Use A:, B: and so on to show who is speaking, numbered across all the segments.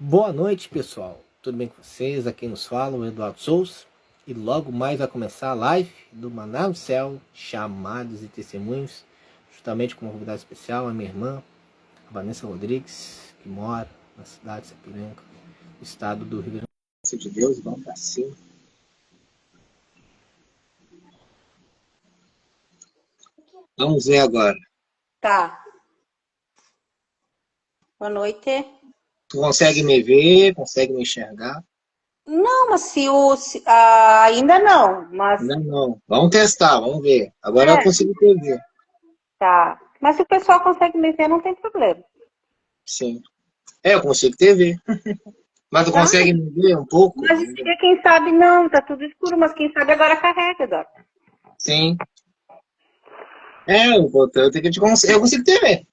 A: Boa noite, pessoal. Tudo bem com vocês? Aqui nos fala o Eduardo Souza. E logo mais vai começar a live do Maná no Céu, chamados e testemunhos, justamente com uma convidada especial, a minha irmã, a Vanessa Rodrigues, que mora na cidade de Sapiranga, no estado do Rio Grande do Sul. De Deus, vamos para cima. Vamos ver agora.
B: Tá. Boa noite.
A: Tu consegue me ver? Consegue me enxergar?
B: Não, mas ainda não, mas
A: Não, não. Vamos testar, vamos ver. Agora eu
B: é,
A: consigo te ver.
B: tá. Mas se o pessoal consegue me ver, não tem problema.
A: Sim. Eu consigo te ver. Mas tu
B: Tá?
A: consegue me ver um pouco?
B: Mas quem sabe não, tá tudo escuro, mas quem sabe agora carrega, Eduardo.
A: Sim. Eu tenho que eu consigo te ver.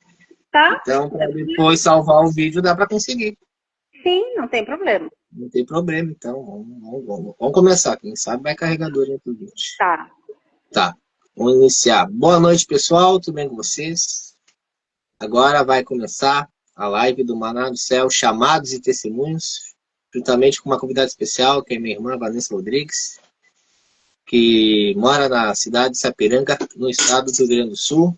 B: Tá?
A: Então, para depois salvar o vídeo, dá para conseguir.
B: Sim, não tem problema.
A: Não tem problema, então. Vamos começar. Quem sabe vai carregador entre o vídeo.
B: Tá.
A: Tá. Vamos iniciar. Boa noite, pessoal. Tudo bem com vocês? Agora vai começar a live do Maná do Céu, chamados e testemunhos, juntamente com uma convidada especial, que é minha irmã Vanessa Rodrigues, que mora na cidade de Sapiranga, no estado do Rio Grande do Sul.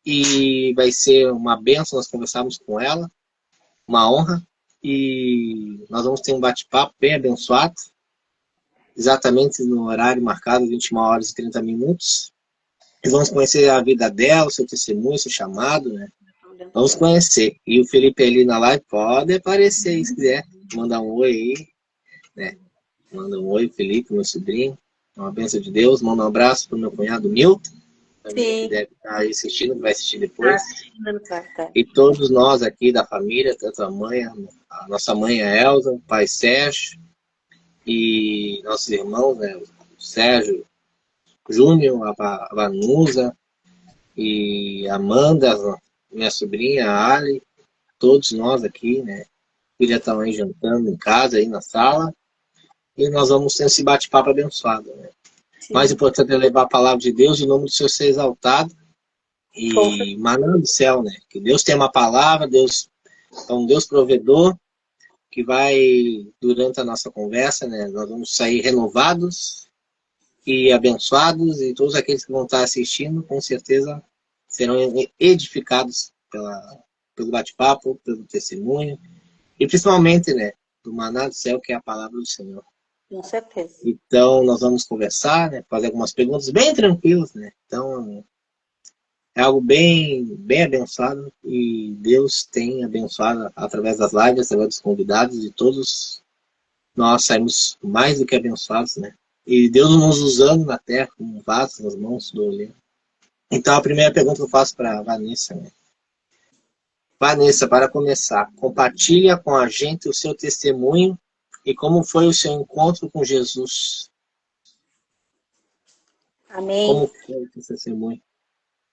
A: E vai ser uma benção nós conversarmos com ela, uma honra. E nós vamos ter um bate-papo bem abençoado, exatamente no horário marcado, 21 horas e 30 minutos. E vamos conhecer a vida dela, o seu testemunho, o seu chamado, né? Vamos conhecer. E o Felipe ali na live pode aparecer aí, se quiser. Mandar um oi aí, né? Manda um oi, Felipe, meu sobrinho. Uma bênção de Deus. Manda um abraço para o meu cunhado Milton, também, que
B: Sim.
A: deve estar aí assistindo, que vai assistir
B: Tá
A: depois.
B: assistindo no quarto.
A: E todos nós aqui da família, tanto a nossa mãe a Elza, o pai Sérgio e nossos irmãos, né, o Sérgio Júnior, a Vanusa e a Amanda, minha sobrinha, a Ali, todos nós aqui, né, a filha também jantando em casa, aí na sala, e nós vamos ter esse bate-papo abençoado, né. O mais
B: Sim.
A: importante é levar a palavra de Deus, em nome do Senhor ser exaltado,
B: Com certeza.
A: e maná do céu, né, que Deus tem uma palavra, Deus é um Deus provedor, que vai, durante a nossa conversa, né, nós vamos sair renovados e abençoados, e todos aqueles que vão estar assistindo, com certeza, serão edificados pelo bate-papo, pelo testemunho, e principalmente, né, do maná do céu, que é a palavra do Senhor.
B: Com certeza.
A: Então, nós vamos conversar, né, fazer algumas perguntas bem tranquilas, né, então, é algo bem abençoado, e Deus tem abençoado através das lives, através dos convidados, e todos nós saímos mais do que abençoados, né? E Deus nos usando na terra como vasos nas mãos do oleiro. Então, a primeira pergunta que eu faço para a Vanessa, né? Vanessa, para começar, compartilha com a gente o seu testemunho e como foi o seu encontro com Jesus.
B: Amém.
A: Como foi o seu testemunho?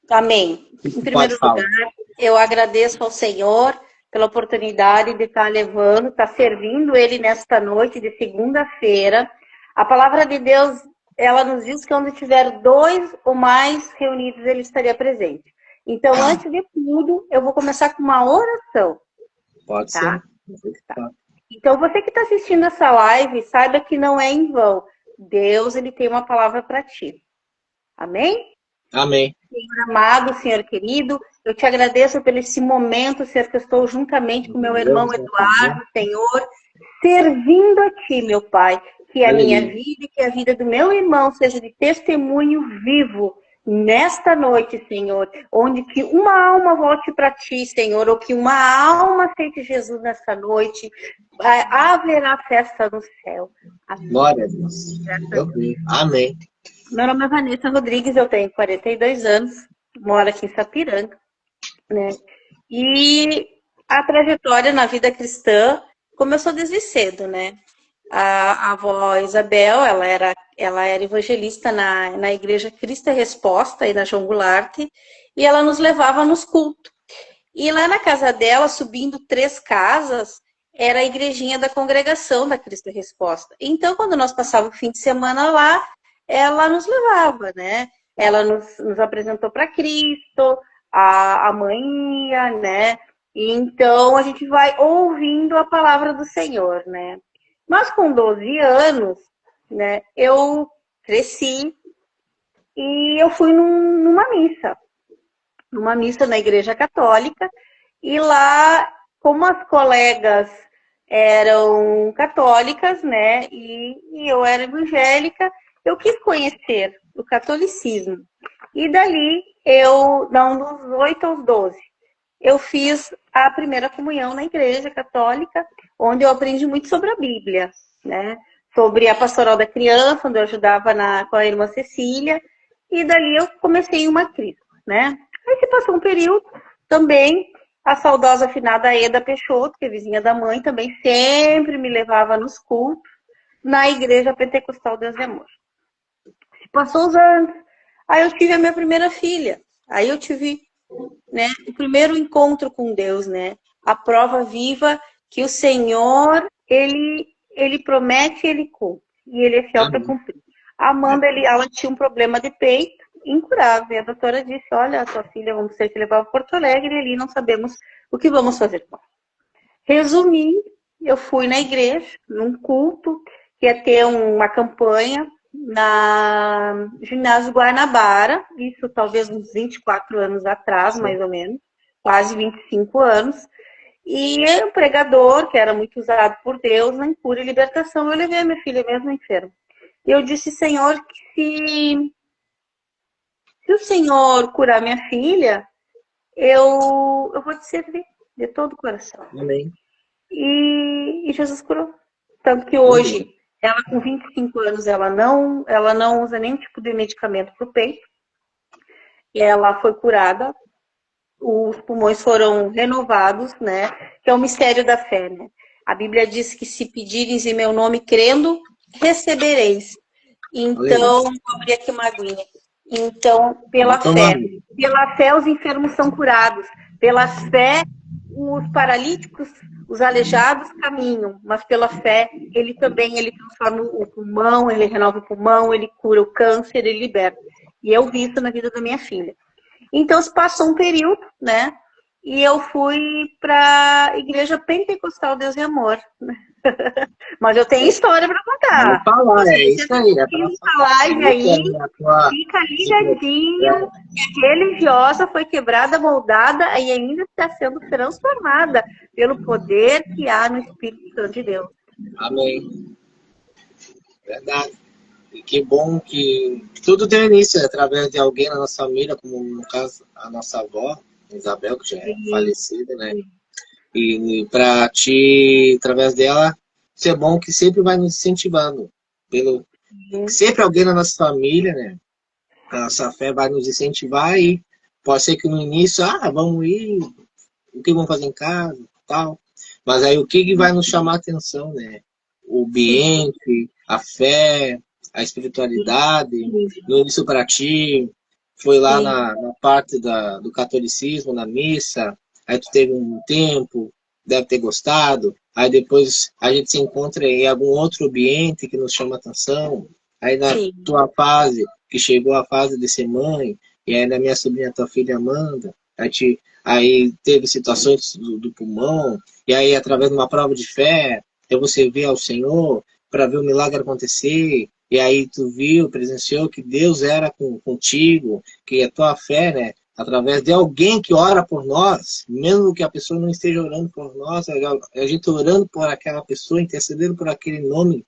B: Amém.
A: O que
B: Em
A: você pode
B: primeiro
A: falar?
B: lugar, eu agradeço ao Senhor pela oportunidade de estar levando, estar servindo Ele nesta noite de segunda-feira. A palavra de Deus, ela nos diz que onde tiver dois ou mais reunidos, Ele estaria presente. Então, antes de tudo, eu vou começar com uma oração,
A: Pode
B: tá?
A: ser. Tá.
B: Então, você que está assistindo essa live, saiba que não é em vão. Deus, Ele tem uma palavra para ti. Amém?
A: Amém.
B: Senhor amado, Senhor querido, eu te agradeço pelo esse momento, Senhor, que eu estou juntamente com meu irmão
A: Deus,
B: Eduardo, Senhor, servindo a Ti, meu Pai, que a minha
A: aleluia.
B: vida e que a vida do meu irmão seja de testemunho vivo nesta noite, Senhor, onde que uma alma volte para Ti, Senhor, ou que uma alma aceite Jesus nesta noite, haverá festa no céu. Amém.
A: Glória a Deus. Eu creio. Amém.
B: Meu nome é Vanessa Rodrigues, eu tenho 42 anos, moro aqui em Sapiranga, né? E a trajetória na vida cristã começou desde cedo, né? A avó Isabel, ela era evangelista na igreja Cristo é Resposta, aí na João Goulart, e ela nos levava nos cultos. E lá na casa dela, subindo 3 casas, era a igrejinha da congregação da Cristo é Resposta. Então, quando nós passávamos o fim de semana lá, ela nos levava, né? Ela nos apresentou para Cristo, a mãe ia, né? Então, a gente vai ouvindo a palavra do Senhor, né? Mas com 12 anos, né, eu cresci e eu fui numa missa na Igreja Católica, e lá, como as colegas eram católicas, né, e eu era evangélica, eu quis conhecer o catolicismo. E dali, não, dos 8 aos 12, eu fiz a primeira comunhão na Igreja Católica, onde eu aprendi muito sobre a Bíblia, né? Sobre a pastoral da criança, onde eu ajudava com a irmã Cecília, e dali eu comecei uma crise, né? Aí se passou um período, também a saudosa finada Eda Peixoto, que é vizinha da mãe, também sempre me levava nos cultos na Igreja Pentecostal Deus e Amor. Se passou os anos, aí eu tive a minha primeira filha, aí eu tive, né, o primeiro encontro com Deus, né? A prova viva que o Senhor, ele promete e ele cumpre. E ele é fiel para cumprir. A Amanda, ela tinha um problema de peito incurável. E a doutora disse, olha, a tua filha, vamos ter que levar para Porto Alegre, e ali não sabemos o que vamos fazer com ela. Resumindo, eu fui na igreja, num culto, que ia ter uma campanha na Ginásio Guanabara, isso talvez uns 24 anos atrás, mais ou menos, quase 25 anos, e o pregador, que era muito usado por Deus, na cura e libertação, eu levei a minha filha mesmo enferma. E eu disse, Senhor, que se o Senhor curar minha filha, eu vou te servir de todo o coração.
A: Amém.
B: E Jesus curou. Tanto que hoje, ela com 25 anos, ela não usa nenhum tipo de medicamento para o peito. Ela foi curada, os pulmões foram renovados, né? Que é o mistério da fé, né? A Bíblia diz que se pedires em meu nome crendo, recebereis. Então, vou abrir aqui uma aguinha. Então, pela fé os enfermos são curados. Pela fé, os paralíticos, os aleijados caminham. Mas pela fé, ele transforma o pulmão, ele renova o pulmão, ele cura o câncer, ele liberta. E eu vi isso na vida da minha filha. Então, se passou um período, né? E eu fui para a Igreja Pentecostal Deus e Amor. Mas eu tenho história para contar.
A: Vou falar, é isso aí.
B: Live aí, fica ligadinho. Que religiosa foi quebrada, moldada e ainda está sendo transformada pelo poder que há no Espírito Santo de Deus.
A: Amém. Verdade. E que bom que tudo deu início através de alguém na nossa família, como no caso a nossa avó, Isabel, que já é falecida, né? E para ti, através dela, isso é bom que sempre vai nos incentivando. Sempre alguém na nossa família, né? A nossa fé vai nos incentivar e pode ser que no início, vamos ir, o que vamos fazer em casa, tal. Mas aí o que vai nos chamar a atenção, né? O ambiente, a fé, a espiritualidade. No início para ti, foi lá na parte do catolicismo, na missa, aí tu teve um tempo, deve ter gostado, aí depois a gente se encontra em algum outro ambiente que nos chama atenção, aí na tua fase, que chegou a fase de ser mãe, e aí na minha sobrinha, tua filha Amanda, aí teve situações do pulmão, e aí através de uma prova de fé, você vê ao Senhor para ver o milagre acontecer, e aí tu viu, presenciou que Deus era contigo, que a tua fé, né, através de alguém que ora por nós, mesmo que a pessoa não esteja orando por nós, a gente orando por aquela pessoa, intercedendo por aquele nome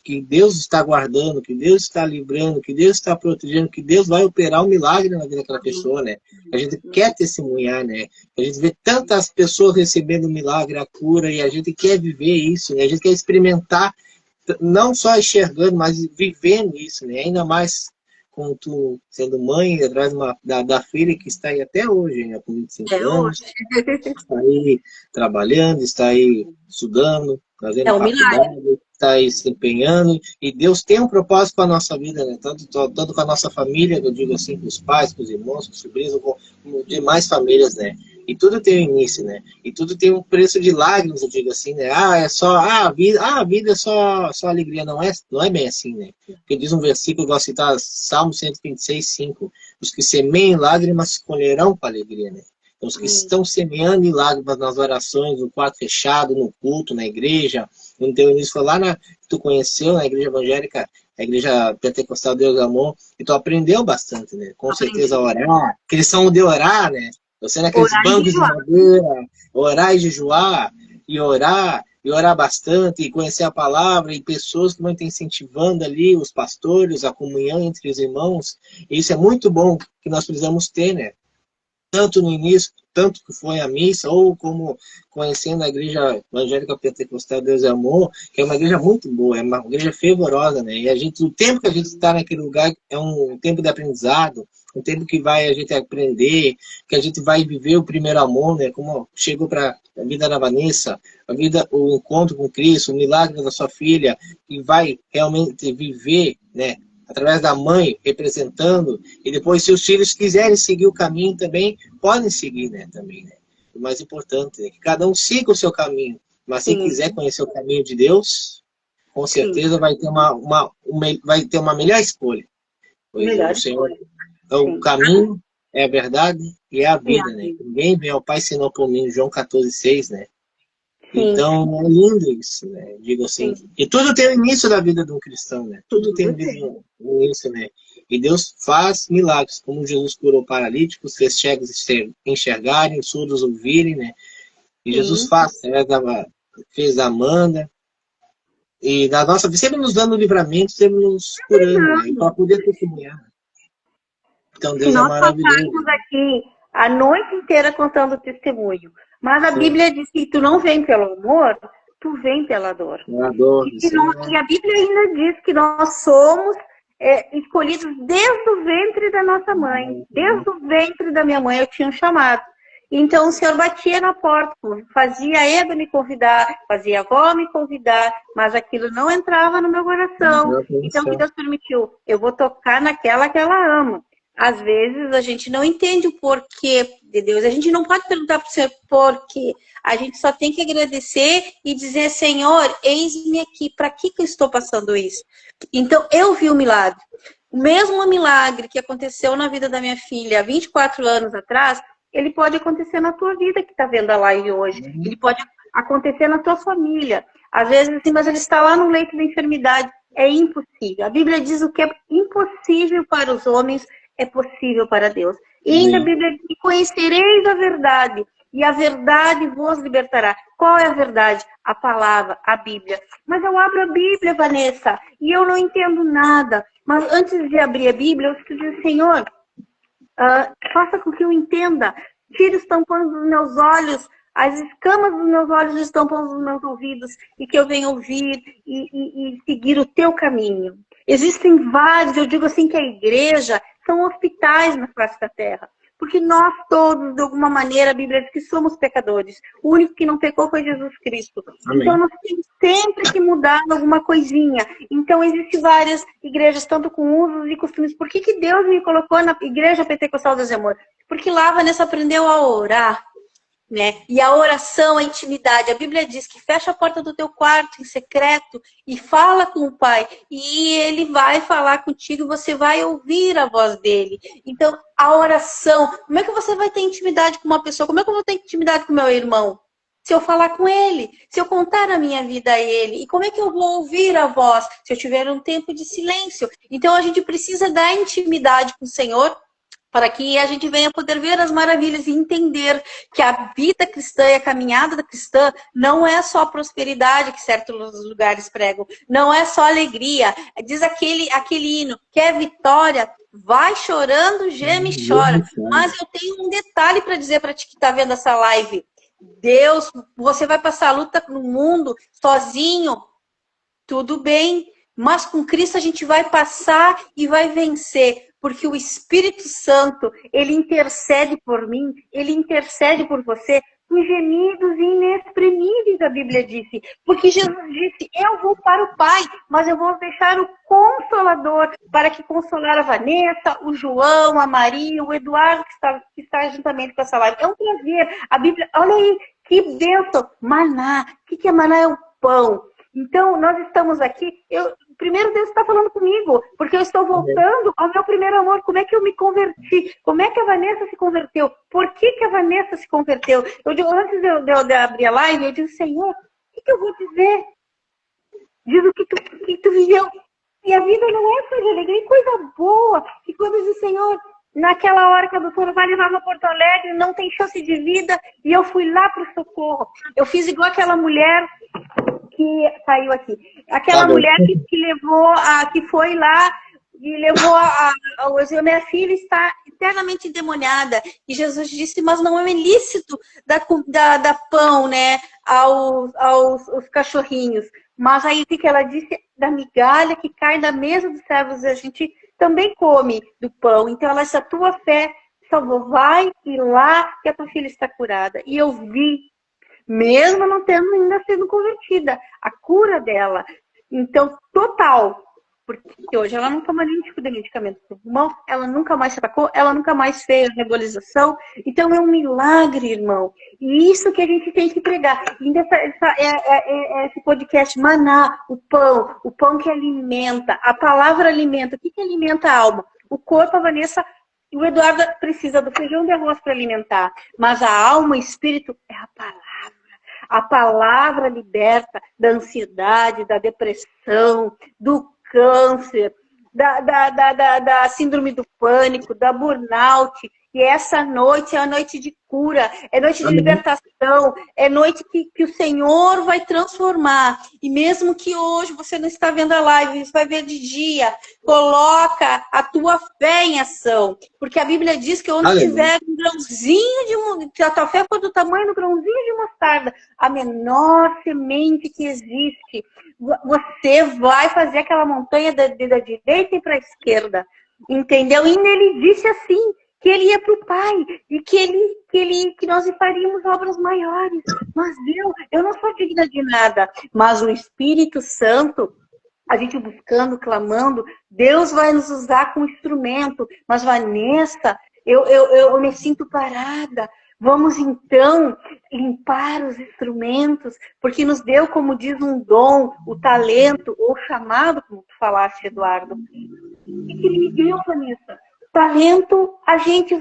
A: que Deus está guardando, que Deus está livrando, que Deus está protegendo, que Deus vai operar um milagre na vida daquela pessoa, né? A gente quer testemunhar, né? A gente vê tantas pessoas recebendo o milagre, a cura, e a gente quer viver isso, né? A gente quer experimentar, não só enxergando, mas vivendo isso, né? Ainda mais com tu sendo mãe, atrás da filha que está aí até hoje, né? Com 25 anos. Está aí trabalhando, está aí estudando, fazendo faculdade, está aí se empenhando. E Deus tem um propósito para a nossa vida, né? Tanto com a nossa família, eu digo assim, com os pais, com os irmãos, com os sobrinhos, com demais famílias, né? E tudo tem um início, né? E tudo tem um preço de lágrimas, eu digo assim, né? A vida é só alegria. Não é bem assim, né? Porque diz um versículo, eu vou citar, Salmo 126, 5. Os que semeiam lágrimas colherão com alegria, né? Os que estão semeando em lágrimas nas orações, no quarto fechado, no culto, na igreja. No teu início foi lá que tu conheceu, na igreja evangélica, a igreja pentecostal Deus Amor, e tu aprendeu bastante, né? Com certeza orar, que eles são de orar, né? Você naqueles bancos de madeira, orar e jejuar, e orar bastante, e conhecer a palavra, e pessoas que vão te incentivando ali, os pastores, a comunhão entre os irmãos. E isso é muito bom que nós precisamos ter, né? Tanto no início, tanto que foi a missa, ou como conhecendo a igreja evangélica pentecostal Deus é Amor, que é uma igreja muito boa, é uma igreja fervorosa, né? E o tempo que a gente está naquele lugar é um tempo de aprendizado, um tempo que vai a gente aprender, que a gente vai viver o primeiro amor, né? Como chegou para a vida da Vanessa, o encontro com Cristo, o milagre da sua filha, que vai realmente viver, né? Através da mãe representando, e depois se os filhos quiserem seguir o caminho também, podem seguir, né, também, né? O mais importante é que cada um siga o seu caminho, mas se quiser conhecer o caminho de Deus, com certeza vai ter vai ter uma melhor escolha. Pois o Senhor, o caminho é a verdade e é a vida, né? Ninguém vem ao Pai senão por mim, João 14,6, né? Então, é lindo isso, né? Digo assim. E tudo tem o início da vida de um cristão, né? Tudo tem o início, né? E Deus faz milagres, como Jesus curou paralíticos, fez cegos enxergarem, surdos ouvirem, né? E Jesus fez a Amanda. E da nossa vida, sempre nos dando livramento, sempre nos curando, né? E para poder testemunhar. Então, Deus é maravilhoso.
B: Nós passamos aqui a noite inteira contando testemunho. Mas a Bíblia diz que tu não vem pelo amor, tu vem pela dor. E a Bíblia ainda diz que nós somos escolhidos desde o ventre da nossa mãe. Desde o ventre da minha mãe eu tinha um chamado. Então o Senhor batia na porta, fazia a Eda me convidar, fazia a avó me convidar, mas aquilo não entrava no meu coração. Então o que Deus permitiu? Eu vou tocar naquela que ela ama. Às vezes a gente não entende o porquê de Deus. A gente não pode perguntar para o Senhor porquê. A gente só tem que agradecer e dizer, Senhor, eis-me aqui, para que eu estou passando isso? Então, eu vi o milagre. O mesmo milagre que aconteceu na vida da minha filha há 24 anos atrás, ele pode acontecer na tua vida que está vendo a live hoje. Ele pode acontecer na tua família. Às vezes, assim, mas ele está lá no leito da enfermidade. É impossível. A Bíblia diz o que é impossível para os homens é possível para Deus. E ainda a Bíblia diz que conhecereis a verdade, e a verdade vos libertará. Qual é a verdade? A palavra, a Bíblia. Mas eu abro a Bíblia, Vanessa, e eu não entendo nada. Mas antes de abrir a Bíblia, eu preciso dizer, Senhor, faça com que eu entenda. Tire os tampões dos meus olhos, as escamas dos meus olhos estampam os meus ouvidos, e que eu venha ouvir e seguir o teu caminho. Existem vários, eu digo assim que a igreja são hospitais na face da terra. Porque nós todos, de alguma maneira, a Bíblia diz que somos pecadores. O único que não pecou foi Jesus Cristo. Amém. Então nós temos sempre que mudar alguma coisinha. Então existem várias igrejas, tanto com usos e costumes. Por que Deus me colocou na igreja pentecostal Deus é Amor? Porque lá a Vanessa aprendeu a orar. Né? E a oração, a intimidade. A Bíblia diz que fecha a porta do teu quarto em secreto e fala com o Pai. E Ele vai falar contigo e você vai ouvir a voz dele. Então, a oração. Como é que você vai ter intimidade com uma pessoa? Como é que eu vou ter intimidade com meu irmão? Se eu falar com ele, se eu contar a minha vida a ele. E como é que eu vou ouvir a voz? Se eu tiver um tempo de silêncio. Então, a gente precisa dar intimidade com o Senhor, para que a gente venha poder ver as maravilhas e entender que a vida cristã e a caminhada da cristã não é só prosperidade que certos lugares pregam, não é só alegria. Diz aquele hino, quer vitória, vai chorando, geme e chora. Mas eu tenho um detalhe para dizer para ti que está vendo essa live. Deus, você vai passar a luta no mundo sozinho, tudo bem, mas com Cristo a gente vai passar e vai vencer. Porque o Espírito Santo, ele intercede por mim, ele intercede por você, com gemidos inexprimíveis, a Bíblia disse. Porque Jesus disse, eu vou para o Pai, mas eu vou deixar o Consolador, para que consolar a Vanessa, o João, a Maria, o Eduardo, que está juntamente com essa live. É um prazer. A Bíblia, olha aí, que bênção. Maná. O que é maná? É o pão. Então, nós estamos aqui, primeiro Deus está falando comigo, porque eu estou voltando ao meu primeiro amor. Como é que eu me converti? Como é que a Vanessa se converteu? Por que a Vanessa se converteu? Antes de eu abrir a live, eu disse, Senhor, o que eu vou dizer? Diz o que tu viveu. E a vida não é só de alegria, é coisa boa. E quando eu disse, Senhor, naquela hora que a doutora vai levar para Porto Alegre, não tem chance de vida, e eu fui lá para o socorro. Eu fiz igual aquela mulher que saiu aqui. Aquela mulher que levou, que foi lá e levou minha filha está eternamente endemoniada. E Jesus disse, mas não é ilícito dar pão, né, aos cachorrinhos. Mas aí o que ela disse? Da migalha que cai da mesa dos servos, a gente também come do pão. Então ela disse, a tua fé salvou, vai e lá que a tua filha está curada. E eu vi, mesmo não tendo ainda sido convertida, a cura dela. Então, total. Porque hoje ela não toma nenhum tipo de medicamento para o pulmão, ela nunca mais se atacou, ela nunca mais fez nebulização. Então é um milagre, irmão. E isso que a gente tem que pregar. E esse podcast, maná, o pão que alimenta, a palavra alimenta. O que alimenta a alma? O corpo, a Vanessa, o Eduardo precisa do feijão de arroz para alimentar. Mas a alma, o espírito, é a palavra. A palavra liberta da ansiedade, da depressão, do câncer, da síndrome do pânico, da burnout. E essa noite é a noite de cura, é noite de libertação, é noite que o Senhor vai transformar. E mesmo que hoje você não está vendo a live, você vai ver de dia, coloca a tua fé em ação. Porque a Bíblia diz que onde tiver um grãozinho se a tua fé for do tamanho do grãozinho de mostarda, a menor semente que existe, você vai fazer aquela montanha da direita e para a esquerda. Entendeu? E ele disse assim, que ele ia para o Pai e que nós faríamos obras maiores. Mas Deus, eu não sou digna de nada, mas o Espírito Santo, a gente buscando, clamando, Deus vai nos usar como instrumento. Mas Vanessa, eu me sinto parada. Vamos então limpar os instrumentos, porque nos deu, como diz, um dom, o talento, ou chamado, como tu falaste, Eduardo. O que ele me deu, Vanessa? Talento, a gente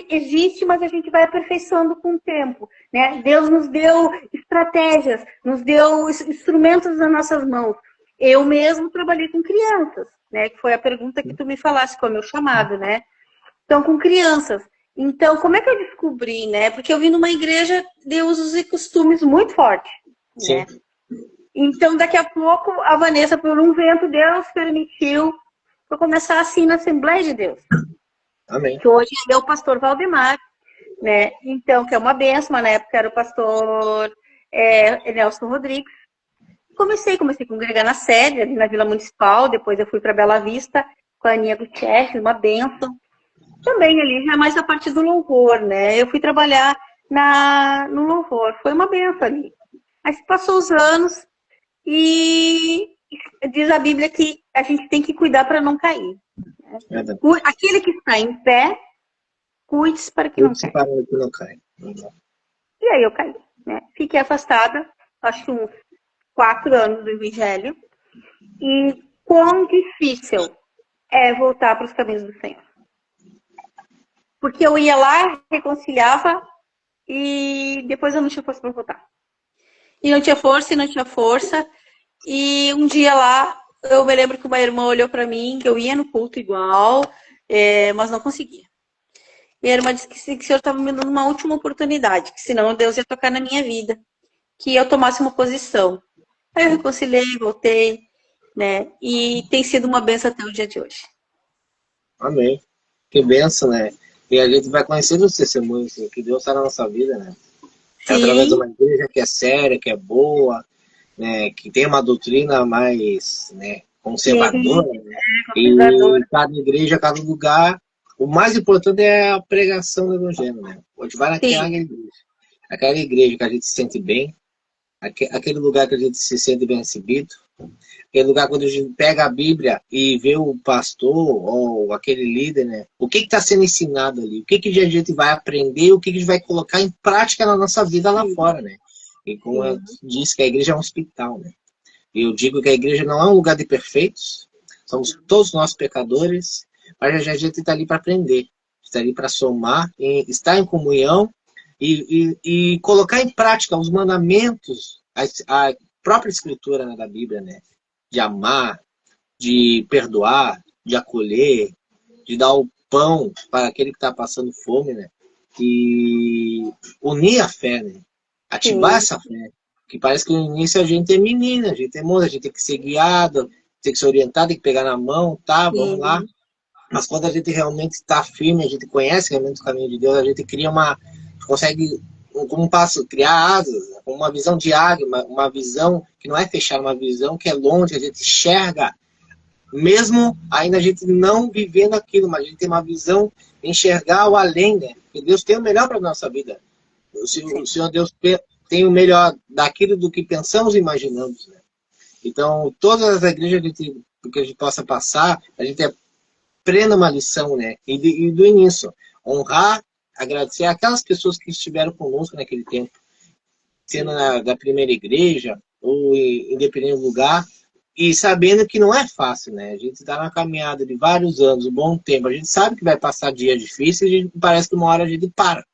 B: existe, mas a gente vai aperfeiçoando com o tempo, né? Deus nos deu estratégias, nos deu instrumentos nas nossas mãos. Eu mesmo trabalhei com crianças, né? Que foi a pergunta que tu me falaste, com o meu chamado, né? Então, com crianças. Então, como é que eu descobri, né? Porque eu vim numa igreja de usos e costumes muito forte, né? Então, daqui a pouco, a Vanessa, por um vento, Deus permitiu eu começar assim na Assembleia de Deus.
A: Amém.
B: Que hoje é o pastor Valdemar, né? Então, que é uma bênção, mas na época era o pastor Nelson Rodrigues. Comecei a congregar na sede, ali na Vila Municipal, depois eu fui para Bela Vista com a Aninha Gutierrez, uma bênção. Também ali, já mais a parte do louvor, né? Eu fui trabalhar no louvor, foi uma bênção ali. Aí se passou os anos e diz a Bíblia que a gente tem que cuidar para não cair. Né? Aquele que está em pé, cuide-se para que não caia. E aí eu caí. Né? Fiquei afastada, acho que uns 4 anos do Evangelho. E quão difícil é voltar para os caminhos do Senhor. Porque eu ia lá, reconciliava e depois eu não tinha força para voltar. E não tinha força, e não tinha força. E um dia lá, eu me lembro que uma irmã olhou para mim, que eu ia no culto igual, mas não conseguia. E a irmã disse que o Senhor estava me dando uma última oportunidade, que senão Deus ia tocar na minha vida, que eu tomasse uma posição. Aí eu reconciliei, voltei, né? E tem sido uma benção até o dia de hoje.
A: Amém. Que benção, né? E a gente vai conhecendo os testemunhos que Deus está na nossa vida, né? Através de uma igreja que é séria, que é boa, né? Que tem uma doutrina mais, né, conservadora, né? E cada igreja, cada lugar, o mais importante é a pregação do evangelho, né? A gente vai aquela igreja que a gente se sente bem, aquele lugar que a gente se sente bem recebido, aquele lugar quando a gente pega a Bíblia e vê o pastor ou aquele líder, né? O que está sendo ensinado ali? O que a gente vai aprender? O que a gente vai colocar em prática na nossa vida lá fora, né? E como eu disse, que a igreja é um hospital, né? Eu digo que a igreja não é um lugar de perfeitos, somos todos nós pecadores, mas a gente está ali para aprender, está ali para somar, estar em comunhão e colocar em prática os mandamentos, a própria escritura, né, da Bíblia, né? De amar, de perdoar, de acolher, de dar o pão para aquele que está passando fome, né? E unir a fé, né? Ativar
B: Sim.
A: essa fé. Que parece que no início a gente é menina, a gente é moça, a gente tem que ser guiado, tem que ser orientado, tem que pegar na mão, tá, vamos lá.
B: Sim.
A: Mas quando a gente realmente está firme, a gente conhece realmente o caminho de Deus, a gente cria consegue, como um passo, criar asas, uma visão de águia, uma visão que não é fechada, uma visão que é longe, a gente enxerga, mesmo ainda a gente não vivendo aquilo, mas a gente tem uma visão de enxergar o além, né? Porque Deus tem o melhor para a nossa vida. O Senhor Deus tem o melhor daquilo do que pensamos e imaginamos, né? Então, todas as igrejas que a gente possa passar, a gente aprenda uma lição, né? E do início, honrar, agradecer aquelas pessoas que estiveram conosco naquele tempo, sendo da primeira igreja, ou independente do lugar, e sabendo que não é fácil, né? A gente está na caminhada de vários anos, um bom tempo, a gente sabe que vai passar dias difíceis e parece que uma hora a gente para.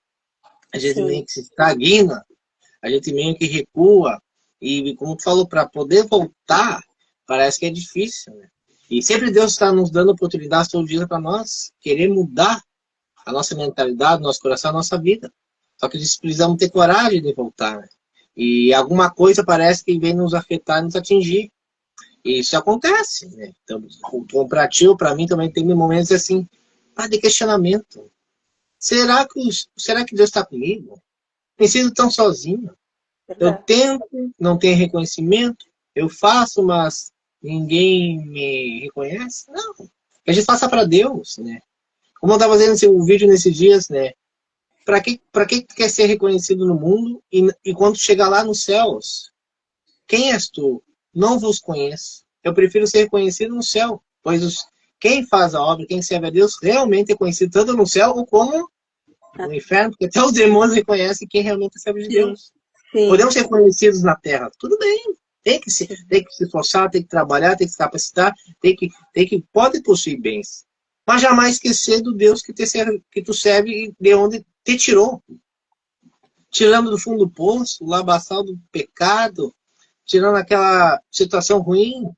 A: A gente
B: Sim.
A: meio que se estagna, a gente meio que recua, e como tu falou, para poder voltar, parece que é difícil, né? E sempre Deus está nos dando oportunidades todo dia para nós querer mudar a nossa mentalidade, nosso coração, a nossa vida. Só que precisamos ter coragem de voltar, né? E alguma coisa parece que vem nos afetar, nos atingir. E isso acontece, né? Então, para ti ou para mim também tem momentos assim, de questionamento. Será que Deus está comigo? Me sinto tão sozinho. Eu
B: Verdade.
A: tento, não tenho reconhecimento. Eu faço, mas ninguém me reconhece. Não. A gente faça para Deus, né? Como eu estava fazendo um vídeo nesses dias, né? Para que tu quer ser reconhecido no mundo e quando chegar lá nos céus, quem és tu? Não vos conheço. Eu prefiro ser reconhecido no céu, pois quem faz a obra, quem serve a Deus, realmente é conhecido tanto no céu como no inferno, porque até os demônios reconhecem quem realmente é servo de Deus.
B: Sim.
A: Podemos ser conhecidos na terra, tudo bem. Tem que se esforçar, tem que trabalhar, tem que se capacitar, pode possuir bens. Mas jamais esquecer do Deus que tu serve e de onde te tirou. Tirando do fundo do poço, o lamaçal do pecado, tirando aquela situação ruim,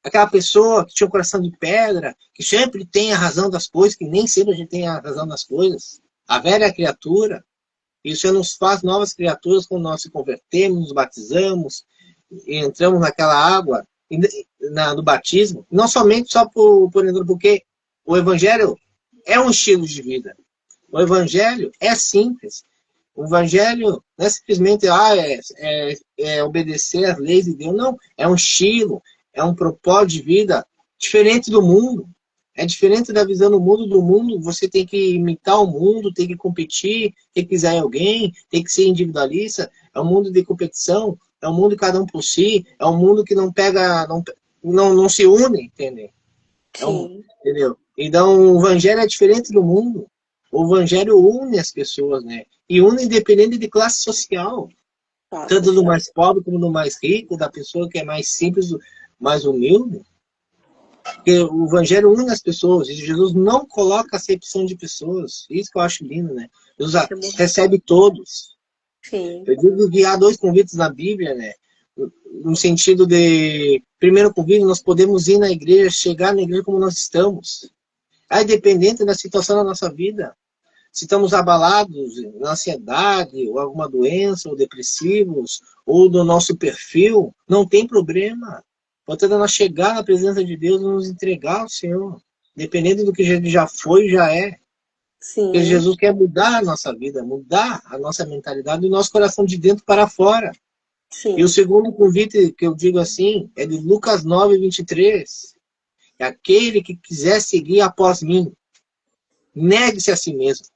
A: aquela pessoa que tinha um coração de pedra, que sempre tem a razão das coisas, que nem sempre a gente tem a razão das coisas. A velha criatura, e o Senhor nos faz novas criaturas quando nós se convertemos, nos batizamos, e entramos naquela água, no batismo, não somente só porque o Evangelho é um estilo de vida. O Evangelho é simples. O Evangelho não é simplesmente obedecer às leis de Deus. Não, é um estilo, é um propósito de vida diferente do mundo. É diferente da visão do mundo. Do mundo, você tem que imitar o mundo, tem que competir, tem que pisar em alguém, tem que ser individualista. É um mundo de competição, é um mundo de cada um por si, é um mundo que não pega, não se une, entendeu? Entendeu? Então, o Evangelho é diferente do mundo. O Evangelho une as pessoas, né? E une independente de classe social. Tanto do mais pobre como do mais rico, da pessoa que é mais simples, mais humilde. Porque o Evangelho une as pessoas. E Jesus não coloca acepção de pessoas. Isso que eu acho lindo, né? Jesus recebe todos.
B: Sim.
A: Eu digo que há 2 convites na Bíblia, né? No sentido de, primeiro convite, nós podemos ir na igreja, chegar na igreja como nós estamos. Aí, dependente da situação da nossa vida, se estamos abalados na ansiedade, ou alguma doença, ou depressivos, ou do nosso perfil, não tem problema. Pode nós chegar na presença de Deus e nos entregar ao Senhor. Dependendo do que já foi, já é.
B: Sim.
A: Porque Jesus quer mudar a nossa vida, mudar a nossa mentalidade e o nosso coração de dentro para fora.
B: Sim.
A: E o segundo convite que eu digo assim é de Lucas 9:23. É aquele que quiser seguir após mim, negue-se a si mesmo.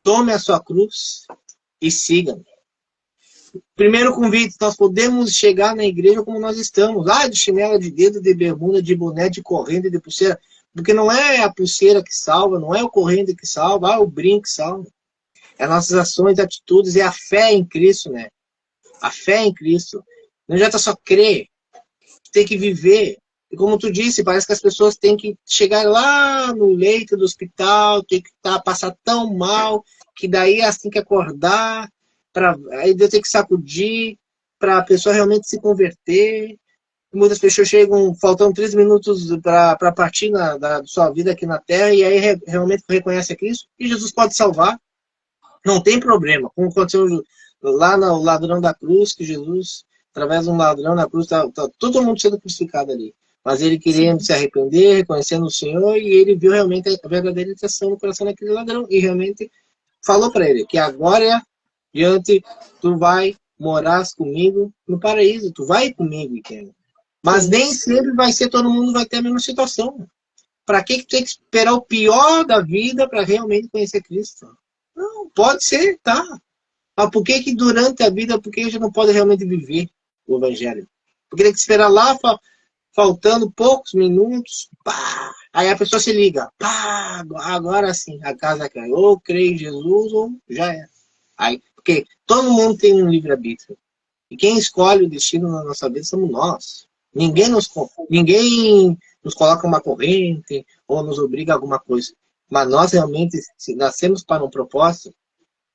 A: Tome a sua cruz e siga-me. Primeiro convite, nós podemos chegar na igreja como nós estamos. De chinela, de dedo, de bermuda, de boné, de corrente, de pulseira. Porque não é a pulseira que salva, não é o corrente que salva, o brinco que salva. É nossas ações, atitudes, é a fé em Cristo, né? A fé em Cristo. Não adianta só crer. tem que viver. E como tu disse, parece que as pessoas têm que chegar lá no leito do hospital, tem que passar tão mal, que daí elas têm que acordar, aí Deus tem que sacudir para a pessoa realmente se converter. Muitas pessoas chegam faltando 3 minutos para partir da sua vida aqui na Terra, e aí realmente reconhece a Cristo, e Jesus pode salvar. Não tem problema. Como aconteceu lá no ladrão da cruz, que Jesus, através de um ladrão na cruz, tá todo mundo sendo crucificado ali. Mas ele querendo se arrepender, reconhecendo o Senhor, e ele viu realmente a verdadeira intenção no coração daquele ladrão. E realmente falou para ele que agora, diante, tu vai morar comigo no paraíso. Tu vai comigo, entende? Mas nem sempre vai ser, todo mundo vai ter a mesma situação. Para que tu tem que esperar o pior da vida para realmente conhecer Cristo? Não, pode ser, tá. Mas por que durante a vida, por que a gente não pode realmente viver o Evangelho? Porque tem que esperar lá, faltando poucos minutos, pá, aí a pessoa se liga, pá, agora sim, a casa cai. Ou crê em Jesus, ou já é. Aí, porque todo mundo tem um livre-arbítrio. E quem escolhe o destino na nossa vida somos nós. Ninguém nos coloca uma corrente ou nos obriga a alguma coisa. Mas nós realmente, se nascemos para um propósito,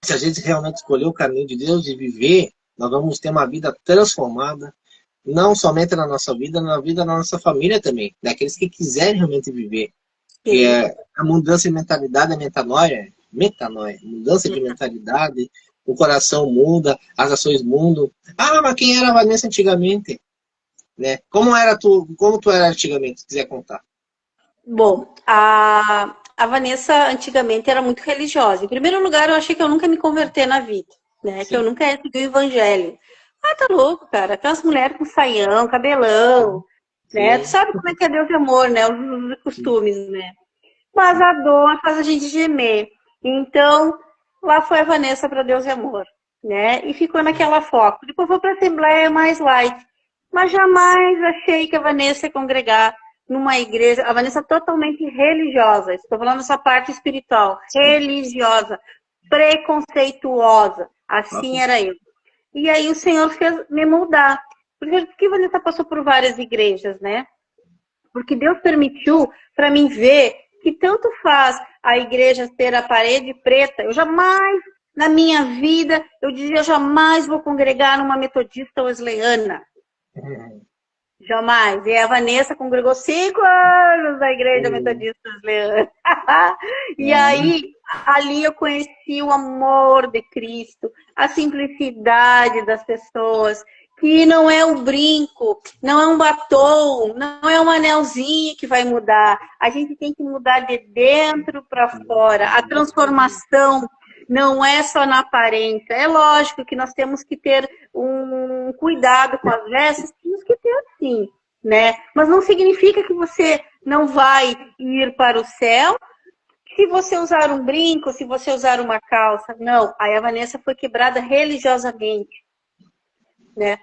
A: se a gente realmente escolher o caminho de Deus e viver, nós vamos ter uma vida transformada, não somente na nossa vida, na vida da nossa família também, daqueles que quiserem realmente viver. Que é a mudança de mentalidade, a metanoia, mudança de mentalidade, o coração muda, as ações mudam. Ah, mas quem era a Vanessa antigamente? Né? Como tu era antigamente, se quiser contar?
B: Bom, a Vanessa antigamente era muito religiosa. Em primeiro lugar, eu achei que eu nunca me converter na vida, né? Sim. Que eu nunca ia seguir o evangelho. Ah, tá louco, cara. Aquelas mulheres com saião, cabelão, sim, né? Tu sabe como é que é Deus de amor, né? Os costumes, né? Mas a dor faz a gente gemer. Então, lá foi a Vanessa para Deus de amor, né? E ficou naquela foco. Depois foi para a Assembleia mais light. Mas jamais achei que a Vanessa ia congregar numa igreja, a Vanessa totalmente religiosa, estou falando essa parte espiritual, religiosa, preconceituosa, assim era eu. E aí o Senhor fez me mudar, porque a Vanessa passou por várias igrejas, né? Porque Deus permitiu para mim ver que tanto faz a igreja ter a parede preta, eu jamais, na minha vida, eu dizia, eu jamais vou congregar numa metodista wesleyana. Jamais. E a Vanessa congregou 5 anos na igreja metodista wesleyana. E aí, ali eu conheci o amor de Cristo, a simplicidade das pessoas, que não é um brinco, não é um batom, não é um anelzinho que vai mudar. A gente tem que mudar de dentro para fora. A transformação não é só na aparência. É lógico que nós temos que ter um cuidado com as vestes, temos que ter sim, né? Mas não significa que você não vai ir para o céu se você usar um brinco, se você usar uma calça. Não, aí a Vanessa foi quebrada religiosamente. Né?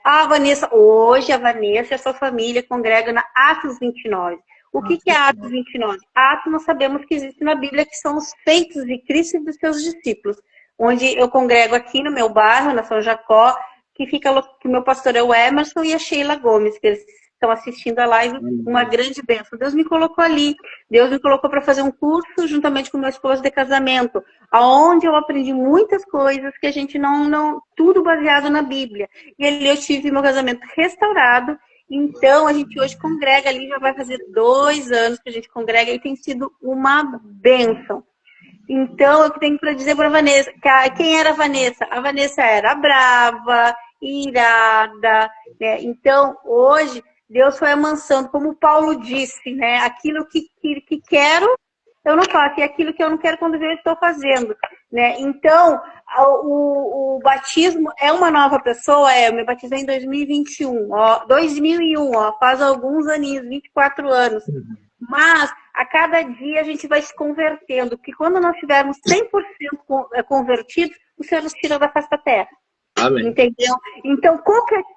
B: Hoje a Vanessa e a sua família congregam na Atos 29. O que é Atos 29? Atos nós sabemos que existe na Bíblia, que são os feitos de Cristo e dos seus discípulos. Onde eu congrego aqui no meu bairro, na São Jacó, que o meu pastor é o Emerson e a Sheila Gomes, que eles estão assistindo a live, uma grande bênção. Deus me colocou ali. Deus me colocou para fazer um curso juntamente com meu esposo de casamento, onde eu aprendi muitas coisas que a gente não tudo baseado na Bíblia. E ali eu tive meu casamento restaurado. Então, a gente hoje congrega ali, já vai fazer 2 anos que a gente congrega e tem sido uma bênção. Então, eu tenho para dizer para a Vanessa, quem era a Vanessa? A Vanessa era brava, irada, né? Então, hoje, Deus foi amansando, como Paulo disse, né? Aquilo que quero, eu não faço, e aquilo que eu não quero, quando eu estou fazendo, né? Então, o batismo é uma nova pessoa, eu me batizei em 2021, 2001, faz alguns aninhos, 24 anos. Mas, a cada dia, a gente vai se convertendo, porque quando nós estivermos 100% convertidos, o Senhor nos tira da face da terra. Amém. Entendeu? Então,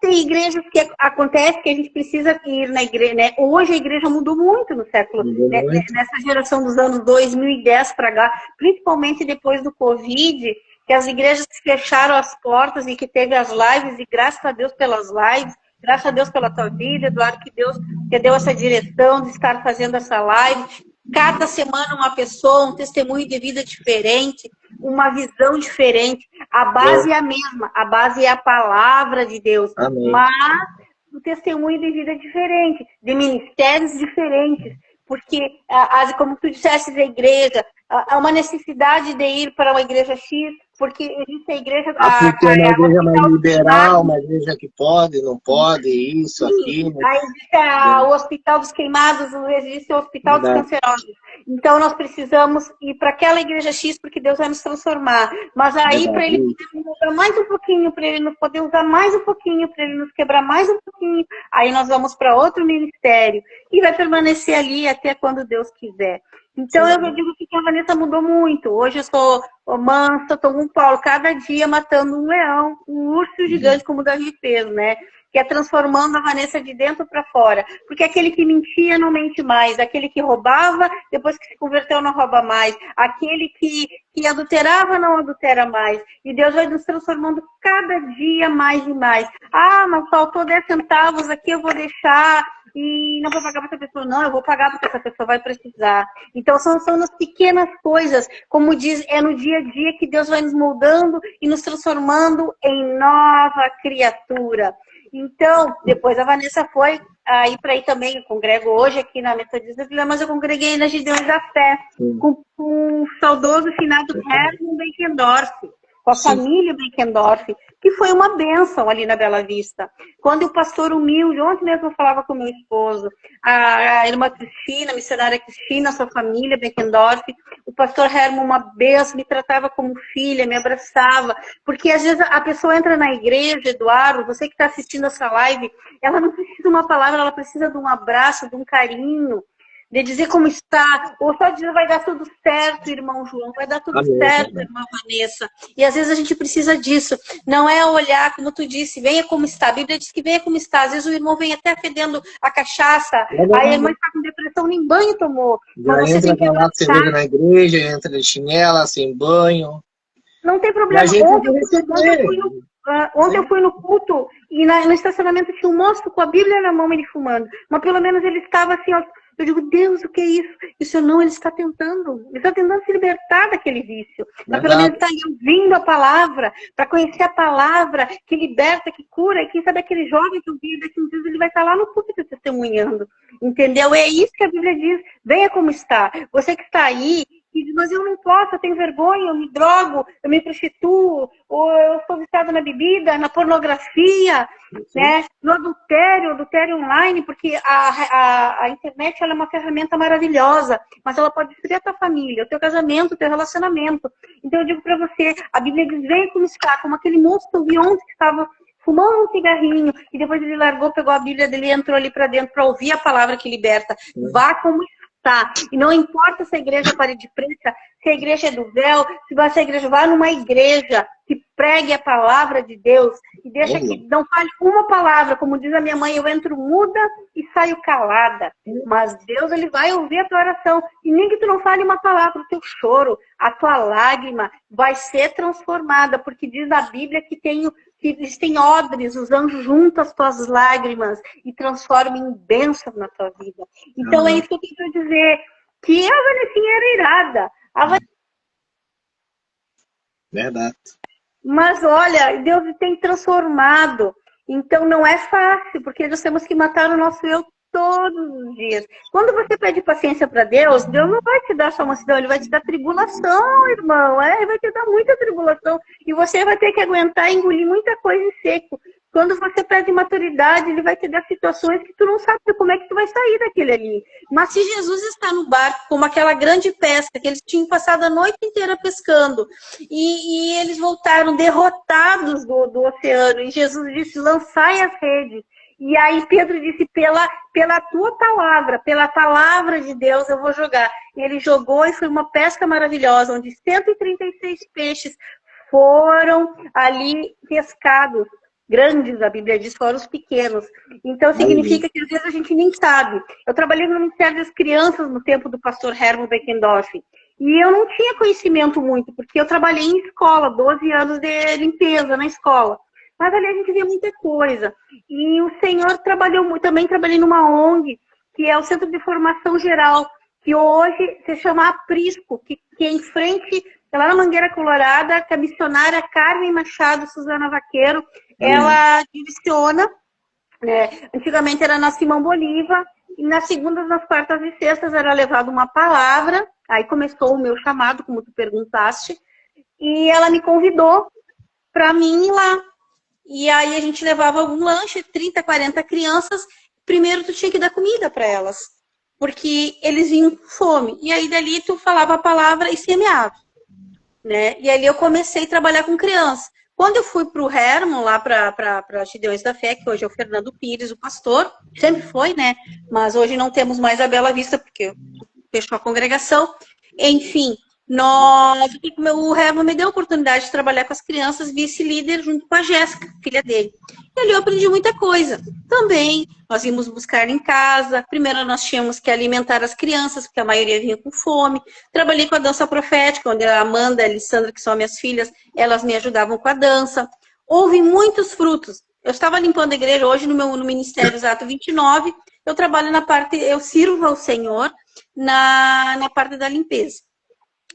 B: tem igrejas que acontece que a gente precisa ir na igreja, né? Hoje a igreja mudou muito no século, né? Nessa geração dos anos 2010 para cá, principalmente depois do Covid, que as igrejas fecharam as portas e que teve as lives, e graças a Deus pelas lives, Graças a Deus pela tua vida, Eduardo, que Deus te deu essa direção de estar fazendo essa live. Cada semana uma pessoa, um testemunho de vida diferente, uma visão diferente. A base é a mesma, a base é a palavra de Deus.
A: Amém.
B: Mas o testemunho de vida é diferente, de ministérios diferentes. Porque, como tu disseste, a igreja, há uma necessidade de ir para uma igreja X, porque existe a igreja...
A: Porque é uma igreja mais liberal, uma igreja que pode, não pode, isso, aquilo.
B: Aí existe o Hospital dos Queimados, existe o Hospital dos Cancerosos. Então, nós precisamos ir para aquela igreja X, porque Deus vai nos transformar. Mas aí, para Ele poder nos usar mais um pouquinho, para Ele nos poder usar mais um pouquinho, para Ele nos quebrar mais um pouquinho, aí nós vamos para outro ministério. E vai permanecer ali até quando Deus quiser. Então, eu digo que a Vanessa mudou muito. Hoje eu sou mansa, estou com o Paulo, cada dia matando um leão, um urso gigante, como o Davi fez, né? Que é transformando a Vanessa de dentro para fora. Porque aquele que mentia não mente mais. Aquele que roubava, depois que se converteu, não rouba mais. Aquele que adulterava, não adultera mais. E Deus vai nos transformando cada dia mais e mais. Ah, mas faltou 10 centavos aqui, eu vou deixar... E não vou pagar para essa pessoa, não, eu vou pagar porque essa pessoa vai precisar. Então, são nas pequenas coisas, como diz, é no dia a dia que Deus vai nos moldando e nos transformando em nova criatura. Então, depois a Vanessa foi aí para aí também, eu congrego hoje aqui na Metodista Vila, mas eu congreguei na Gideões da Fé, com o saudoso finado Herman Beckendorf, com a família Beckendorf, que foi uma bênção ali na Bela Vista. Quando o pastor humilde, ontem mesmo eu falava com meu esposo, a irmã Cristina, a missionária Cristina, sua família Beckendorf, o pastor Herman, uma bênção, me tratava como filha, me abraçava, porque às vezes a pessoa entra na igreja, Eduardo, você que está assistindo essa live, ela não precisa de uma palavra, ela precisa de um abraço, de um carinho, de dizer como está, ou só dizer vai dar tudo certo, irmão João, vai dar tudo certo, irmã Vanessa. E às vezes a gente precisa disso. Não é olhar, como tu disse, venha como está. A Bíblia diz que venha como está. Às vezes o irmão vem até fedendo a cachaça, aí a irmã está com depressão, nem banho tomou.
A: Já entra com a lata de cerveja na igreja, entra de chinela, sem banho.
B: Não tem problema. Ontem eu fui no culto e no estacionamento tinha um moço com a Bíblia na mão, ele fumando. Mas pelo menos ele estava assim, ó. Eu digo, Deus, o que é isso? E o Senhor, não, ele está tentando se libertar daquele vício. Mas pelo menos está ouvindo a palavra, para conhecer a palavra que liberta, que cura. E quem sabe aquele jovem que eu vi, daqui uns dias ele vai estar lá no púlpito testemunhando. Entendeu? É isso que a Bíblia diz. Venha como está. Você que está aí, e diz, mas eu não posso, eu tenho vergonha, eu me drogo, eu me prostituo, ou eu estou viciada na bebida, na pornografia, né? No adultério online, porque a internet ela é uma ferramenta maravilhosa, mas ela pode destruir a tua família, o teu casamento, o teu relacionamento. Então eu digo para você, a Bíblia diz, vem como está, como aquele moço que eu vi ontem que estava fumando um cigarrinho, e depois ele largou, pegou a Bíblia dele e entrou ali para dentro para ouvir a palavra que liberta. Vá como está. E não importa se a igreja é parede preta, se a igreja é do véu, se você a igreja, vá numa igreja que pregue a palavra de Deus e deixa que não fale uma palavra, como diz a minha mãe, eu entro muda e saio calada. Mas Deus, ele vai ouvir a tua oração. E nem que tu não fale uma palavra, o teu choro, a tua lágrima vai ser transformada, porque diz a Bíblia que existem odres, os anjos juntam as tuas lágrimas e transformam em bênção na tua vida. Então é isso que eu quero dizer, que a Vanessinha era irada.
A: Verdade.
B: Mas olha, Deus tem transformado. Então não é fácil, porque nós temos que matar o nosso eu todos os dias. Quando você pede paciência para Deus, Deus não vai te dar só mansidão, Ele vai te dar tribulação, irmão. Ele vai te dar muita tribulação. E você vai ter que aguentar e engolir muita coisa em seco. Quando você pede maturidade, Ele vai te dar situações que tu não sabe como é que tu vai sair daquele ali. Mas se Jesus está no barco, como aquela grande pesca, que eles tinham passado a noite inteira pescando, e eles voltaram derrotados do oceano, e Jesus disse, lançai as redes. E aí Pedro disse, pela tua palavra, pela palavra de Deus eu vou jogar. E ele jogou e foi uma pesca maravilhosa, onde 136 peixes foram ali pescados. Grandes, a Bíblia diz, fora os pequenos. Então significa que às vezes a gente nem sabe. Eu trabalhei no Ministério das Crianças no tempo do pastor Herman Beckendorf. E eu não tinha conhecimento muito, porque eu trabalhei em escola, 12 anos de limpeza na escola. Mas ali a gente via muita coisa. E o Senhor trabalhou, também trabalhei numa ONG, que é o Centro de Formação Geral, que hoje se chama Aprisco, que é em frente, lá na Mangueira Colorada, que a missionária Carmen Machado Suzana Vaqueiro, ela direciona, né? Antigamente era na Simão Bolívar, e nas segundas, nas quartas e sextas era levado uma palavra, aí começou o meu chamado, como tu perguntaste, e ela me convidou para mim ir lá. E aí a gente levava um lanche, 30, 40 crianças. Primeiro tu tinha que dar comida para elas, porque eles vinham com fome. E aí dali tu falava a palavra e semeava, né? E ali eu comecei a trabalhar com crianças. Quando eu fui para o Hermon, lá para Gideões da Fé, que hoje é o Fernando Pires, o pastor, sempre foi, né? Mas hoje não temos mais a Bela Vista, porque fechou a congregação. Enfim, o Herman me deu a oportunidade de trabalhar com as crianças, vice-líder, junto com a Jéssica, filha dele. E ali eu aprendi muita coisa. Também, nós íamos buscar em casa. Primeiro nós tínhamos que alimentar as crianças, porque a maioria vinha com fome. Trabalhei com a dança profética, onde a Amanda e a Alessandra, que são minhas filhas, elas me ajudavam com a dança. Houve muitos frutos. Eu estava limpando a igreja hoje no Ministério Exato 29. Eu trabalho na parte, eu sirvo ao Senhor na parte da limpeza.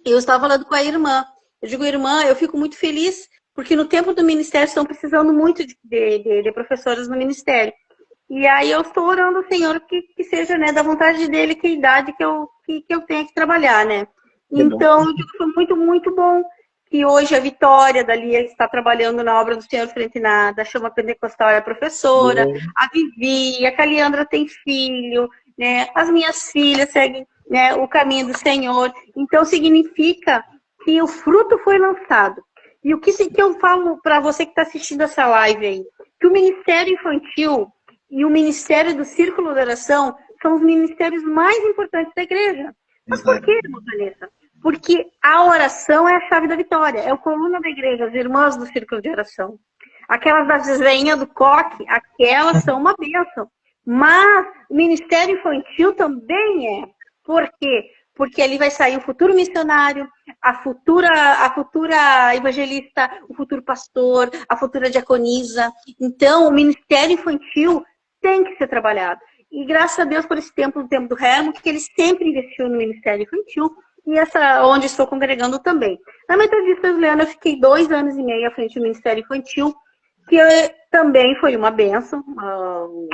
B: Eu estava falando com a irmã. Eu digo, irmã, eu fico muito feliz, porque no tempo do ministério estão precisando muito de professoras no ministério. E aí eu estou orando ao Senhor que seja, né, da vontade dele, que a idade que eu tenha que trabalhar, né? Então, eu digo, foi muito, muito bom que hoje a Vitória dali está trabalhando na obra do Senhor frente da Chama Pentecostal, é a professora, a Vivi, a Caliandra tem filho, né? As minhas filhas seguem, né, o caminho do Senhor. Então, significa que o fruto foi lançado. E o que eu falo para você que está assistindo essa live aí? Que o Ministério Infantil e o Ministério do Círculo de Oração são os ministérios mais importantes da igreja. Mas por que, Vanessa? Porque a oração é a chave da vitória. É a coluna da igreja, as irmãs do Círculo de Oração. Aquelas das desenhas do coque, aquelas são uma bênção. Mas o Ministério Infantil também é. Por quê? Porque ali vai sair o futuro missionário, a futura evangelista, o futuro pastor, a futura diaconisa. Então, o Ministério Infantil tem que ser trabalhado. E graças a Deus por esse tempo, no tempo do Hermo, que ele sempre investiu no Ministério Infantil, e onde estou congregando também. Na Metodista Juliana, eu fiquei 2 anos e meio à frente do Ministério Infantil, que também foi uma bênção. O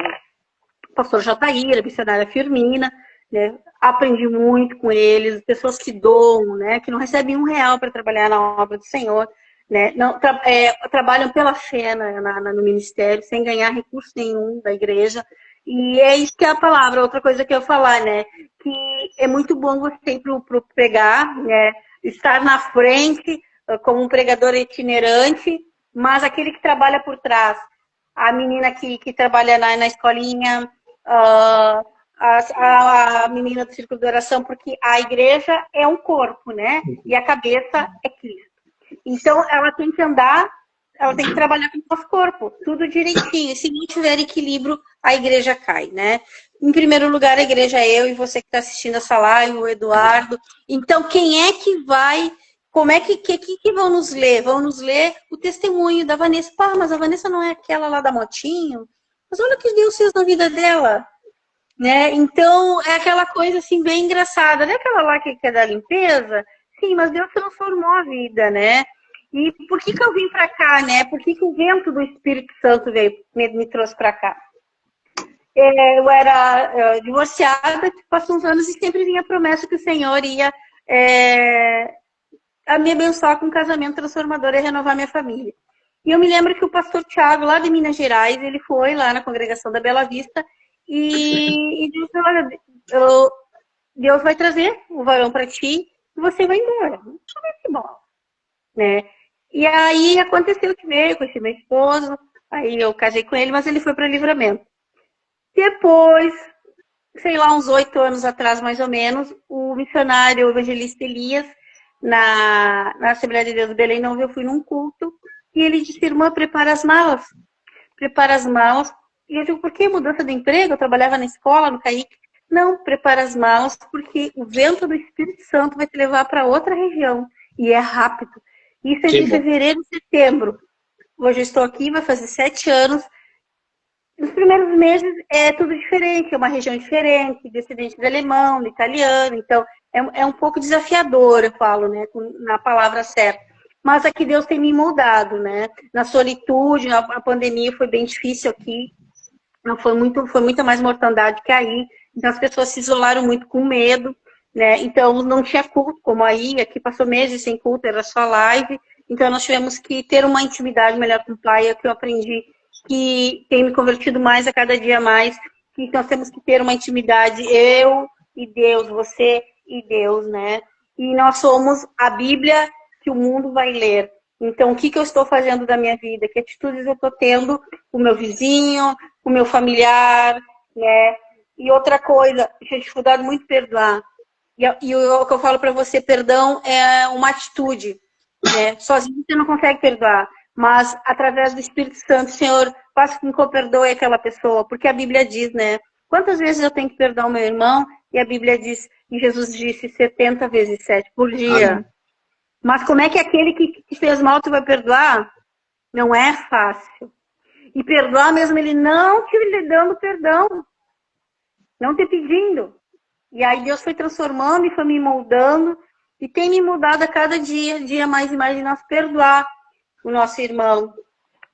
B: pastor Jataíra, a missionária Firmina, né? Aprendi muito com eles, pessoas que doam, né? Que não recebem R$1 para trabalhar na obra do Senhor, né? Trabalham pela fé no ministério, sem ganhar recurso nenhum da igreja. E é isso que é a palavra. Outra coisa que eu ia falar, né? Que é muito bom você ir para pregar, né? Estar na frente como um pregador itinerante, mas aquele que trabalha por trás. A menina que trabalha na escolinha, a menina do Círculo de Oração, porque a igreja é um corpo, né? E a cabeça é Cristo. Então, ela tem que andar, ela tem que trabalhar com o nosso corpo, tudo direitinho. E se não tiver equilíbrio, a igreja cai, né? Em primeiro lugar, a igreja é eu e você que está assistindo essa live, o Eduardo. Então, quem é que vai... Como é que vão nos ler? Vão nos ler o testemunho da Vanessa. Pá, mas a Vanessa não é aquela lá da motinho? Mas olha o que Deus fez na vida dela. Né? Então, é aquela coisa assim, bem engraçada. Não é aquela lá que é da limpeza? Sim, mas Deus transformou a vida, né? E por que eu vim para cá, né? Por que o vento do Espírito Santo me trouxe para cá? Eu era divorciada, passou uns anos e sempre vinha a promessa que o Senhor ia me abençoar com um casamento transformador e renovar minha família. E eu me lembro que o pastor Tiago, lá de Minas Gerais, ele foi lá na congregação da Bela Vista e disse, olha, Deus vai trazer o varão para ti e você vai embora. Deixa eu ver se bom. Né? E aí aconteceu que veio, conheci meu esposo, aí eu casei com ele, mas ele foi para Livramento. Depois, sei lá, uns 8 anos atrás, mais ou menos, o missionário o evangelista Elias, na Assembleia de Deus de Belém Novo, eu fui num culto, e ele disse, irmã, prepara as malas. Prepara as malas. E eu digo, por que mudança de emprego? Eu trabalhava na escola, no CAIC. Não, prepara as malas, porque o vento do Espírito Santo vai te levar para outra região. E é rápido. Isso é de fevereiro e setembro. Hoje eu estou aqui, vai fazer 7 anos. Nos primeiros meses é tudo diferente, é uma região diferente, descendente de alemão, de italiano, então é um pouco desafiador, eu falo, né, na palavra certa. Mas aqui Deus tem me moldado, né? Na solitude, a pandemia foi bem difícil aqui, não foi muita mais mortandade que aí, então as pessoas se isolaram muito com medo, né? Então não tinha culto, como aí, aqui passou meses sem culto, era só live, então nós tivemos que ter uma intimidade melhor com o Pai, é o que eu aprendi, que tem me convertido mais a cada dia mais, que nós temos que ter uma intimidade, eu e Deus, você e Deus, né? E nós somos a Bíblia que o mundo vai ler. Então, o que eu estou fazendo da minha vida? Que atitudes eu estou tendo com o meu vizinho, com o meu familiar, né? E outra coisa, eu tinha dificuldade muito em perdoar. E o que eu falo para você, perdão é uma atitude, né? Sozinho você não consegue perdoar, mas através do Espírito Santo, Senhor, faça com que eu perdoe aquela pessoa, porque a Bíblia diz, né? Quantas vezes eu tenho que perdoar o meu irmão? E a Bíblia diz, e Jesus disse 70 vezes 7 por dia.
A: Amém.
B: Mas como é que aquele que te fez mal tu vai perdoar? Não é fácil. E perdoar mesmo ele não te dando perdão, não te pedindo. E aí Deus foi transformando e foi me moldando e tem me mudado a cada dia mais e mais de nós perdoar o nosso irmão.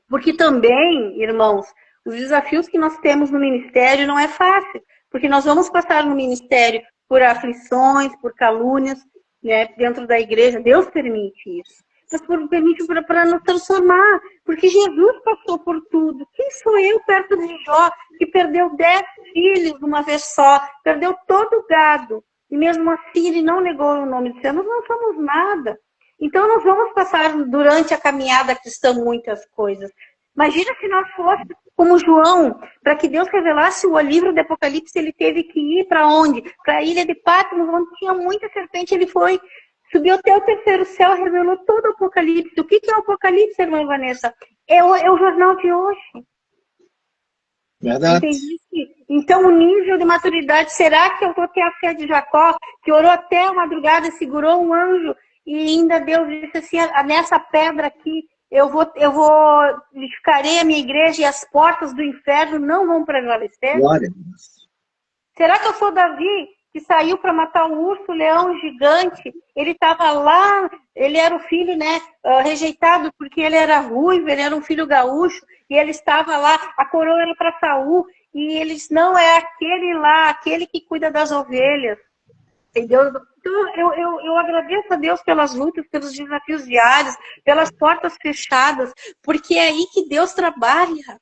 B: Porque também, irmãos, os desafios que nós temos no ministério não é fácil, porque nós vamos passar no ministério por aflições, por calúnias, né, dentro da igreja. Deus permite isso. Mas permite para nos transformar, porque Jesus passou por tudo. Quem sou eu perto de Jó, que perdeu 10 filhos de uma vez só, perdeu todo o gado, e mesmo assim ele não negou o nome de Deus. Nós não somos nada. Então nós vamos passar durante a caminhada cristã muitas coisas. Imagina se nós fôssemos como João, para que Deus revelasse o livro do Apocalipse, ele teve que ir para onde? Para a ilha de Patmos, onde tinha muita serpente, ele foi. Subiu até o terceiro céu, revelou todo o Apocalipse. O que é o Apocalipse, irmã Vanessa? É o jornal de hoje.
A: Verdade.
B: Entendi. Então, o nível de maturidade, será que eu vou ter a fé de Jacó, que orou até a madrugada, segurou um anjo, e ainda Deus disse assim, nessa pedra aqui, eu edificarei a minha igreja e as portas do inferno não vão prevalecer?
A: Glória a Deus.
B: Será que eu sou Davi, que saiu para matar o urso, o leão gigante? Ele estava lá, ele era o filho, né, rejeitado porque ele era ruivo, ele era um filho gaúcho, e ele estava lá, a coroa era para Saul, e eles, não, é aquele lá, aquele que cuida das ovelhas. Entendeu? Então, eu agradeço a Deus pelas lutas, pelos desafios diários, pelas portas fechadas, porque é aí que Deus trabalha.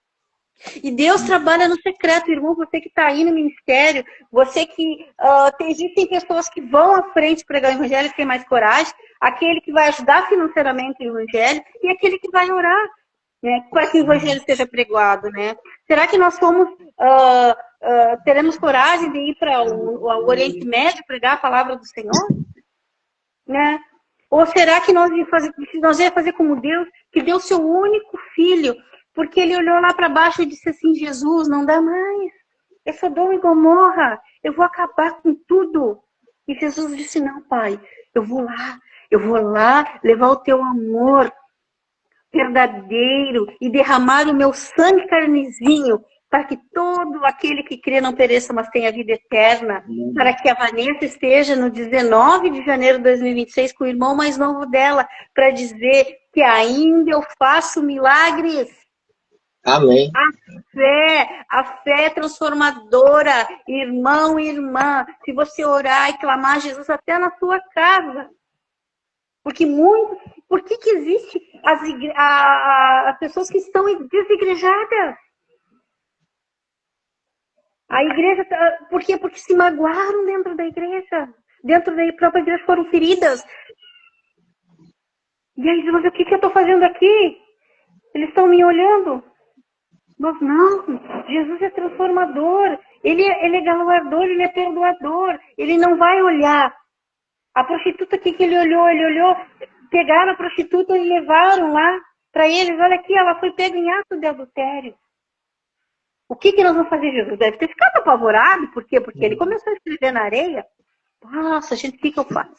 B: E Deus trabalha no secreto, irmão. Você que está aí no ministério, você que existem pessoas que vão à frente pregar o evangelho, que tem mais coragem, aquele que vai ajudar financeiramente o evangelho e aquele que vai orar, né, para que o evangelho seja pregado, né? Será que nós teremos coragem de ir para o Oriente Médio pregar a palavra do Senhor? Né? Ou será que nós ia fazer como Deus, que deu seu único filho, porque ele olhou lá para baixo e disse assim, Jesus, não dá mais, eu sou Sodoma e Gomorra, eu vou acabar com tudo. E Jesus disse, não, Pai, eu vou lá levar o teu amor verdadeiro e derramar o meu sangue carnezinho para que todo aquele que crê não pereça, mas tenha vida eterna. Para que a Vanessa esteja no 19 de janeiro de 2026 com o irmão mais novo dela, para dizer que ainda eu faço milagres.
A: Amém.
B: A fé é transformadora, irmão e irmã. Se você orar e clamar a Jesus até na sua casa. Porque por que existe as pessoas que estão desigrejadas? A igreja, por quê? Porque se magoaram dentro da igreja. Dentro da própria igreja foram feridas. E aí, mas o que eu estou fazendo aqui? Eles estão me olhando. Mas não, Jesus é transformador. Ele é galardoador, ele é perdoador. Ele não vai olhar. A prostituta aqui que ele olhou, pegaram a prostituta e levaram lá para eles. Olha aqui, ela foi pega em ato de adultério. O que nós vamos fazer, Jesus? Deve ter ficado apavorado. Por quê? Porque ele começou a escrever na areia. Nossa, gente, o que eu faço?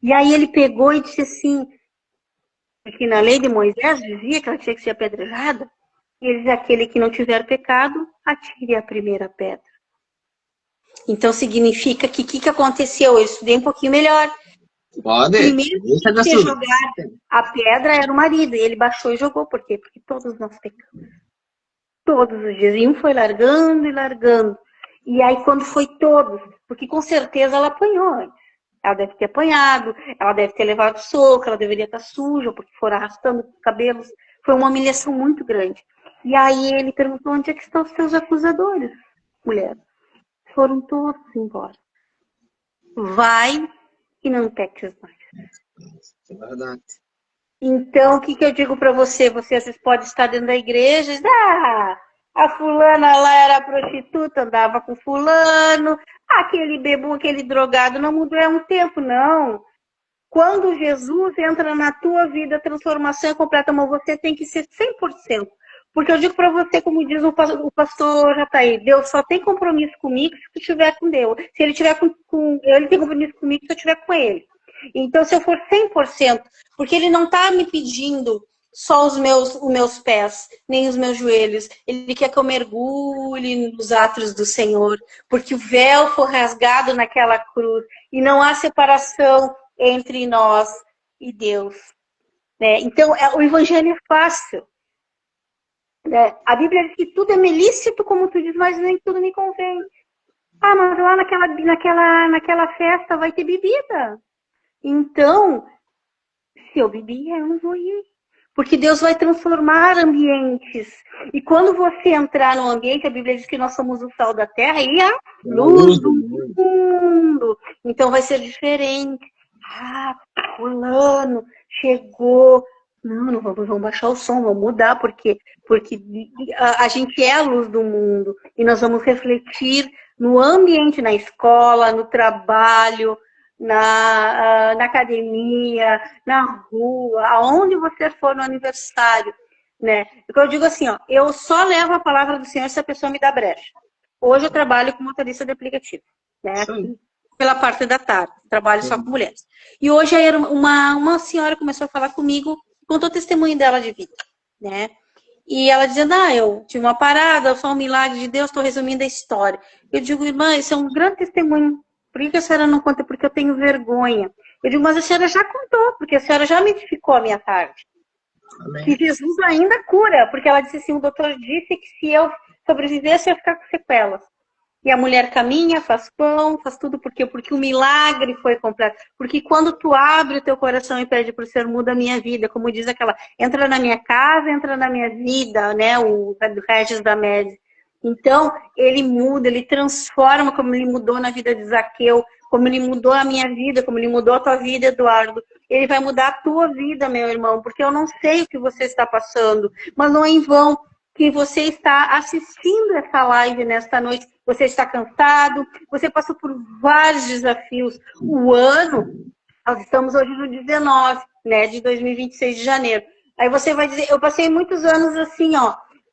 B: E aí ele pegou e disse assim, Porque na lei de Moisés dizia que ela tinha que ser apedrejada. E ele diz, aquele que não tiver pecado, atire a primeira pedra. Então significa que o que aconteceu? Eu estudei um pouquinho melhor.
A: Pode.
B: Primeiro que tinha jogado a pedra era o marido. E ele baixou e jogou. Por quê? Porque todos nós pecamos. Todos os dias. E um foi largando e largando. E aí quando foi todos, porque com certeza ela apanhou antes. Ela deve ter apanhado, ela deve ter levado soco, ela deveria estar suja, porque foram arrastando os cabelos. Foi uma humilhação muito grande. E aí ele perguntou, onde é que estão os seus acusadores, mulher? Foram todos embora. Vai e não peques mais.
A: É verdade.
B: Então, o que eu digo para você? Você às vezes pode estar dentro da igreja e dizer, a fulana lá era prostituta, andava com fulano, aquele bebum, aquele drogado, não mudou há um tempo, não. Quando Jesus entra na tua vida, a transformação é completa, mas você tem que ser 100%. Porque eu digo para você, como diz o pastor Jataí, Deus só tem compromisso comigo se tu estiver com Deus. Se ele tiver ele tem compromisso comigo se eu estiver com ele. Então, se eu for 100%, porque ele não está me pedindo só os meus pés, nem os meus joelhos. Ele quer que eu mergulhe nos atos do Senhor, porque o véu foi rasgado naquela cruz e não há separação entre nós e Deus. Né? Então, o evangelho é fácil. Né? A Bíblia diz que tudo é me lícito, como tu diz, mas nem tudo me convém. Mas lá naquela festa vai ter bebida. Então, se eu beber, eu não vou ir. Porque Deus vai transformar ambientes. E quando você entrar no ambiente, a Bíblia diz que nós somos o sal da terra e a luz do mundo. Então vai ser diferente. Fulano chegou. Não vamos baixar o som, vamos mudar, porque a gente é a luz do mundo. E nós vamos refletir no ambiente, na escola, no trabalho, na academia, na rua, aonde você for no aniversário, né? Eu digo assim, eu só levo a palavra do Senhor se a pessoa me dá brecha. Hoje eu trabalho como motorista de aplicativo, né? Pela parte da tarde, trabalho só com mulheres. E hoje aí uma senhora começou a falar comigo, contou o testemunho dela de vida, né? E ela dizendo, eu tive uma parada, foi um milagre de Deus, estou resumindo a história. Eu digo, irmã, isso é um grande testemunho. Por que a senhora não conta? Porque eu tenho vergonha. Eu digo, mas a senhora já contou, porque a senhora já me edificou a minha tarde. Amém. Que Jesus ainda cura, porque ela disse assim, o doutor disse que se eu sobrevivesse, eu ia ficar com sequelas. E a mulher caminha, faz pão, faz tudo, porque o milagre foi completo. Porque quando tu abre o teu coração e pede para o Senhor, muda a minha vida, como diz aquela, entra na minha casa, entra na minha vida, né, o Regis da Média. Então, ele muda, ele transforma, como ele mudou na vida de Zaqueu, como ele mudou a minha vida, como ele mudou a tua vida, Eduardo. Ele vai mudar a tua vida, meu irmão, porque eu não sei o que você está passando, mas não é em vão que você está assistindo essa live nesta noite. Você está cansado, você passou por vários desafios. O ano, nós estamos hoje no 19, né, de 2026 de janeiro. Aí você vai dizer, eu passei muitos anos assim,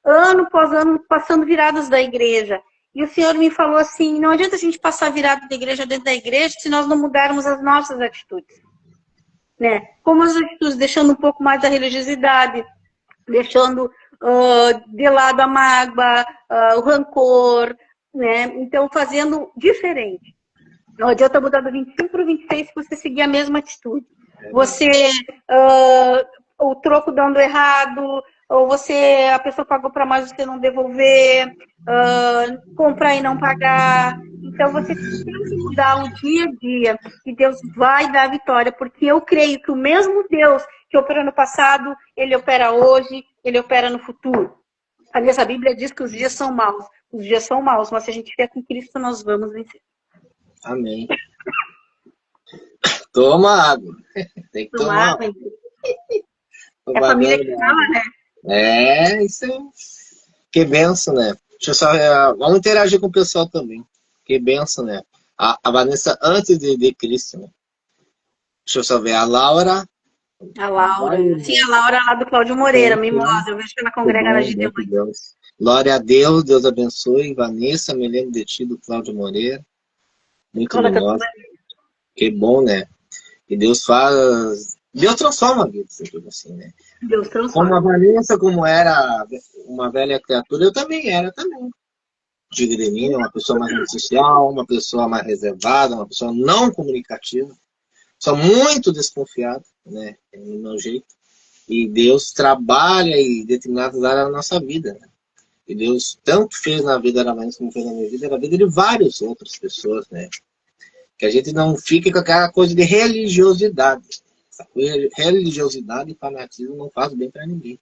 B: ano após ano, passando viradas da igreja. E o Senhor me falou assim, não adianta a gente passar virada da igreja dentro da igreja se nós não mudarmos as nossas atitudes. Né? Como as atitudes, deixando um pouco mais da religiosidade, deixando de lado a mágoa, o rancor, né? Então, fazendo diferente. Não adianta mudar do 25 para o 26 se você seguir a mesma atitude. Você, o troco dando errado, ou a pessoa pagou para mais você não devolver, comprar e não pagar. Então, você tem que mudar o dia a dia e Deus vai dar a vitória, porque eu creio que o mesmo Deus que operou no passado, Ele opera hoje, Ele opera no futuro. Aliás, a Bíblia diz que os dias são maus. Os dias são maus, mas se a gente estiver com Cristo, nós vamos vencer.
A: Amém. Toma água. Tem que tomar água.
B: É a família que fala, né?
A: Isso é... Que benção, né? Deixa eu só... Vamos interagir com o pessoal também. Que benção, né? A Vanessa antes de Cristo, né? Deixa eu só ver. A Laura.
B: Sim, a Laura lá do Cláudio Moreira, mimosa. Eu vejo que ela congrega na Deus.
A: Glória a Deus, Deus abençoe. Vanessa, me lembro de ti, do Cláudio Moreira. Muito mimosa. Que bom, né? E Deus faz Deus transforma a vida, tudo assim, né?
B: Deus
A: Como a
B: transforma.
A: Vanessa, como era uma velha criatura, eu também era também. Diga de mim, uma pessoa mais antissocial, uma pessoa mais reservada, uma pessoa não comunicativa, sou muito desconfiado, né, no meu jeito. E Deus trabalha em determinadas áreas da nossa vida, né? E Deus tanto fez na vida da Vanessa como fez na minha vida, na vida de várias outras pessoas, né? Que a gente não fique com aquela coisa de religiosidade. Essa coisa de religiosidade e fanatismo não faz bem para ninguém.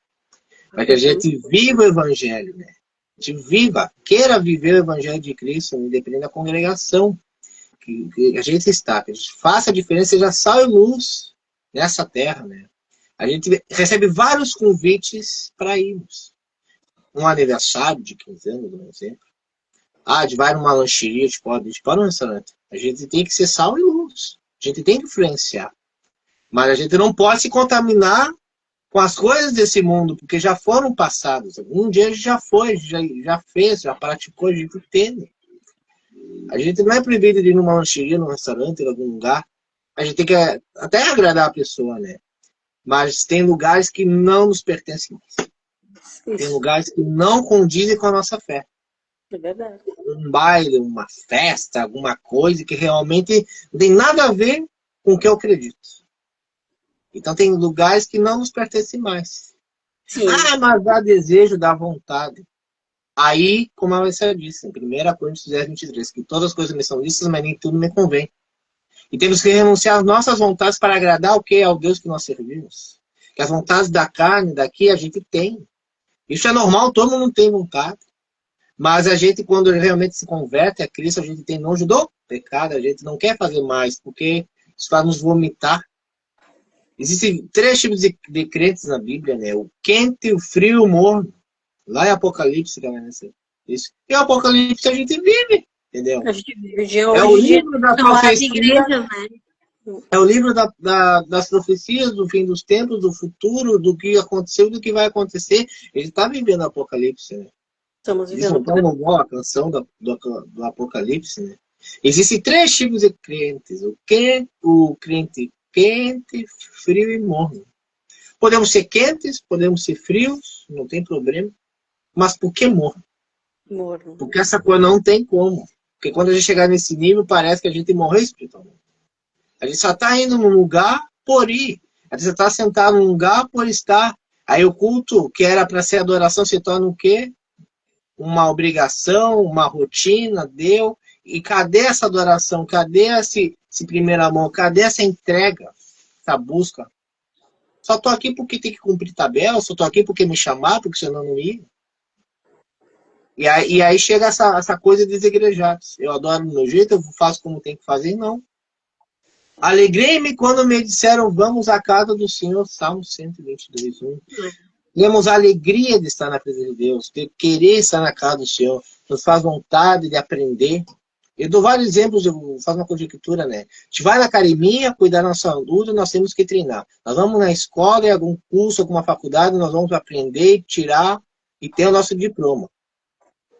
A: Mas que a gente viva o evangelho, né? A gente viva, queira viver o evangelho de Cristo, independente da congregação que a gente está, que a gente faça a diferença, seja sal e luz nessa terra, né? A gente recebe vários convites para irmos. Um aniversário de 15 anos, por exemplo. Ah, de vai numa lancheria, de pode num restaurante. A gente tem que ser sal e luz. A gente tem que influenciar. Mas a gente não pode se contaminar com as coisas desse mundo, porque já foram passadas. Um dia a gente já foi, já fez, já praticou, a gente entende. A gente não é proibido de ir numa lancheria, num restaurante, em algum lugar. A gente tem que até agradar a pessoa, né? Mas tem lugares que não nos pertencem mais. Tem lugares que não condizem com a nossa fé.
B: É verdade.
A: Um baile, uma festa, alguma coisa que realmente não tem nada a ver com o que eu acredito. Então tem lugares que não nos pertencem mais.
B: Sim.
A: Ah, mas dá desejo, dá vontade. Aí, como a Alessia disse, em 1 Coríntios 10, 23, que todas as coisas me são lícitas, mas nem tudo me convém. E temos que renunciar às nossas vontades para agradar o que? Ao Deus que nós servimos. Que as vontades da carne, daqui, a gente tem. Isso é normal, todo mundo tem vontade. Mas a gente, quando realmente se converte a Cristo, a gente tem nojo do pecado, a gente não quer fazer mais, porque isso faz nos vomitar. Existem 3 tipos de crentes na Bíblia, né? O quente, o frio e o morno. Lá em Apocalipse, galera. Isso. E o Apocalipse a gente vive, entendeu?
B: A gente vive
A: É o livro da
B: são as
A: profecia.
B: igrejas, né?
A: É o livro das profecias do fim dos tempos, do futuro, do que aconteceu, do que vai acontecer. Ele está vivendo o Apocalipse, né?
B: Estamos
A: Diz um
B: vivendo.
A: Paulo, a canção do Apocalipse, né? Existem 3 tipos de crentes. O crente quente, frio e morno. Podemos ser quentes, podemos ser frios, não tem problema. Mas por que morno?
B: Morno.
A: Porque essa coisa não tem como. Porque quando a gente chegar nesse nível, parece que a gente morreu espiritualmente. A gente só está indo num lugar por ir. A gente está sentado num lugar por estar. Aí o culto, que era para ser adoração, se torna o quê? Uma obrigação, uma rotina, deu. E cadê essa adoração? Cadê esse primeiro amor? Cadê essa entrega? Essa busca? Só estou aqui porque tem que cumprir tabela, só estou aqui porque me chamaram, porque senão não ia. E aí chega essa coisa desigrejados. Eu adoro do meu jeito, eu faço como tem que fazer, não. Alegrei-me quando me disseram, vamos à casa do Senhor, Salmo 122, 1. Temos a alegria de estar na presença de Deus, de querer estar na casa do Senhor, nos faz vontade de aprender. Eu dou vários exemplos, eu faço uma conjectura, né? A gente vai na academia, cuidar da nossa saúde, nós temos que treinar. Nós vamos na escola, em algum curso, alguma faculdade, nós vamos aprender, tirar e ter o nosso diploma.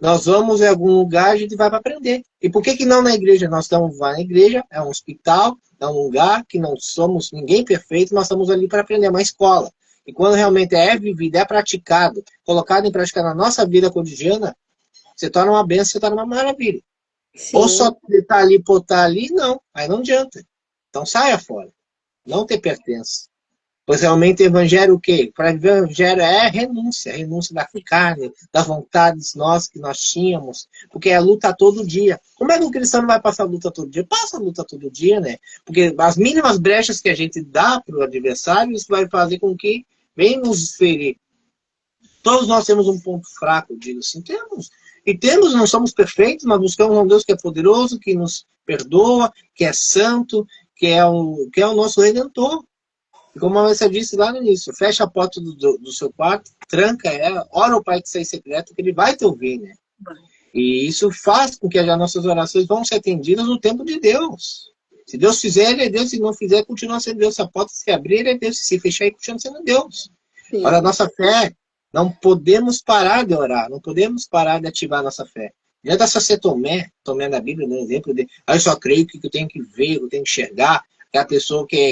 A: Nós vamos em algum lugar, a gente vai para aprender. E por que não na igreja? Nós estamos na igreja, é um hospital, é um lugar que não somos ninguém perfeito, nós estamos ali para aprender, é uma escola. E quando realmente é vivido, é praticado, colocado em prática na nossa vida cotidiana, se torna uma bênção, se torna uma maravilha. Sim. Ou só estar ali por estar ali, não. Aí não adianta. Então saia fora. Não te pertence. Pois realmente o evangelho o quê? Para viver o evangelho é renúncia da carne, das vontades nossas que nós tínhamos, porque é a luta todo dia. Como é que um cristão não vai passar a luta todo dia? Passa a luta todo dia, né? Porque as mínimas brechas que a gente dá para o adversário, isso vai fazer com que venha nos ferir. Todos nós temos um ponto fraco, digo assim, temos. E temos, não somos perfeitos, mas buscamos um Deus que é poderoso, que nos perdoa, que é santo, que é o nosso Redentor. E como a Alessia disse lá no início, fecha a porta do seu quarto, tranca ela, ora ao Pai que sai em secreto, que ele vai te ouvir, né? E isso faz com que as nossas orações vão ser atendidas no tempo de Deus. Se Deus fizer, ele é Deus. Se não fizer, continua sendo Deus. Se a porta se abrir, ele é Deus. Se fechar, ele continua sendo Deus. Sim. Olha, a nossa fé, não podemos parar de orar, não podemos parar de ativar a nossa fé. Não é dessa ser Tomé na Bíblia, no exemplo de, eu só creio que eu tenho que ver, eu tenho que enxergar, que é a pessoa que é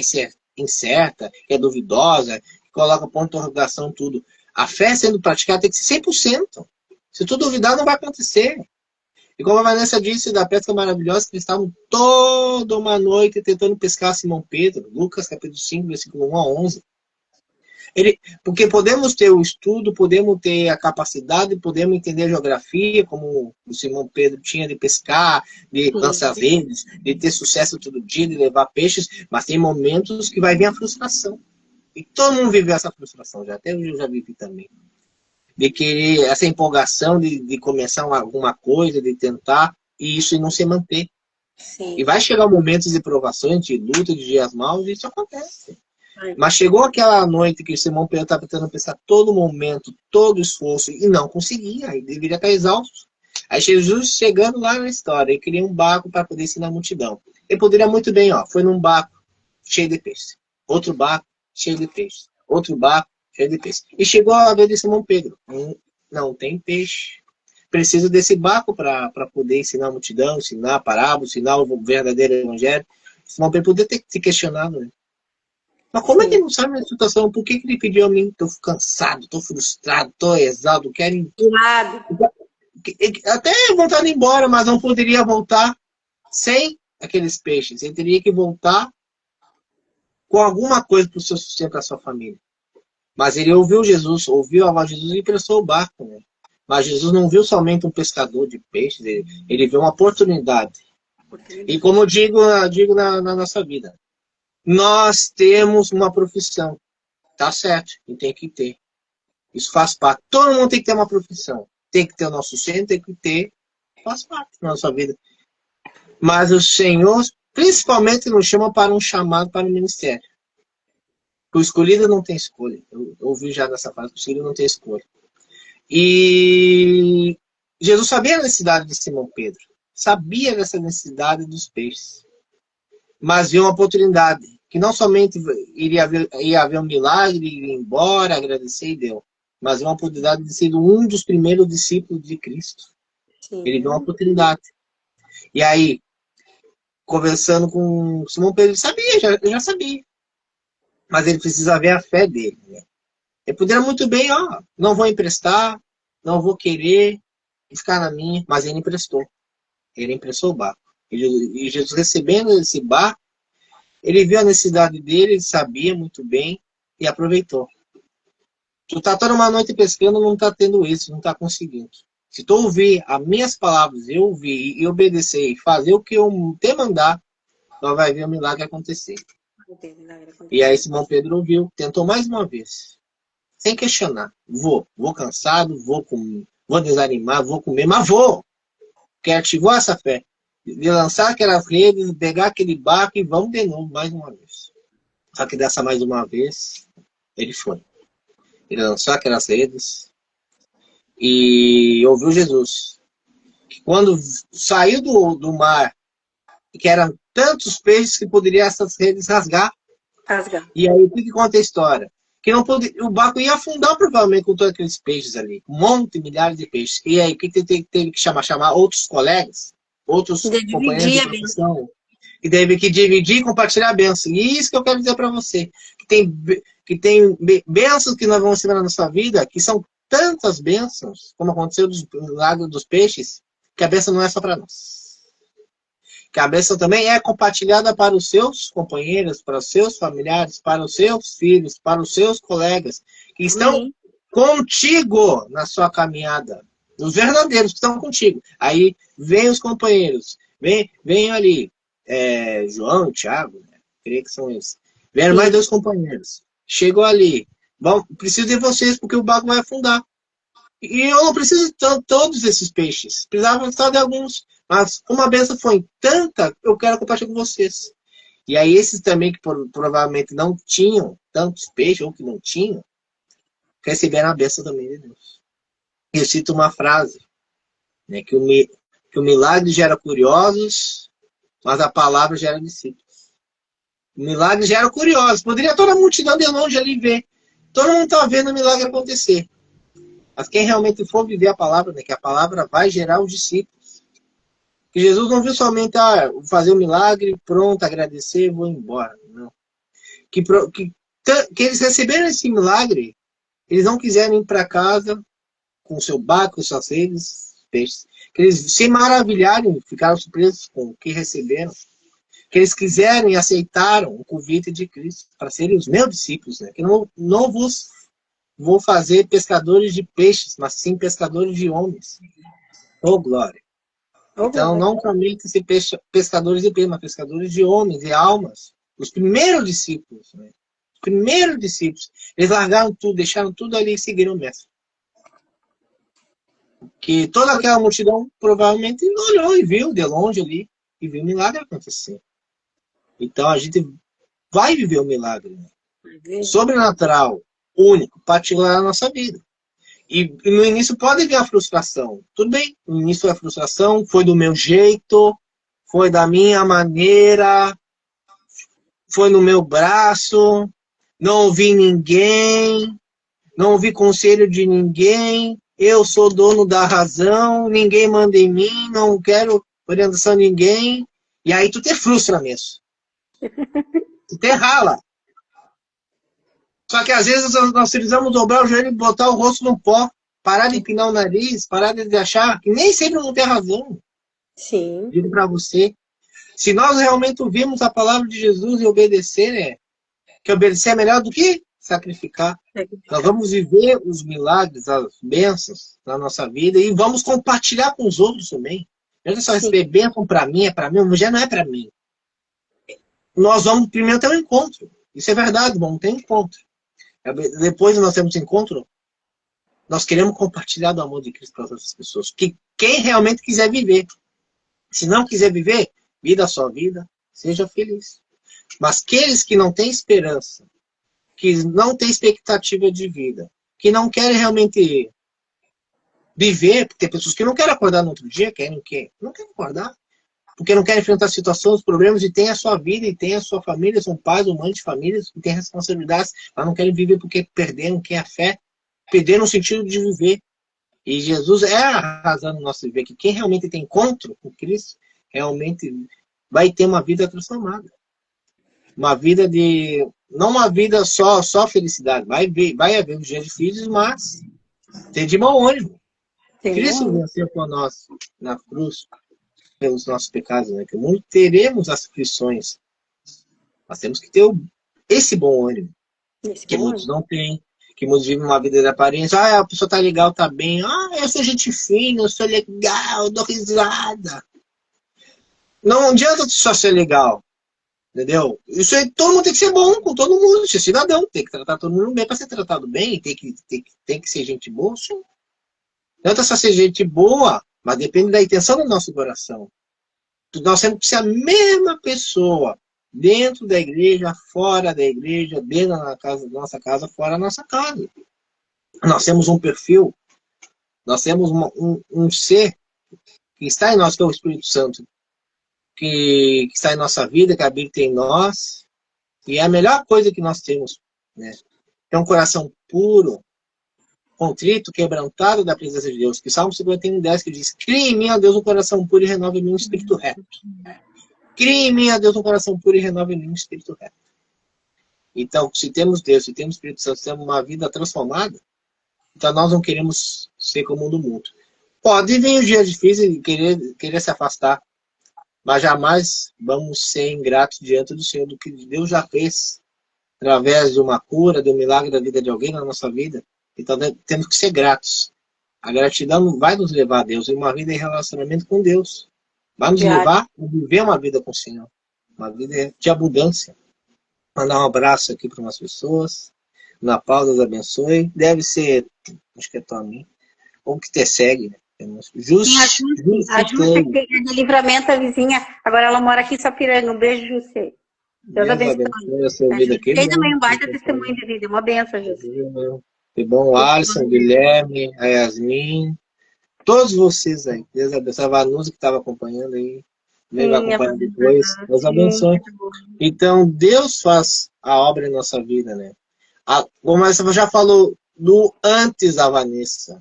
A: incerta, que é duvidosa, que coloca ponto de interrogação, tudo. A fé sendo praticada tem que ser 100%. Se tu duvidar, não vai acontecer. E como a Vanessa disse da pesca maravilhosa, que eles estavam toda uma noite tentando pescar Simão Pedro, Lucas capítulo 5, versículo 1 a 11. Porque podemos ter o estudo, podemos ter a capacidade, podemos entender a geografia, como o Simão Pedro tinha de pescar, de lançar as redes, de ter sucesso todo dia, de levar peixes, mas tem momentos que vai vir a frustração. E todo mundo vive essa frustração, até eu já vivi também. De querer essa empolgação de começar alguma coisa, de tentar, e isso não se manter.
B: Sim.
A: E vai chegar momentos de provações, de luta, de dias maus, e isso acontece. Mas chegou aquela noite que o Simão Pedro estava tentando pensar todo momento, todo esforço, e não conseguia, e deveria estar exausto. Aí Jesus chegando lá na história, ele queria um barco para poder ensinar a multidão. Ele poderia muito bem, foi num barco cheio de peixe, outro barco cheio de peixe, outro barco cheio de peixe. E chegou a vez de Simão Pedro, não tem peixe. Preciso desse barco para poder ensinar a multidão, ensinar a parábola, ensinar o verdadeiro evangelho. Simão Pedro poderia ter se questionado, né? Mas como é que ele não sabe a minha situação? Por que ele pediu a mim? Estou cansado, estou frustrado, estou exausto, quero ir. Até vontade de ir embora, mas não poderia voltar sem aqueles peixes. Ele teria que voltar com alguma coisa para o seu sustento, para a sua família. Mas ele ouviu Jesus, ouviu a voz de Jesus e prestou o barco, né? Mas Jesus não viu somente um pescador de peixes, ele viu uma oportunidade. E como eu digo na nossa vida, nós temos uma profissão. Tá certo, e tem que ter. Isso faz parte. Todo mundo tem que ter uma profissão. Tem que ter o nosso centro, tem que ter. Faz parte da nossa vida. Mas o Senhor, principalmente, nos chama para um chamado para o ministério. O escolhido não tem escolha. Eu ouvi já nessa frase, o escolhido não tem escolha. E Jesus sabia a necessidade de Simão Pedro. Sabia dessa necessidade dos peixes. Mas viu uma oportunidade. Que não somente ia haver um milagre, ir embora, agradecer e deu. Mas uma oportunidade de ser um dos primeiros discípulos de Cristo. Sim. Ele viu uma oportunidade. E aí, conversando com Simão Pedro, ele sabia, já sabia. Mas ele precisa ver a fé dele. Né? Ele poderia muito bem, não vou emprestar, não vou querer ficar na minha, mas ele emprestou. Ele emprestou o barco. E Jesus recebendo esse barco, ele viu a necessidade dele, ele sabia muito bem e aproveitou. Tu tá toda uma noite pescando, não tá tendo isso, não tá conseguindo. Se tu ouvir as minhas palavras, eu ouvir e obedecer e fazer o que eu te mandar, tu vai ver o milagre acontecer. E aí Simão Pedro ouviu, tentou mais uma vez, sem questionar. Vou cansado, vou desanimar, vou comer, mas vou. Porque ativou essa fé. De lançar aquelas redes, pegar aquele barco e vamos de novo, mais uma vez. Só que dessa mais uma vez, ele foi. Ele lançou aquelas redes e ouviu Jesus. Que quando saiu do mar, que eram tantos peixes que poderiam essas redes rasgar. E aí, o que conta a história? Que não o barco ia afundar provavelmente com todos aqueles peixes ali. Um monte, milhares de peixes. E aí, o que teve que chamar outros colegas? Outros companheiros de profissão, e teve que dividir e compartilhar a bênção. E isso que eu quero dizer para você, que tem bênçãos que nós vamos receber na nossa vida, que são tantas bênçãos, como aconteceu do lado dos peixes, que a bênção não é só para nós. Que a bênção também é compartilhada para os seus companheiros, para os seus familiares, para os seus filhos, para os seus colegas, que estão contigo na sua caminhada. Os verdadeiros que estão contigo. Aí vem os companheiros. Vem ali. João, Thiago, né? Creio que são eles. Vieram mais 2 companheiros. Chegou ali. Bom, preciso de vocês porque o barco vai afundar. E eu não preciso de todos esses peixes. Precisava só de alguns. Mas como a bênção foi tanta, eu quero compartilhar com vocês. E aí esses também que provavelmente não tinham tantos peixes, ou que não tinham, receberam a bênção também de Deus. Eu cito uma frase, né, que o milagre gera curiosos, mas a palavra gera discípulos. O milagre gera curiosos. Poderia toda a multidão de longe ali ver. Todo mundo está vendo o milagre acontecer. Mas quem realmente for viver a palavra, né, que a palavra vai gerar os discípulos. Que Jesus não viu somente fazer o milagre, pronto, agradecer e vou embora. Não. que eles receberam esse milagre, eles não quiseram ir para casa com o seu barco, com suas redes, peixes, que eles se maravilharam, ficaram surpresos com o que receberam, que eles quiseram e aceitaram o convite de Cristo para serem os meus discípulos, né? Que não vos vou fazer pescadores de peixes, mas sim pescadores de homens. Oh, glória! Então, não somente ser pescadores de peixes, mas pescadores de homens e almas. Os primeiros discípulos, né? Os primeiros discípulos. Eles largaram tudo, deixaram tudo ali e seguiram o mestre. Que toda aquela multidão provavelmente olhou e viu de longe ali, e viu o milagre acontecer. Então, a gente vai viver o milagre, né? Sobrenatural, único, particular na nossa vida. E no início pode vir a frustração. Tudo bem, no início foi a frustração, foi do meu jeito, foi da minha maneira, foi no meu braço, não ouvi ninguém, não ouvi conselho de ninguém, eu sou dono da razão, ninguém manda em mim, não quero orientação de ninguém. E aí tu te frustra mesmo. Tu te rala. Só que às vezes nós precisamos dobrar o joelho e botar o rosto no pó, parar de empinar o nariz, parar de achar que nem sempre não tem razão.
B: Sim.
A: Digo para você, se nós realmente ouvirmos a palavra de Jesus e obedecer, que obedecer é melhor do que sacrificar. Nós vamos viver os milagres, as bênçãos na nossa vida e vamos compartilhar com os outros também. Não é só receber bênção para mim, mas já não é para mim. Nós vamos primeiro ter um encontro. Isso é verdade, vamos ter um encontro. Depois nós temos encontro, nós queremos compartilhar do amor de Cristo para as outras pessoas. Que quem realmente quiser viver. Se não quiser viver, vida a sua vida, seja feliz. Mas aqueles que não têm esperança, que não têm expectativa de vida, que não querem realmente viver, porque tem pessoas que não querem acordar no outro dia, não querem acordar, porque não querem enfrentar situações, problemas, e tem a sua vida, e tem a sua família, são pais ou mães de famílias, e tem responsabilidades, mas não querem viver porque perderam, que é a fé, perderam o sentido de viver. E Jesus é a razão do nosso viver, que quem realmente tem encontro com Cristo, realmente vai ter uma vida transformada. Uma vida de... Não uma vida só felicidade. Vai haver os dias difíceis, mas tem de bom ânimo. Cristo venceu por nós na cruz, pelos nossos pecados, né? Que muito teremos as aflições. Mas temos que ter esse bom ânimo. Que muitos não têm. Que muitos vivem uma vida de aparência. Ah, a pessoa tá legal, tá bem. Ah, eu sou gente fina, eu sou legal, eu dou risada. Não adianta só ser legal. Entendeu? Isso aí, todo mundo tem que ser bom com todo mundo. Ser cidadão, tem que tratar todo mundo bem para ser tratado bem. Tem que ser gente boa, sim. Não adianta só ser gente boa, mas depende da intenção do nosso coração. Nós temos que ser a mesma pessoa. Dentro da igreja, fora da igreja, dentro da nossa casa, fora da nossa casa. Nós temos um perfil, nós temos um ser que está em nós, que é o Espírito Santo, que está em nossa vida, que habita em nós, e é a melhor coisa que nós temos, né? É um coração puro, contrito, quebrantado da presença de Deus, que Salmo 51:10 que diz: crie em mim, ó Deus, um coração puro e renove em mim um espírito reto. Crie em mim, ó Deus, um coração puro e renove em mim um espírito reto. Então, se temos Deus, se temos Espírito Santo, se temos uma vida transformada, então nós não queremos ser como o do mundo. Pode vir os dias difíceis e querer se afastar, mas jamais vamos ser ingratos diante do Senhor, do que Deus já fez, através de uma cura, de um milagre da vida de alguém na nossa vida. Então temos que ser gratos. A gratidão vai nos levar a Deus, e uma vida em relacionamento com Deus. Vai nos levar a viver uma vida com o Senhor. Uma vida de abundância. Mandar um abraço aqui para umas pessoas. Na Paula, Deus abençoe. Deve ser, acho que é tua mãe, ou que te segue, né?
B: A Júcia, que é de Livramento, a vizinha. Agora ela mora aqui em Sapiranga. Um beijo, Júcia. Deus abençoe. Tem também um baita testemunho de vida. Uma benção, Júcia.
A: Que bom, o Alisson, o Guilherme, a Yasmin, todos vocês aí. Deus abençoe. A Vanusa que estava acompanhando aí. Vai acompanhar depois. Deus abençoe. Então, Deus faz a obra em nossa vida, né? Como você já falou do antes da Vanessa.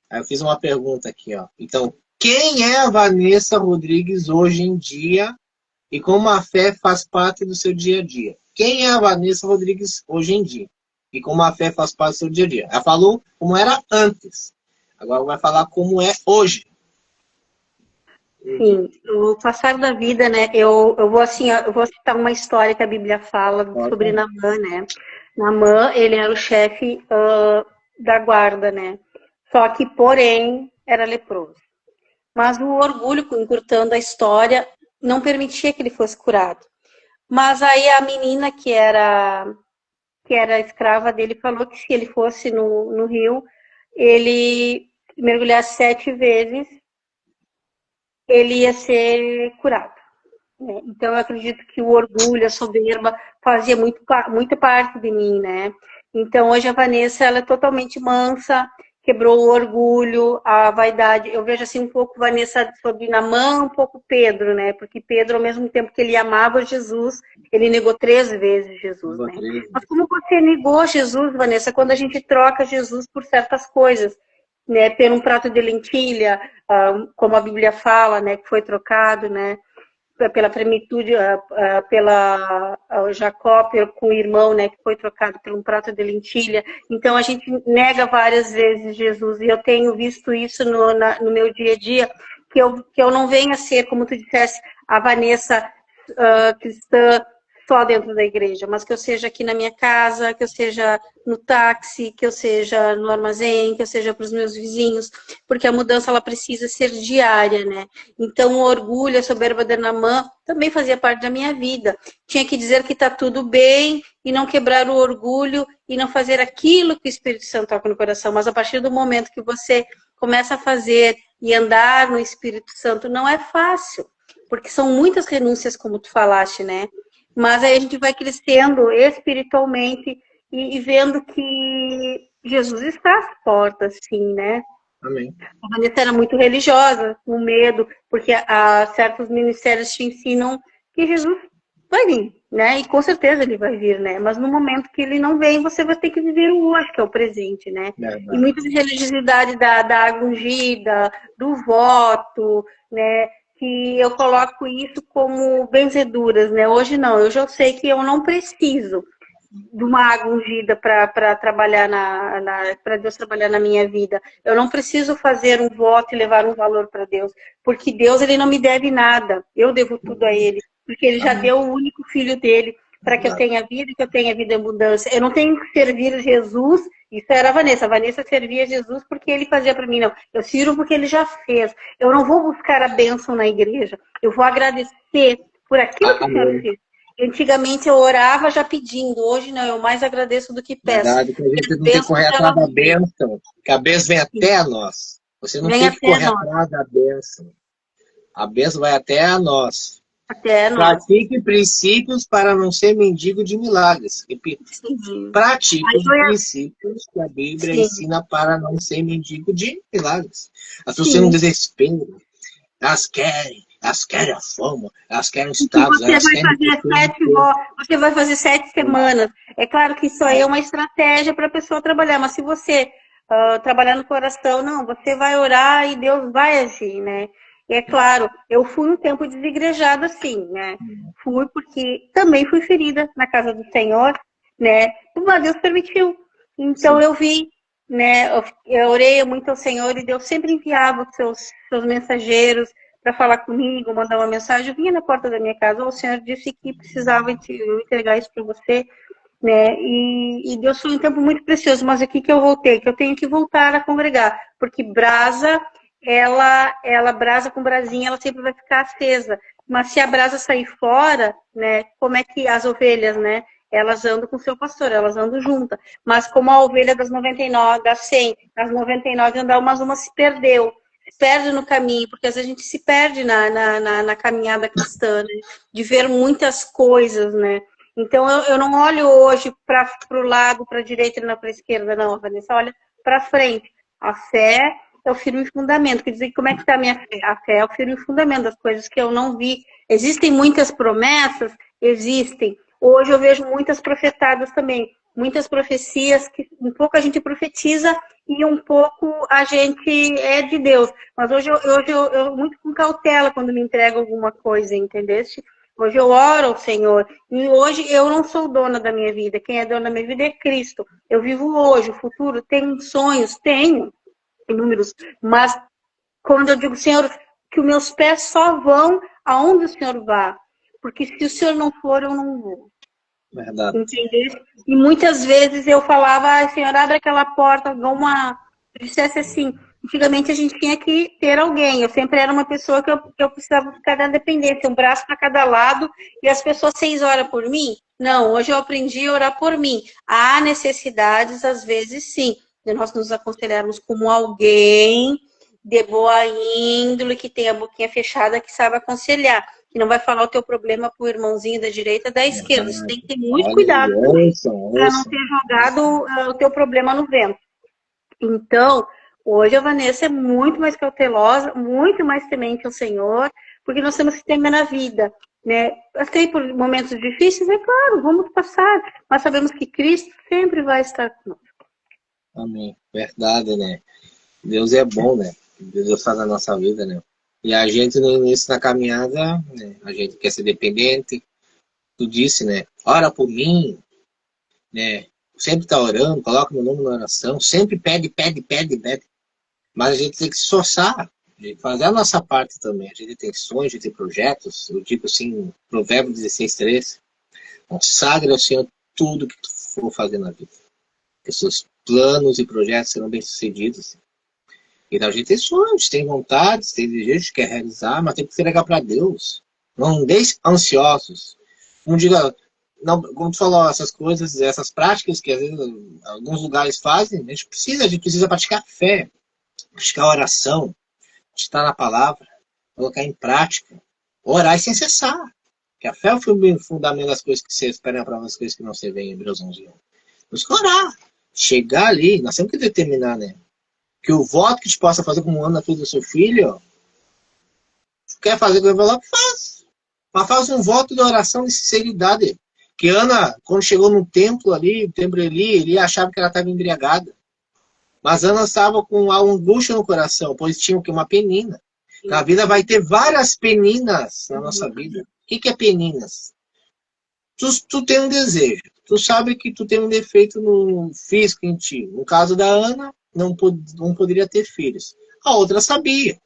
A: Aí eu fiz uma pergunta aqui, ó. Então, quem é a Vanessa Rodrigues hoje em dia e como a fé faz parte do seu dia a dia? quem é a Vanessa Rodrigues hoje em dia e como a fé faz parte do seu dia a dia. Ela falou como era antes, agora vai falar como é hoje.
B: Sim, o passar da vida, né? Eu vou assim, eu vou citar uma história que a Bíblia fala sobre Naamã, né? Naamã, ele era o chefe da guarda, né? Só que, porém, era leproso. Mas o orgulho, encurtando a história, não permitia que ele fosse curado. Mas aí a menina que era escrava dele falou que se ele fosse no rio, ele mergulhasse 7 vezes, ele ia ser curado. Né? Então, eu acredito que o orgulho, a soberba, fazia muita parte de mim, né? Então, hoje a Vanessa, ela é totalmente mansa, quebrou o orgulho, a vaidade. Eu vejo assim um pouco Vanessa sobre Naamã, um pouco Pedro, né? Porque Pedro, ao mesmo tempo que ele amava Jesus, ele negou 3 vezes Jesus, né? Mas como você negou Jesus, Vanessa, quando a gente troca Jesus por certas coisas, né? Por um prato de lentilha, como a Bíblia fala, né? Que foi trocado, né? Pela plenitude, pela Jacó com o irmão, né, que foi trocado por um prato de lentilha. Então a gente nega várias vezes Jesus, e eu tenho visto isso no meu dia a dia, que eu não venha ser, como tu disseste, a Vanessa cristã só dentro da igreja, mas que eu seja aqui na minha casa, que eu seja no táxi, que eu seja no armazém, que eu seja para os meus vizinhos, porque a mudança ela precisa ser diária, né? Então o orgulho, a soberba de Naamã também fazia parte da minha vida. Tinha que dizer que está tudo bem e não quebrar o orgulho e não fazer aquilo que o Espírito Santo toca no coração, mas a partir do momento que você começa a fazer e andar no Espírito Santo, não é fácil, porque são muitas renúncias, como tu falaste, né? Mas aí a gente vai crescendo espiritualmente e vendo que Jesus está às portas, sim, né?
A: Amém.
B: A Vanessa era muito religiosa, com medo, porque certos ministérios te ensinam que Jesus vai vir, né? E com certeza ele vai vir, né? Mas no momento que ele não vem, você vai ter que viver o hoje, que é o presente, né? E muita religiosidade da água ungida, do voto, né? Que eu coloco isso como benzeduras, né? Hoje não, eu já sei que eu não preciso de uma água ungida para trabalhar para Deus trabalhar na minha vida. Eu não preciso fazer um voto e levar um valor para Deus, porque Deus ele não me deve nada. Eu devo tudo a Ele, porque Ele já deu o único filho dele para que eu tenha vida e que eu tenha vida em abundância. Eu não tenho que servir Jesus. Isso era a Vanessa. A Vanessa servia Jesus porque ele fazia para mim. Não, eu sirvo porque ele já fez. Eu não vou buscar a bênção na igreja. Eu vou agradecer por aquilo que o Senhor fez. Antigamente eu orava já pedindo, hoje não, eu mais agradeço do que peço.
A: Verdade, que a gente não tem que correr atrás da bênção, que a bênção vem até a nós. Você não tem que correr atrás da bênção. A bênção vai até a nós.
B: Até nós.
A: Pratique princípios para não ser mendigo de milagres. Repito. Pratique os princípios que a Bíblia ensina para não ser mendigo de milagres. As pessoas têm um desespero. Elas querem a fama, elas querem status.
B: Você vai fazer 7 semanas. É claro que isso aí é uma estratégia para a pessoa trabalhar, mas se você trabalhar no coração, não, você vai orar e Deus vai agir, né? E é claro, eu fui um tempo desigrejada, assim, né? Fui porque também fui ferida na casa do Senhor, né? Mas Deus permitiu. Então eu vi, né? Eu orei muito ao Senhor e Deus sempre enviava os seus mensageiros para falar comigo, mandar uma mensagem. Eu vinha na porta da minha casa, o Senhor disse que precisava eu entregar isso para você, né? E Deus foi um tempo muito precioso, mas aqui que eu voltei, que eu tenho que voltar a congregar, porque brasa, ela brasa com brasinha, ela sempre vai ficar acesa. Mas se a brasa sair fora, né? Como é que as ovelhas, né? Elas andam com o seu pastor, elas andam juntas. Mas como a ovelha das 99, das 100, das 99 andar, uma se perdeu. Se perde no caminho, porque às vezes a gente se perde na caminhada cristã, né? De ver muitas coisas, né? Então eu não olho hoje para o lado, para a direita e não para a esquerda, não, Vanessa. Olha para frente. A fé é o firme fundamento. Quer dizer, como é que está a minha fé? A fé é o firme fundamento das coisas que eu não vi. Existem muitas promessas? Existem. Hoje eu vejo muitas profetadas também. Muitas profecias que um pouco a gente profetiza e um pouco a gente é de Deus. Mas hoje eu muito com cautela quando me entrego alguma coisa, entendeste? Hoje eu oro ao Senhor. E hoje eu não sou dona da minha vida. Quem é dona da minha vida é Cristo. Eu vivo hoje, o futuro. Tenho sonhos, tenho inúmeros. Mas quando eu digo, Senhor, que os meus pés só vão aonde o Senhor vá. Porque se o Senhor não for, eu não vou.
A: Verdade.
B: Entendeu? E muitas vezes eu falava, Senhor, abre aquela porta, dá uma... Eu dissesse assim, antigamente a gente tinha que ter alguém. Eu sempre era uma pessoa que eu precisava ficar da dependência, um braço para cada lado, e as pessoas 6 horas por mim? Não, hoje eu aprendi a orar por mim. Há necessidades, às vezes, sim, de nós nos aconselharmos como alguém de boa índole, que tem a boquinha fechada, que sabe aconselhar. Que não vai falar o teu problema pro irmãozinho da direita, da esquerda. Você tem que ter muito
A: Olha,
B: cuidado também, para não
A: ouçam.
B: ter jogado o teu problema no vento. Então, hoje a Vanessa é muito mais cautelosa, muito mais temente ao Senhor, porque nós temos que temer na vida, né? Passei por momentos difíceis, é claro, vamos passar, mas sabemos que Cristo sempre vai estar conosco.
A: Amém. Verdade, né? Deus é bom, né? Deus faz a nossa vida, né? E a gente no início da caminhada, né? A gente quer ser dependente. Tu disse, né? Ora por mim, né? Sempre tá orando, coloca meu nome na oração, sempre pede, pede, pede, pede. Mas a gente tem que se esforçar, de fazer a nossa parte também. A gente tem sonhos, a gente tem projetos. Eu digo assim, Provérbio 16:3, consagre ao Senhor tudo que tu for fazer na vida. Que seus planos e projetos serão bem-sucedidos. Então a gente tem sonhos, tem vontades, tem desejos, quer realizar, mas tem que entregar para Deus. Não deixe ansiosos. Não diga, não, como tu falou, essas coisas, essas práticas que às vezes alguns lugares fazem, a gente precisa praticar fé, praticar oração, estar na palavra, colocar em prática, orar e sem cessar. Que a fé é o fundamento das coisas que se esperam, para as coisas que não se veem, em Hebreus 11:1. Temos que orar, chegar ali, nós temos que determinar, né? Que o voto que te possa fazer como Ana fez do seu filho, quer fazer com o envelope? Faz. Mas faz um voto de oração de sinceridade. Que Ana, quando chegou no templo ali, o templo Eli achava que ela estava embriagada. Mas Ana estava com a angústia no coração, pois tinha uma penina. Na vida vai ter várias peninas na nossa vida. O que é peninas? Tu tem um desejo. Tu sabe que tu tem um defeito no físico em ti. No caso da Ana, não poderia ter filhos. A outra sabia.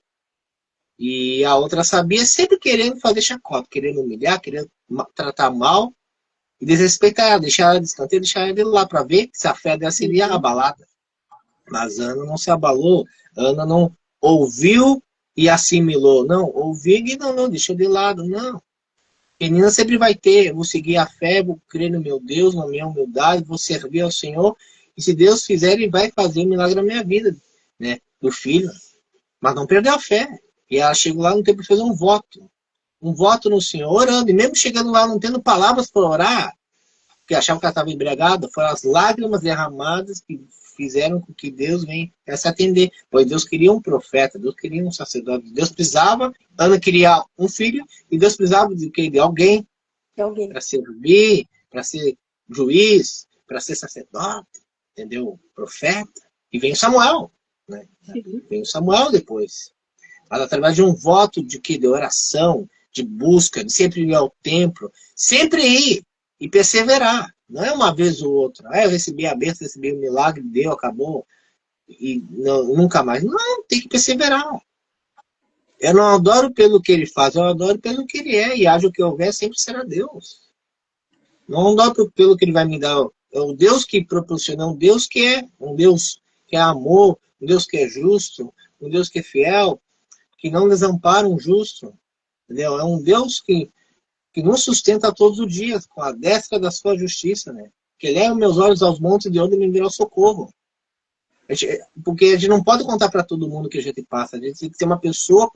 A: E a outra sabia sempre querendo fazer chacota, querendo humilhar, querendo tratar mal e desrespeitar ela, deixar ela de escanteio, deixar ela de lá para ver se a fé dela seria abalada. Mas Ana não se abalou, Ana não ouviu e assimilou. Não, ouviu e não, deixou de lado, não. Menina sempre vai ter, vou seguir a fé, vou crer no meu Deus, na minha humildade, vou servir ao Senhor. E se Deus fizer, Ele vai fazer um milagre na minha vida, né? Do filho. Mas não perdeu a fé. E ela chegou lá no tempo de fazer um voto. Um voto no Senhor, orando. E mesmo chegando lá, não tendo palavras para orar, porque achava que ela estava embriagada, foram as lágrimas derramadas que fizeram com que Deus venha se atender. Pois Deus queria um profeta, Deus queria um sacerdote. Deus precisava, Ana queria um filho, e Deus precisava de quê? De alguém para servir, para ser juiz, para ser sacerdote, entendeu? Profeta. E vem Samuel, né? Vem Samuel depois. Mas através de um voto de que? De oração, de busca, de sempre ir ao templo, sempre ir e perseverar. Não é uma vez ou outra. Eu recebi a bênção, recebi o milagre, deu, acabou, e não, nunca mais. Não, tem que perseverar. Eu não adoro pelo que ele faz, eu adoro pelo que ele é, e haja o que houver, sempre será Deus. Não adoro pelo que ele vai me dar. É o Deus que proporciona, um Deus que é amor, um Deus que é justo, um Deus que é fiel, que não desampara um justo. Entendeu? É um Deus que nos sustenta todos os dias, com a destra da sua justiça, né? Que leva meus olhos aos montes de onde me virá o socorro. Porque a gente não pode contar para todo mundo que a gente passa. A gente tem que ser uma pessoa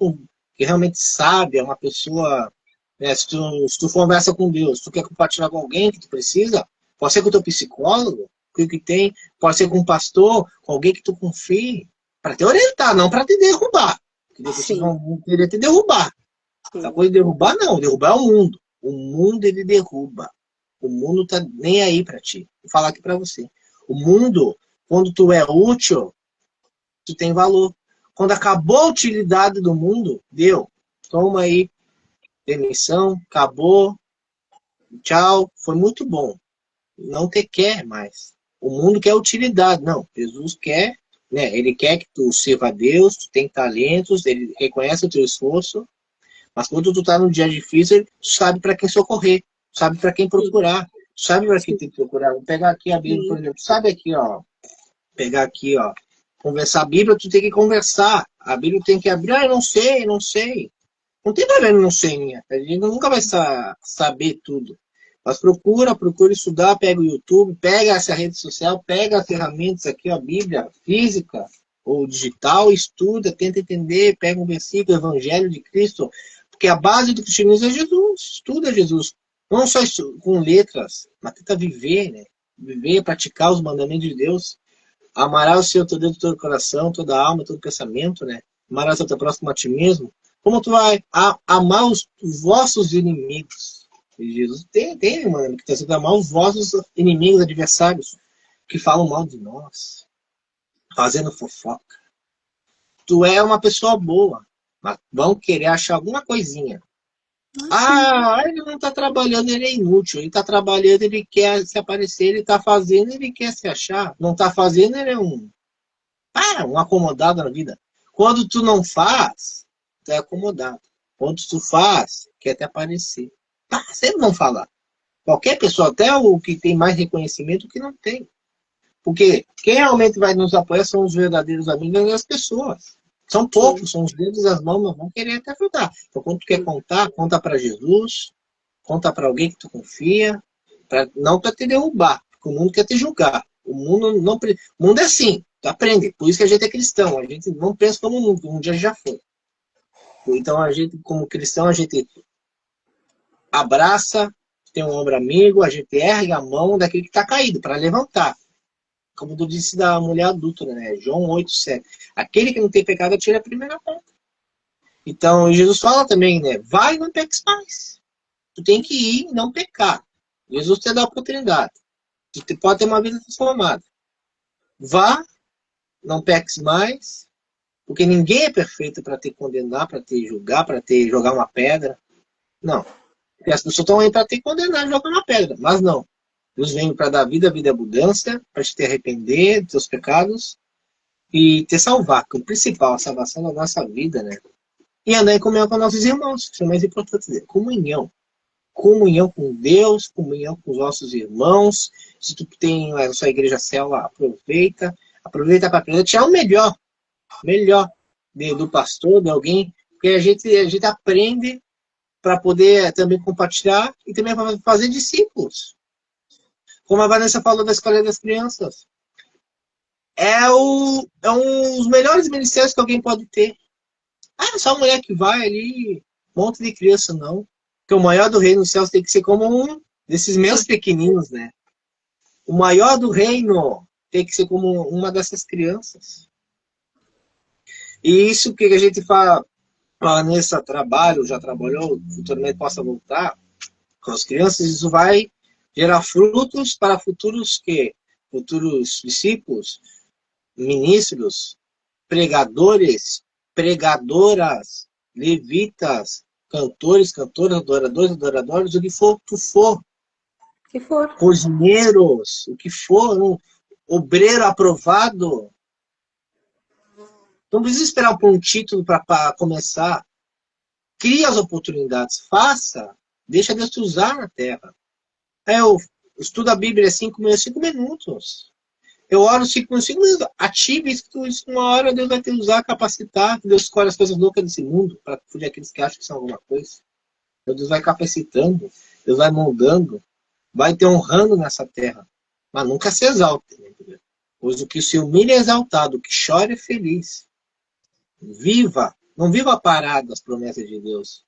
A: que realmente sabe, é uma pessoa... Né, se tu conversa com Deus, tu quer compartilhar com alguém que tu precisa, pode ser com o teu psicólogo, que tem, pode ser com um pastor, com alguém que tu confie, para te orientar, não para te derrubar. Porque depois vão querer te derrubar. Essa coisa de derrubar, não. Derrubar é o mundo. O mundo, ele derruba. O mundo tá nem aí para ti. Vou falar aqui para você. O mundo, quando tu é útil, tu tem valor. Quando acabou a utilidade do mundo, deu. Toma aí demissão, acabou, tchau, foi muito bom. Não te quer mais. O mundo quer utilidade. Não, Jesus quer, né? Ele quer que tu sirva a Deus, tu tem talentos, ele reconhece o teu esforço, mas quando tu tá num dia difícil, tu sabe para quem socorrer, tu sabe para quem procurar, tu sabe para quem tem que procurar. Vou pegar aqui a Bíblia, por exemplo, sabe aqui, ó, pegar aqui, ó, conversar a Bíblia, tu tem que conversar. A Bíblia tem que abrir, eu não sei, não sei. Não tem problema não sei, minha. A gente nunca vai saber tudo. Mas procura estudar, pega o YouTube, pega essa rede social, pega as ferramentas aqui, a Bíblia física ou digital, estuda, tenta entender, pega um versículo, Evangelho de Cristo, porque a base do cristianismo é Jesus, estuda Jesus. Não só com letras, mas tenta viver, né? Viver, praticar os mandamentos de Deus. Amarás o Senhor teu Deus, todo o coração, toda a alma, todo o pensamento, né? Amarás o teu próximo a ti mesmo. Como tu vai amar os vossos inimigos? E Jesus tem, mano, que está sendo amar os vossos inimigos, adversários, que falam mal de nós, fazendo fofoca. Tu é uma pessoa boa, mas vão querer achar alguma coisinha. Ele não está trabalhando, ele é inútil. Ele está trabalhando, ele quer se aparecer, ele está fazendo, ele quer se achar. Não está fazendo, ele é um acomodado na vida. Quando tu não faz, tu é acomodado. Quando tu faz, quer te aparecer. Sempre vão falar. Qualquer pessoa, até o que tem mais reconhecimento, o que não tem. Porque quem realmente vai nos apoiar são os verdadeiros amigos das pessoas. São poucos, são os dedos e as mãos, mas vão querer te ajudar. Então, quando tu quer contar, conta para Jesus, conta para alguém que tu confia, não para te derrubar, porque o mundo quer te julgar. O mundo não, o mundo é assim, tu aprende. Por isso que a gente é cristão, a gente não pensa como o mundo, um dia já foi. Então, a gente, como cristão, a gente abraça, tem um ombro amigo, a gente ergue a mão daquele que está caído, para levantar. Como tu disse da mulher adulta, né? João 8:7. Aquele que não tem pecado, tira a primeira ponta. Então, Jesus fala também, né? Vai e não peques mais. Tu tem que ir e não pecar. Jesus te dá a oportunidade. Tu pode ter uma vida transformada. Vá, não peques mais, porque ninguém é perfeito para te condenar, para te julgar, para te jogar uma pedra. Não. Porque as pessoas estão aí para te condenar, jogar uma pedra. Mas não. Deus vem para dar vida e abundância, para te arrepender dos teus pecados e te salvar, que é o principal, a salvação da nossa vida, né? E andar em comunhão com nossos irmãos, que é o mais importante dizer. Comunhão. Comunhão com Deus, comunhão com os nossos irmãos. Se tu tem a sua igreja célula, aproveita para aprender. O melhor do pastor, de alguém, porque a gente aprende para poder também compartilhar e também para fazer discípulos. Como a Vanessa falou da escola das crianças. É um dos melhores ministérios que alguém pode ter. Só uma mulher que vai ali, um monte de criança, não. Porque o maior do reino dos céus tem que ser como um desses meus pequeninos, né? O maior do reino tem que ser como uma dessas crianças. E isso que a gente fala nesse trabalho, já trabalhou, futuramente possa voltar com as crianças, isso vai gerar frutos para futuros discípulos, ministros, pregadores, pregadoras, levitas, cantores, cantoras, adoradores, o que for tu for.
B: Que for.
A: Cozinheiros, o que for, um obreiro aprovado. Não precisa esperar por um título para começar. Cria as oportunidades, faça, deixa Deus te usar na terra. Eu estudo a Bíblia 5 minutos. Eu oro 5 minutos. Ative isso uma hora, Deus vai te usar, capacitar. Deus escolhe as coisas loucas desse mundo para fugir aqueles que acham que são alguma coisa. Deus vai capacitando, Deus vai moldando, vai te honrando nessa terra. Mas nunca se exalte. Né? Pois o que se humilha é exaltado, o que chora é feliz. Viva, não viva parado as promessas de Deus.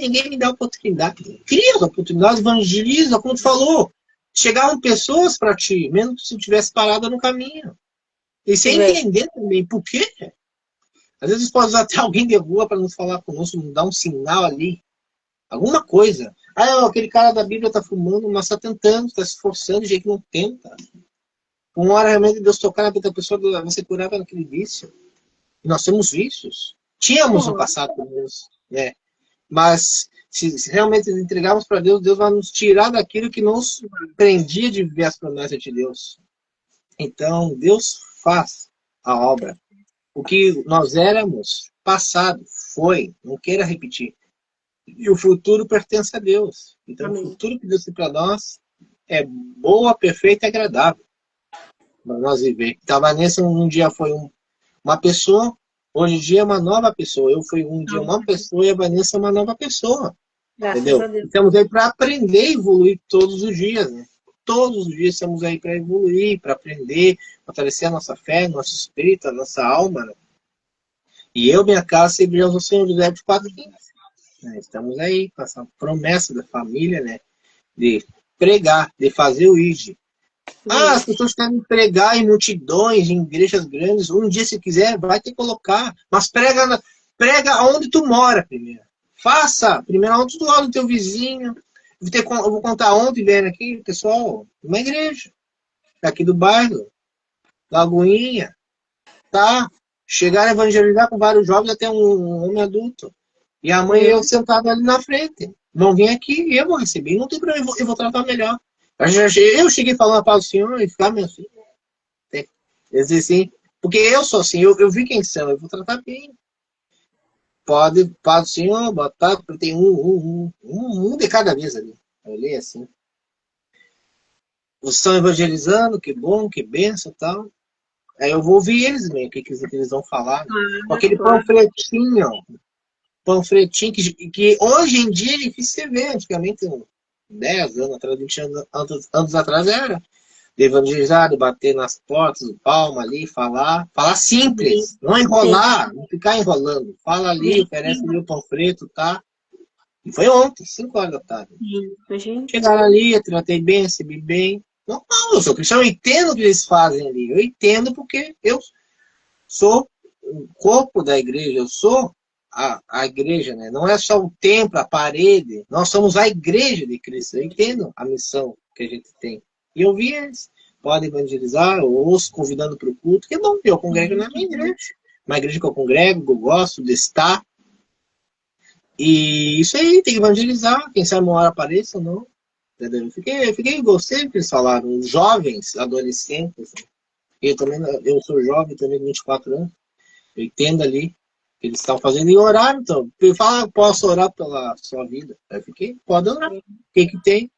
A: Ninguém me dá oportunidade. Cria as oportunidades, evangeliza, como tu falou. Chegavam pessoas para ti, mesmo se tu tivesse parado no caminho. E sem entender também por quê. Às vezes pode usar até alguém de rua para nos falar conosco, nos dar um sinal ali. Alguma coisa. Aquele cara da Bíblia está fumando, mas está tentando, está se esforçando de jeito que não tenta. Uma hora realmente Deus tocar na vida da pessoa, vai ser curada naquele vício. E nós temos vícios. Tínhamos no passado, pelo menos, né? Mas Se realmente entregarmos para Deus, Deus vai nos tirar daquilo que nos prendia de viver as promessas de Deus. Então, Deus faz a obra. O que nós éramos, passado, foi, não queira repetir. E o futuro pertence a Deus. Então,
B: Amém.
A: o futuro que Deus tem para nós é boa, perfeita e agradável para nós viver. Então, a Vanessa um dia foi uma pessoa, hoje em dia é uma nova pessoa. Eu fui um dia uma pessoa e a Vanessa é uma nova pessoa.
B: Graças
A: Entendeu?
B: a Deus.
A: Estamos aí para aprender e evoluir todos os dias, né? Todos os dias estamos aí para evoluir, para aprender, fortalecer a nossa fé, nosso espírito, a nossa alma, né? E eu, minha casa, serviremos ao Senhor José de 4:15. Né? Estamos aí com essa promessa da família, né? De pregar, de fazer o ID. As pessoas querem pregar em multidões, em igrejas grandes. Um dia, se quiser, vai ter que colocar. Mas prega onde tu mora primeiro. Faça primeiro onde tu mora, no teu vizinho. Eu vou contar ontem, vendo aqui, pessoal, uma igreja. Aqui do bairro. Lagoinha. Tá? Chegaram a evangelizar com vários jovens, até um homem adulto. E a mãe e eu sentado ali na frente. Vão vir aqui e eu vou receber. Não tem problema, eu vou tratar melhor. Eu cheguei falando para o senhor e ficar meu filho. Eles dizem assim, porque eu sou assim, eu vi quem são, eu vou tratar bem. Pode senhor, botar, tem um de cada vez ali. Eu li assim. Vocês estão evangelizando, que bom, que benção e tal. Aí eu vou ouvir eles mesmo, o que eles vão falar. Né? Com aquele panfletinho que hoje em dia é difícil você ver. Antigamente, 10 anos atrás, 20 anos atrás era de evangelizar, de bater nas portas, do palma ali, falar simples, não enrolar, não ficar enrolando. Fala ali, oferece ali o panfleto, tá? E foi ontem, 5 horas da tarde. Chegaram ali, eu tratei bem, recebi bem. Não, eu sou cristão, eu entendo o que eles fazem ali. Eu entendo porque eu sou o corpo da igreja, eu sou a igreja, né? Não é só o templo, a parede. Nós somos a igreja de Cristo. Eu entendo a missão que a gente tem. E eu vi eles. Podem evangelizar, eu ouço convidando para o culto. Que bom, eu congrego na minha igreja. Uma igreja que eu congrego, que eu gosto de estar. E isso aí, tem que evangelizar. Quem sabe uma hora apareça ou não. Entendeu? Gostei do que eles falaram. Jovens, adolescentes. Eu sou jovem também, 24 anos. Eu entendo ali que eles estão fazendo e orar, então. Eu falo, posso orar pela sua vida. Eu fiquei, pode orar. O que tem?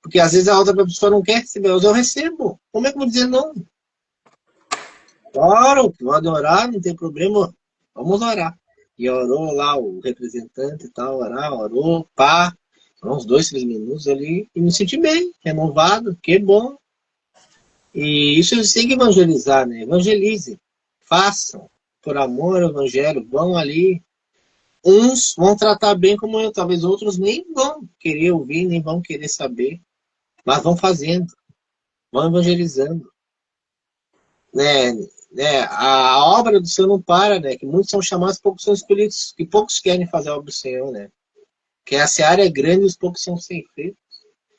A: Porque às vezes a outra pessoa não quer receber, mas eu recebo. Como é que eu vou dizer não? Oro, pode orar, não tem problema. Vamos orar. E orou lá o representante e tal, orou, pá. Uns 2, 3 minutos ali e me senti bem, renovado, que bom. E isso eles têm que evangelizar, né? Evangelize. Façam. Por amor ao evangelho, vão ali. Uns vão tratar bem como eu, talvez outros nem vão querer ouvir, nem vão querer saber. Mas vão fazendo. Vão evangelizando. A obra do Senhor não para, né? Que muitos são chamados, poucos são escolhidos, que poucos querem fazer a obra do Senhor, né? Que a seara é grande e os poucos são sem feito.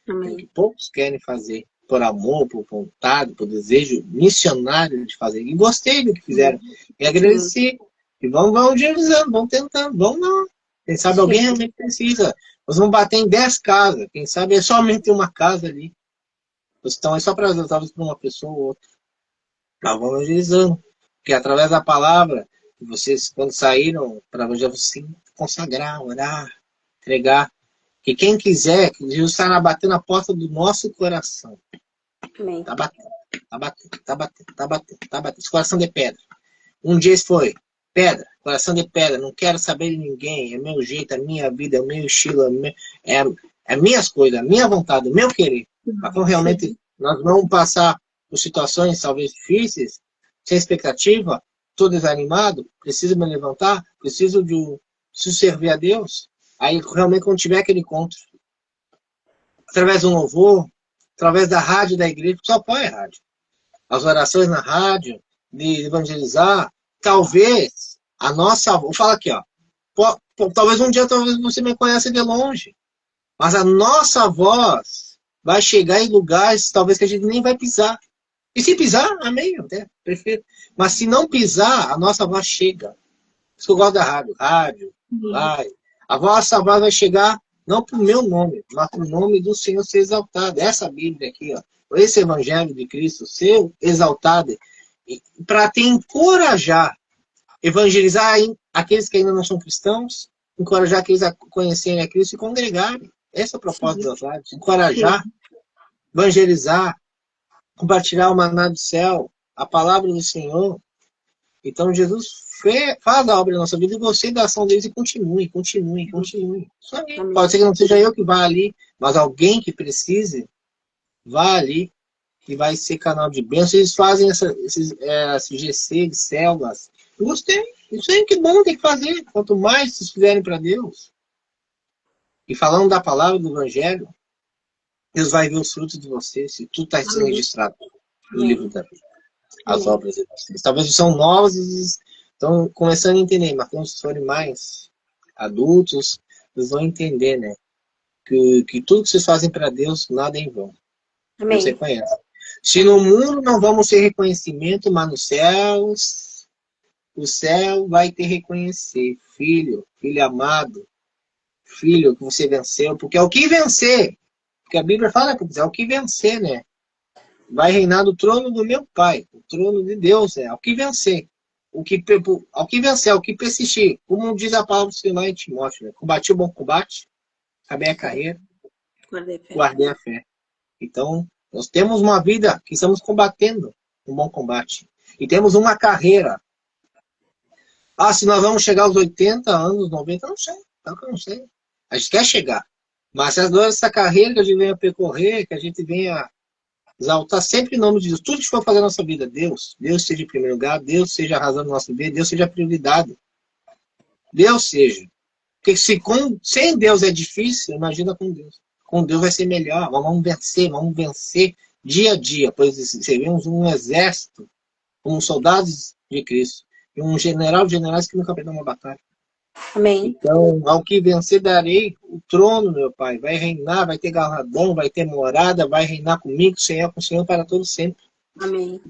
A: Que poucos querem fazer por amor, por vontade, por desejo missionário de fazer. E gostei do que fizeram. E agradeci. E vão evangelizando, vão tentando, vão lá. Quem sabe alguém realmente precisa. Nós vamos bater em 10 casas. Quem sabe é somente uma casa ali. Vocês estão aí só para talvez para uma pessoa ou outra. Nós vamos evangelizando. Porque através da palavra, vocês, quando saíram para evangelizar, vocês têm que consagrar, orar, entregar. Que quem quiser, que Jesus está batendo na porta do nosso coração.
B: Amém.
A: Tá batendo, tá batendo, tá batendo, tá batendo, tá batendo. Esse coração de pedra. Um dia isso foi pedra, coração de pedra. Não quero saber de ninguém. É meu jeito, é minha vida, é o meu estilo, é minhas coisas, a minha vontade, o meu querer. Então, realmente, nós vamos passar por situações talvez difíceis, sem expectativa, estou desanimado, preciso me levantar, preciso servir a Deus. Aí, realmente, quando tiver aquele encontro, através do louvor, através da rádio da igreja, só põe a rádio. As orações na rádio, de evangelizar, talvez a nossa... Vou falar aqui, ó. Talvez um dia talvez você me conheça de longe, mas a nossa voz vai chegar em lugares talvez que a gente nem vai pisar. E se pisar, amém, até prefiro. Mas se não pisar, a nossa voz chega. Isso que eu gosto da rádio. Rádio, vai. A vossa voz vai chegar não para o meu nome, mas para o nome do Senhor ser exaltado. Essa Bíblia aqui, ó, esse Evangelho de Cristo ser exaltado, para te encorajar, evangelizar aqueles que ainda não são cristãos, encorajar aqueles a conhecerem a Cristo e congregarem. Esse é o propósito das lives. Encorajar, evangelizar, compartilhar o maná do céu, a palavra do Senhor. Então, Jesus faz a obra na nossa vida e você da ação deles e continue. Isso aí. Pode ser que não seja eu que vá ali, mas alguém que precise, vá ali e vai ser canal de bênção. Eles fazem esses GC de células. Eu gostei. Isso aí, que bom, tem que fazer. Quanto mais vocês fizerem para Deus. E falando da palavra do Evangelho, Deus vai ver os frutos de vocês. Se tudo está sendo registrado no livro da vida. As obras de vocês. Talvez são novos e estão começando a entender, mas quando forem mais adultos, eles vão entender, né? Que tudo que vocês fazem para Deus, nada é em vão.
B: Amém.
A: Você conhece. Se no mundo não vamos ter reconhecimento, mas nos céus, o céu vai te reconhecer. Filho amado, filho que você venceu, porque é o que vencer. Porque a Bíblia fala, é o que vencer, né? Vai reinar no trono do meu Pai, o trono de Deus, ao que vencer. Ao que vencer, ao que persistir. Como diz a palavra do Senhor em Timóteo, né? Combati o bom combate, acabei a carreira, guardei a fé. Então, nós temos uma vida que estamos combatendo um bom combate. E temos uma carreira. Se nós vamos chegar aos 80 anos, 90, não sei. Eu não sei. A gente quer chegar. Mas se essa carreira que a gente venha percorrer, que a gente venha exaltar sempre em nome de Deus. Tudo que for fazer na nossa vida, Deus seja em primeiro lugar, Deus seja a razão da nossa vida, Deus seja a prioridade. Deus seja. Porque sem Deus é difícil, imagina com Deus. Com Deus vai ser melhor. Vamos vencer dia a dia. Pois seremos um exército, como soldados de Cristo. E um general de generais que nunca perdeu uma batalha.
B: Amém.
A: Então, ao que vencer, darei o trono, meu Pai. Vai reinar, vai ter galardão, vai ter morada, vai reinar comigo, Senhor, com o Senhor para todo sempre.
B: Amém.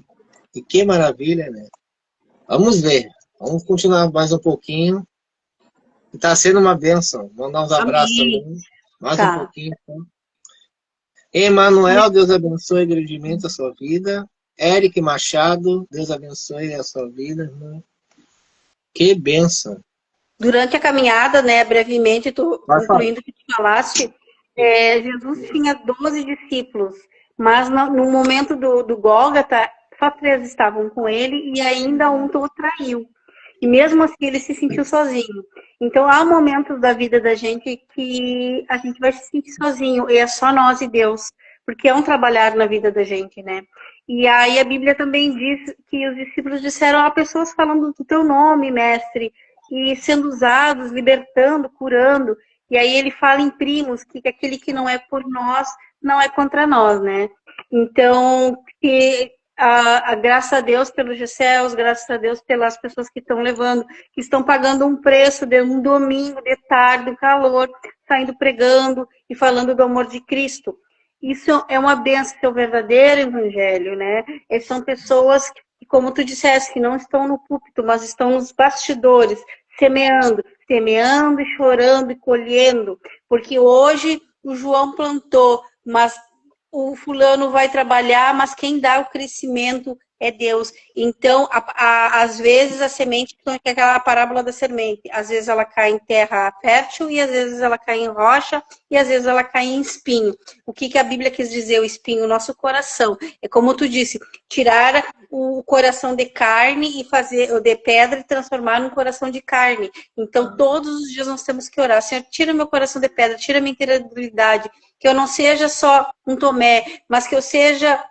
A: E que maravilha, né? Vamos ver. Vamos continuar mais um pouquinho. Está sendo uma bênção. Mandar uns abraços também. Mais um pouquinho. Então. Emanuel, Deus abençoe grandemente a sua vida. Eric Machado, Deus abençoe a sua vida, irmão. Que bênção.
B: Durante a caminhada, né, brevemente, concluindo o que tu falaste, Jesus tinha 12 discípulos, mas no momento do Gólgota, só 3 estavam com ele e ainda um o traiu. E mesmo assim ele se sentiu sozinho. Então há momentos da vida da gente que a gente vai se sentir sozinho, e é só nós e Deus, porque é um trabalhar na vida da gente, né? E aí a Bíblia também diz que os discípulos disseram a pessoas falando do teu nome, mestre, e sendo usados, libertando, curando. E aí ele fala em primos, que aquele que não é por nós, não é contra nós, né? Então, graças a Deus pelos GCELs, graças a Deus pelas pessoas que estão levando, que estão pagando um preço de um domingo, de tarde, do calor, saindo pregando e falando do amor de Cristo. Isso é uma bênção, é o verdadeiro evangelho, né? São pessoas que, como tu disseste, que não estão no púlpito, mas estão nos bastidores, semeando e chorando e colhendo. Porque hoje o João plantou, mas o fulano vai trabalhar, mas quem dá o crescimento é Deus. Então, às vezes a semente, é aquela parábola da semente, às vezes ela cai em terra fértil, e às vezes ela cai em rocha, e às vezes ela cai em espinho. O que a Bíblia quis dizer? O espinho, o nosso coração. É como tu disse, tirar o coração de carne e fazer de pedra e transformar num coração de carne. Então, todos os dias nós temos que orar. Senhor, tira meu coração de pedra, tira minha incredulidade, que eu não seja só um Tomé, mas que eu seja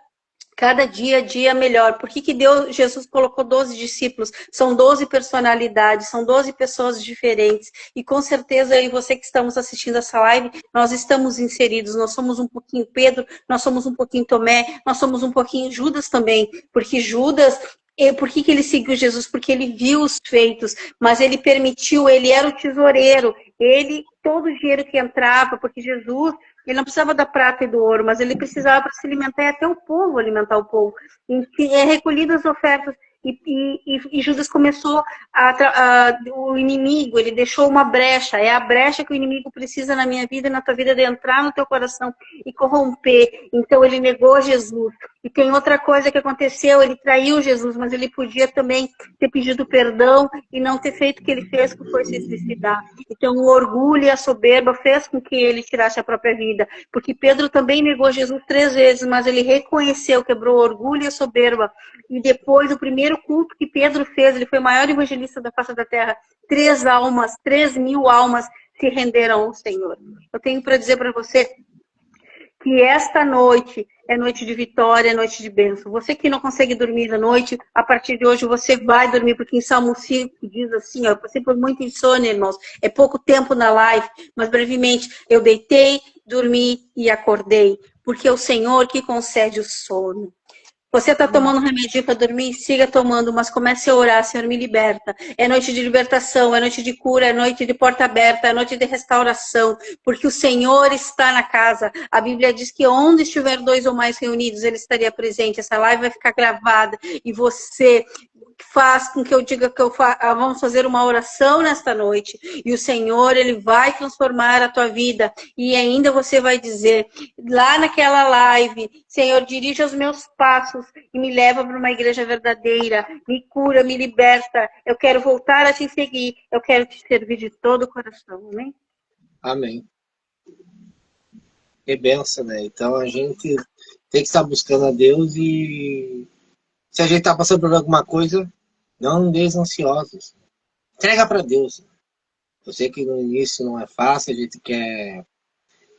B: cada dia melhor. Por que Jesus colocou 12 discípulos? São 12 personalidades, são 12 pessoas diferentes. E com certeza, eu e você que estamos assistindo essa live, nós estamos inseridos. Nós somos um pouquinho Pedro, nós somos um pouquinho Tomé, nós somos um pouquinho Judas também. Porque Judas, por que ele seguiu Jesus? Porque ele viu os feitos, mas ele permitiu, ele era o tesoureiro. Todo o dinheiro que entrava, porque Jesus... Ele não precisava da prata e do ouro, mas ele precisava para se alimentar e até o povo alimentar o povo. É recolhidas as ofertas. E Judas começou o inimigo, ele deixou uma brecha. É a brecha que o inimigo precisa na minha vida e na tua vida, de entrar no teu coração e corromper. Então ele negou Jesus. E tem outra coisa que aconteceu, ele traiu Jesus, mas ele podia também ter pedido perdão e não ter feito o que ele fez, que foi se suicidar. Então o orgulho e a soberba fez com que ele tirasse a própria vida. Porque Pedro também negou Jesus 3 vezes, mas ele reconheceu, quebrou o orgulho e a soberba. E depois, o primeiro culto que Pedro fez, ele foi o maior evangelista da face da terra. 3.000 almas se renderam ao Senhor. Eu tenho para dizer para você que esta noite é noite de vitória, é noite de bênção. Você que não consegue dormir à noite, a partir de hoje você vai dormir, porque em Salmo 5 diz assim, ó, eu passei por muito insônia, irmãos, é pouco tempo na live, mas brevemente, eu deitei, dormi e acordei, porque é o Senhor que concede o sono. Você está tomando um remédio para dormir? Siga tomando, mas comece a orar, Senhor, me liberta. É noite de libertação, é noite de cura, é noite de porta aberta, é noite de restauração, porque o Senhor está na casa. A Bíblia diz que onde estiver 2 ou mais reunidos, Ele estaria presente. Essa live vai ficar gravada e você faz com que eu diga que vamos fazer uma oração nesta noite e o Senhor, Ele vai transformar a tua vida e ainda você vai dizer lá naquela live, Senhor, dirige os meus passos e me leva para uma igreja verdadeira, me cura, me liberta, eu quero voltar a te seguir, eu quero te servir de todo o coração, amém?
A: Amém. É benção, né? Então a gente tem que estar buscando a Deus e se a gente está passando por alguma coisa, não andeis ansiosos. Entrega para Deus. Eu sei que no início não é fácil, a gente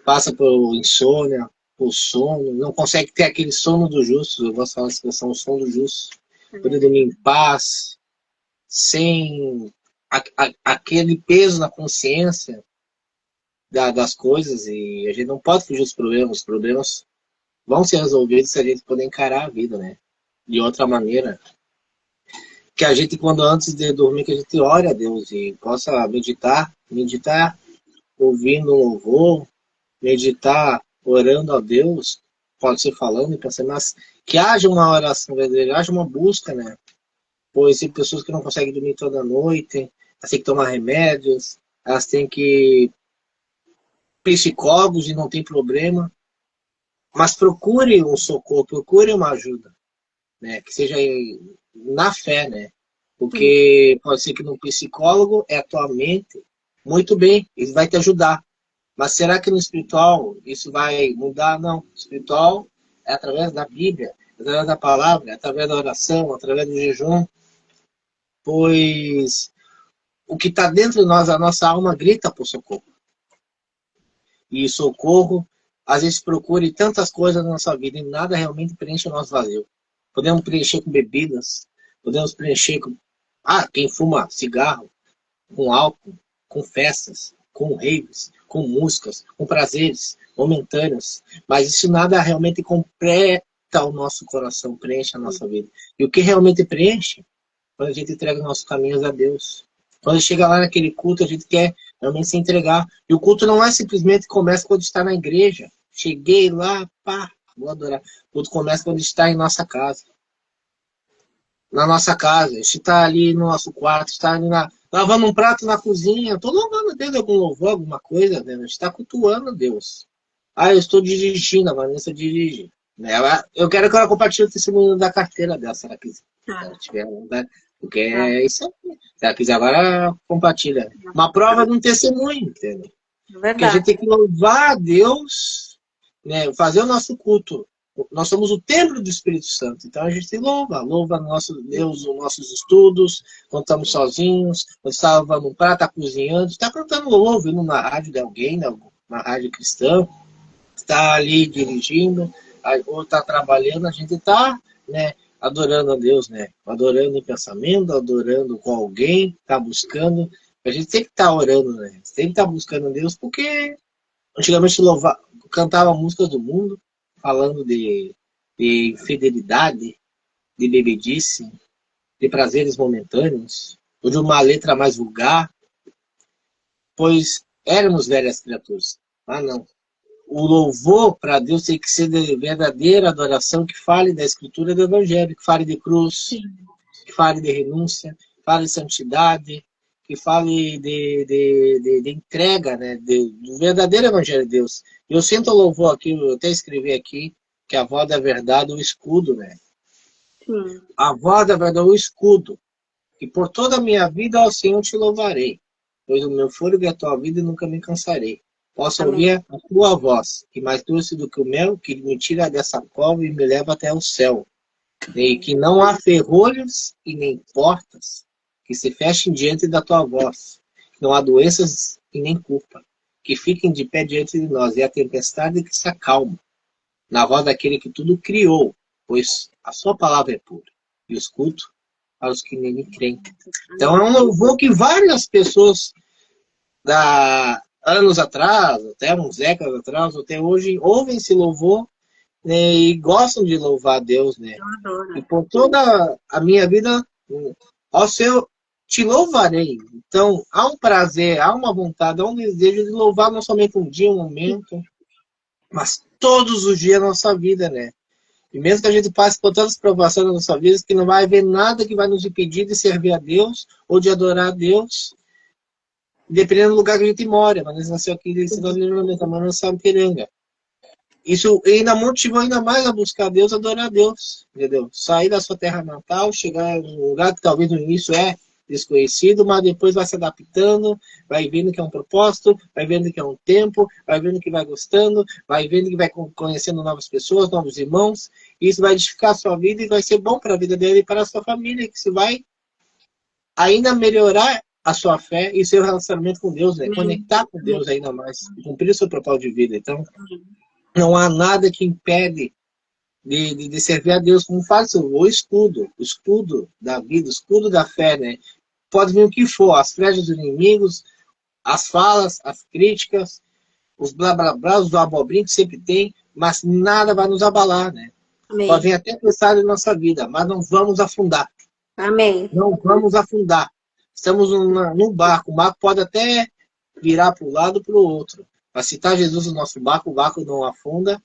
A: passa por insônia, por sono, não consegue ter aquele sono do justo. Eu gosto de falar a expressão, o sono do justo. Poder dormir em paz, sem aquele peso na consciência das coisas. E a gente não pode fugir dos problemas. Os problemas vão ser resolvidos se a gente puder encarar a vida, né? De outra maneira. Que a gente, quando antes de dormir, que a gente ore a Deus e possa meditar, ouvindo um louvor, meditar, orando a Deus, pode ser falando e pensando, mas que haja uma oração verdadeira, haja uma busca, né? Pois tem pessoas que não conseguem dormir toda noite, elas têm que tomar remédios, elas têm que psicólogos e não tem problema, mas procure um socorro, procure uma ajuda, né? Que seja na fé, né? Porque pode ser que no psicólogo é a tua mente, muito bem, ele vai te ajudar. Mas será que no espiritual isso vai mudar? Não. O espiritual é através da Bíblia, através da palavra, através da oração, através do jejum. Pois o que está dentro de nós, a nossa alma grita por socorro. E socorro, às vezes procure tantas coisas na nossa vida e nada realmente preenche o nosso vazio. Podemos preencher com bebidas, podemos preencher com... quem fuma cigarro, com álcool, com festas, com raves, com músicas, com prazeres momentâneos. Mas isso nada realmente completa o nosso coração, preenche a nossa vida. E o que realmente preenche, quando a gente entrega os nossos caminhos a Deus. Quando chega lá naquele culto, a gente quer realmente se entregar. E o culto não é simplesmente começa quando está na igreja. Cheguei lá, vou adorar. O culto começa quando está em nossa casa. Na nossa casa, a gente está ali no nosso quarto, está ali lavando um prato na cozinha, estou louvando a Deus, algum louvor, alguma coisa, né? A gente está cultuando a Deus. Eu estou dirigindo, a Vanessa dirige. Né? Eu quero que ela compartilhe o testemunho da carteira dela, se ela quiser. Se ela tiver, né? Porque é isso aí. Se ela quiser agora, compartilha. Uma prova de um testemunho, entendeu? Porque a gente tem que louvar a Deus, né? Fazer o nosso culto. Nós somos o templo do Espírito Santo. Então a gente louva nosso Deus, os nossos estudos, quando estamos sozinhos, quando está lavando um prato, está cozinhando, está cantando louvor, indo na rádio de alguém, na rádio cristã, está ali dirigindo, ou está trabalhando, a gente está, né, adorando a Deus, né? Adorando em pensamento, adorando com alguém, está buscando. A gente tem que estar orando, né? Tem que estar buscando a Deus, porque antigamente cantava músicas do mundo, falando de infidelidade, de bebedice, de prazeres momentâneos, ou de uma letra mais vulgar, pois éramos velhas criaturas. Não. O louvor para Deus tem que ser de verdadeira adoração, que fale da Escritura e do Evangelho, que fale de cruz, que fale de renúncia, fale de santidade, que fale de entrega, né, do verdadeiro Evangelho de Deus. Eu sinto o louvor aqui, eu até escrevi aqui, que a voz da verdade é o escudo, né?
B: Sim.
A: A voz da verdade é o escudo. E por toda a minha vida, ó Senhor, te louvarei, pois o meu fôlego é a tua vida e nunca me cansarei. Posso
B: Amém.
A: ouvir a tua voz, que mais doce do que o mel, que me tira dessa cova e me leva até o céu. E que não há ferrolhos e nem portas que se fechem diante da tua voz. Não há doenças e nem culpa que fiquem de pé diante de nós. E a tempestade que se acalma na voz daquele que tudo criou, pois a sua palavra é pura. E eu escuto aos que nele creem. Então é um louvor que várias pessoas anos atrás, até uns décadas atrás, até hoje, ouvem esse louvor, né, e gostam de louvar a Deus, né? E por toda a minha vida, ó Senhor, te louvarei. Então, há um prazer, há uma vontade, há um desejo de louvar não somente um dia, um momento, mas todos os dias da nossa vida, né? E mesmo que a gente passe por tantas provações na nossa vida, que não vai haver nada que vai nos impedir de servir a Deus ou de adorar a Deus, dependendo do lugar que a gente mora. Mas nasceu aqui em Cidade de Livramento, mas não sabe Piranga. Isso ainda motivou ainda mais a buscar a Deus, adorar a Deus, entendeu? Sair da sua terra natal, chegar em um lugar que talvez no início é desconhecido, mas depois vai se adaptando, vai vendo que é um propósito, vai vendo que é um tempo, vai vendo que vai gostando, vai vendo que vai conhecendo novas pessoas, novos irmãos, e isso vai edificar a sua vida e vai ser bom para a vida dele e para a sua família, que isso vai ainda melhorar a sua fé e seu relacionamento com Deus, né? Conectar com Deus ainda mais, cumprir o seu propósito de vida. Então, não há nada que impede de servir a Deus, como faz o escudo da vida, o escudo da fé, né? Pode vir o que for, as flechas dos inimigos, as falas, as críticas, os blá blá blá, os abobrinhos que sempre tem, mas nada vai nos abalar, né?
B: Amém.
A: Pode vir até pensar em nossa vida, mas não vamos afundar.
B: Amém.
A: Não vamos afundar. Estamos num barco, o barco pode até virar para um lado ou para o outro. Mas se está Jesus no nosso barco, o barco não afunda,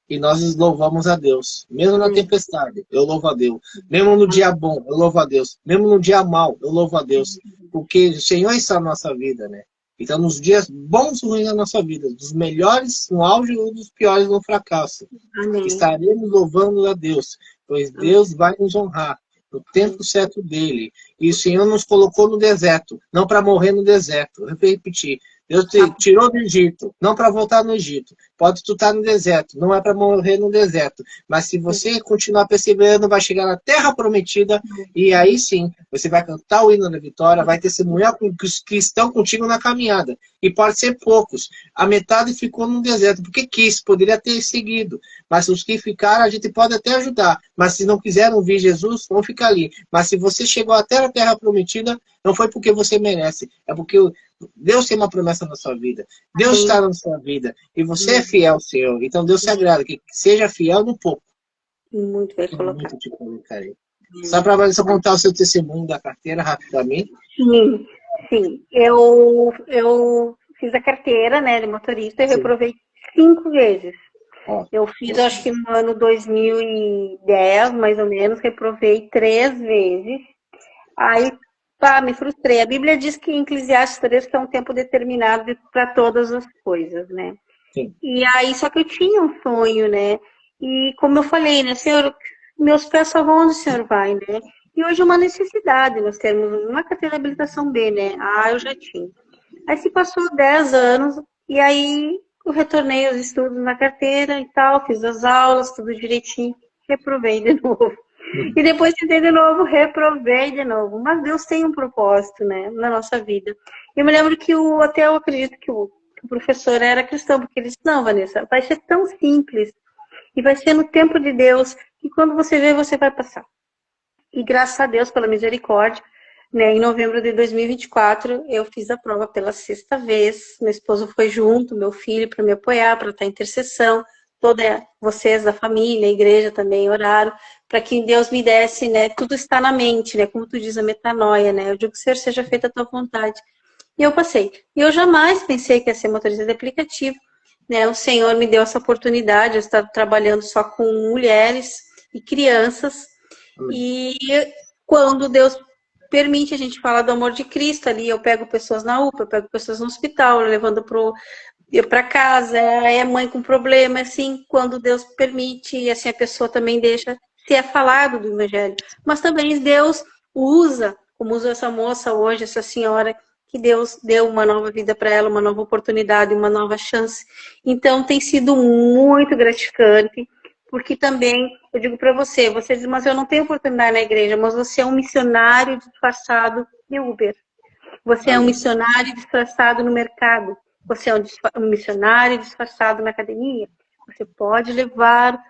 A: e nós louvamos a Deus. Mesmo na tempestade, eu louvo a Deus. Mesmo no dia bom, eu louvo a Deus. Mesmo no dia mau, eu louvo a Deus. Porque o Senhor está na nossa vida, né? Então, nos dias bons e ruins da nossa vida, dos melhores no auge e dos piores no fracasso,
B: Amém.
A: estaremos louvando a Deus, pois Deus vai nos honrar no tempo certo dele. E o Senhor nos colocou no deserto, não para morrer no deserto. Eu vou repetir. Deus te tirou do Egito, não para voltar no Egito. Pode tu estar no deserto, não é para morrer no deserto. Mas se você continuar perseverando, vai chegar na terra prometida e aí sim, você vai cantar o hino da vitória, vai testemunhar com os que estão contigo na caminhada. E pode ser poucos. A metade ficou no deserto, porque quis, poderia ter seguido. Mas os que ficaram, a gente pode até ajudar. Mas se não quiseram ouvir Jesus, vão ficar ali. Mas se você chegou até a terra prometida, não foi porque você merece, é porque Deus tem uma promessa na sua vida. Deus está na sua vida. E você é fiel ao Senhor. Então Deus se agrada. Que seja fiel no pouco.
B: Muito bem colocado.
A: Muito te colocarei. Só para você contar o seu testemunho da carteira rapidamente.
B: Sim, sim. Eu fiz a carteira, né, de motorista e reprovei 5 vezes. Eu fiz, acho que no ano 2010, mais ou menos, reprovei 3 vezes. Aí, me frustrei. A Bíblia diz que em Eclesiastes 3 que é um tempo determinado para todas as coisas, né?
A: Sim.
B: E aí, só que eu tinha um sonho, né? E como eu falei, né, Senhor, meus pés só vão onde o Senhor vai, né? E hoje é uma necessidade nós termos uma carteira de habilitação B, né? Eu já tinha. Aí se passou 10 anos e aí eu retornei aos estudos na carteira e tal, fiz as aulas, tudo direitinho, reprovei de novo. E depois tentei de novo, reprovei de novo. Mas Deus tem um propósito, né, na nossa vida. Eu me lembro que até eu acredito que o professor era cristão, porque ele disse, não, Vanessa, vai ser tão simples e vai ser no tempo de Deus que quando você vê, você vai passar. E graças a Deus, pela misericórdia, né, em novembro de 2024, eu fiz a prova pela 6ª vez. Meu esposo foi junto, meu filho, para me apoiar, para estar em intercessão. Toda vocês da família, a igreja também oraram, para que Deus me desse, né, tudo está na mente, né, como tu diz, a metanoia, né, eu digo, Senhor, seja feita a tua vontade. E eu passei. E eu jamais pensei que ia ser motorista de aplicativo, né, o Senhor me deu essa oportunidade, eu estava trabalhando só com mulheres e crianças, e quando Deus permite a gente falar do amor de Cristo ali, eu pego pessoas na UPA, eu pego pessoas no hospital, levando para casa, é mãe com problema, assim, quando Deus permite, e assim a pessoa também deixa ser falado do Evangelho. Mas também Deus usa, como usa essa moça hoje, essa senhora, que Deus deu uma nova vida para ela, uma nova oportunidade, uma nova chance. Então tem sido muito gratificante, porque também, eu digo para você diz, mas eu não tenho oportunidade na igreja, mas você é um missionário disfarçado de Uber. Você é um missionário disfarçado no mercado. Você é um missionário disfarçado na academia. Você pode levar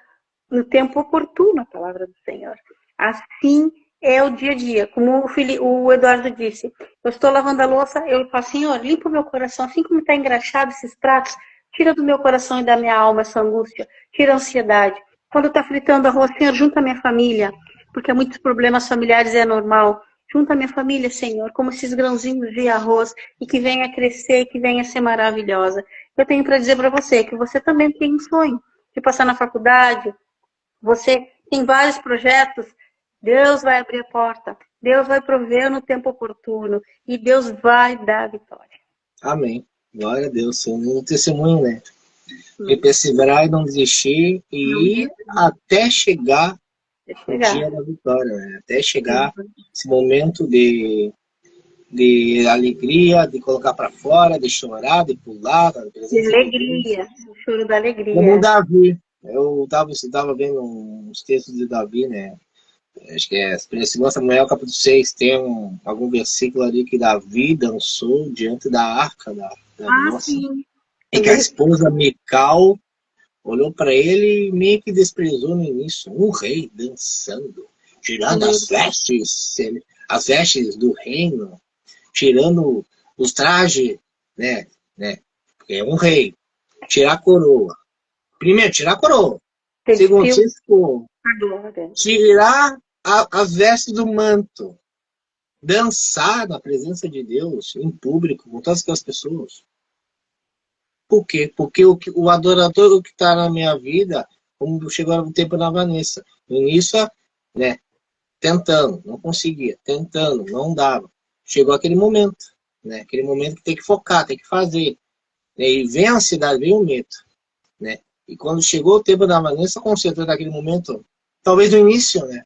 B: no tempo oportuno a palavra do Senhor. Assim é o dia a dia. Como o Eduardo disse, eu estou lavando a louça, eu falo, Senhor, limpa o meu coração, assim como está engraxado esses pratos, tira do meu coração e da minha alma essa angústia, tira a ansiedade. Quando está fritando arroz, Senhor, junta a minha família, porque há muitos problemas familiares, é normal. Junta a minha família, Senhor, como esses grãozinhos de arroz, e que venha a crescer, que venha a ser maravilhosa. Eu tenho para dizer para você que você também tem um sonho de passar na faculdade, você tem vários projetos, Deus vai abrir a porta, Deus vai prover no tempo oportuno, e Deus vai dar a vitória.
A: Amém. Glória a Deus. Um testemunho, né? De perseverar e não desistir e ir até chegar o dia da vitória, né? Até chegar esse momento de alegria, de colocar para fora, de chorar, de pular.
B: De alegria, o choro da alegria.
A: Como o Davi. Eu estava vendo uns textos de Davi, né? Acho que é 2 Samuel, capítulo 6, tem algum versículo ali que Davi dançou diante da arca da nossa.
B: Sim.
A: E que a esposa Mical olhou para ele e meio que desprezou no início. Um rei dançando, tirando as vestes do reino, tirando os trajes, né? Porque é um rei. Tirar a coroa. Primeiro, tirar a coroa. Segundo, tirar as vestes do manto. Dançar na presença de Deus, em público, com todas aquelas pessoas. Por quê? Porque o adorador que está na minha vida, como chegou o tempo da Vanessa, no início, né, tentando, não conseguia, tentando, não dava. Chegou aquele momento, né, aquele momento que tem que focar, tem que fazer. Né, e vem a ansiedade, vem o medo. Né, e quando chegou o tempo da Vanessa, com certeza naquele momento, talvez no início, né,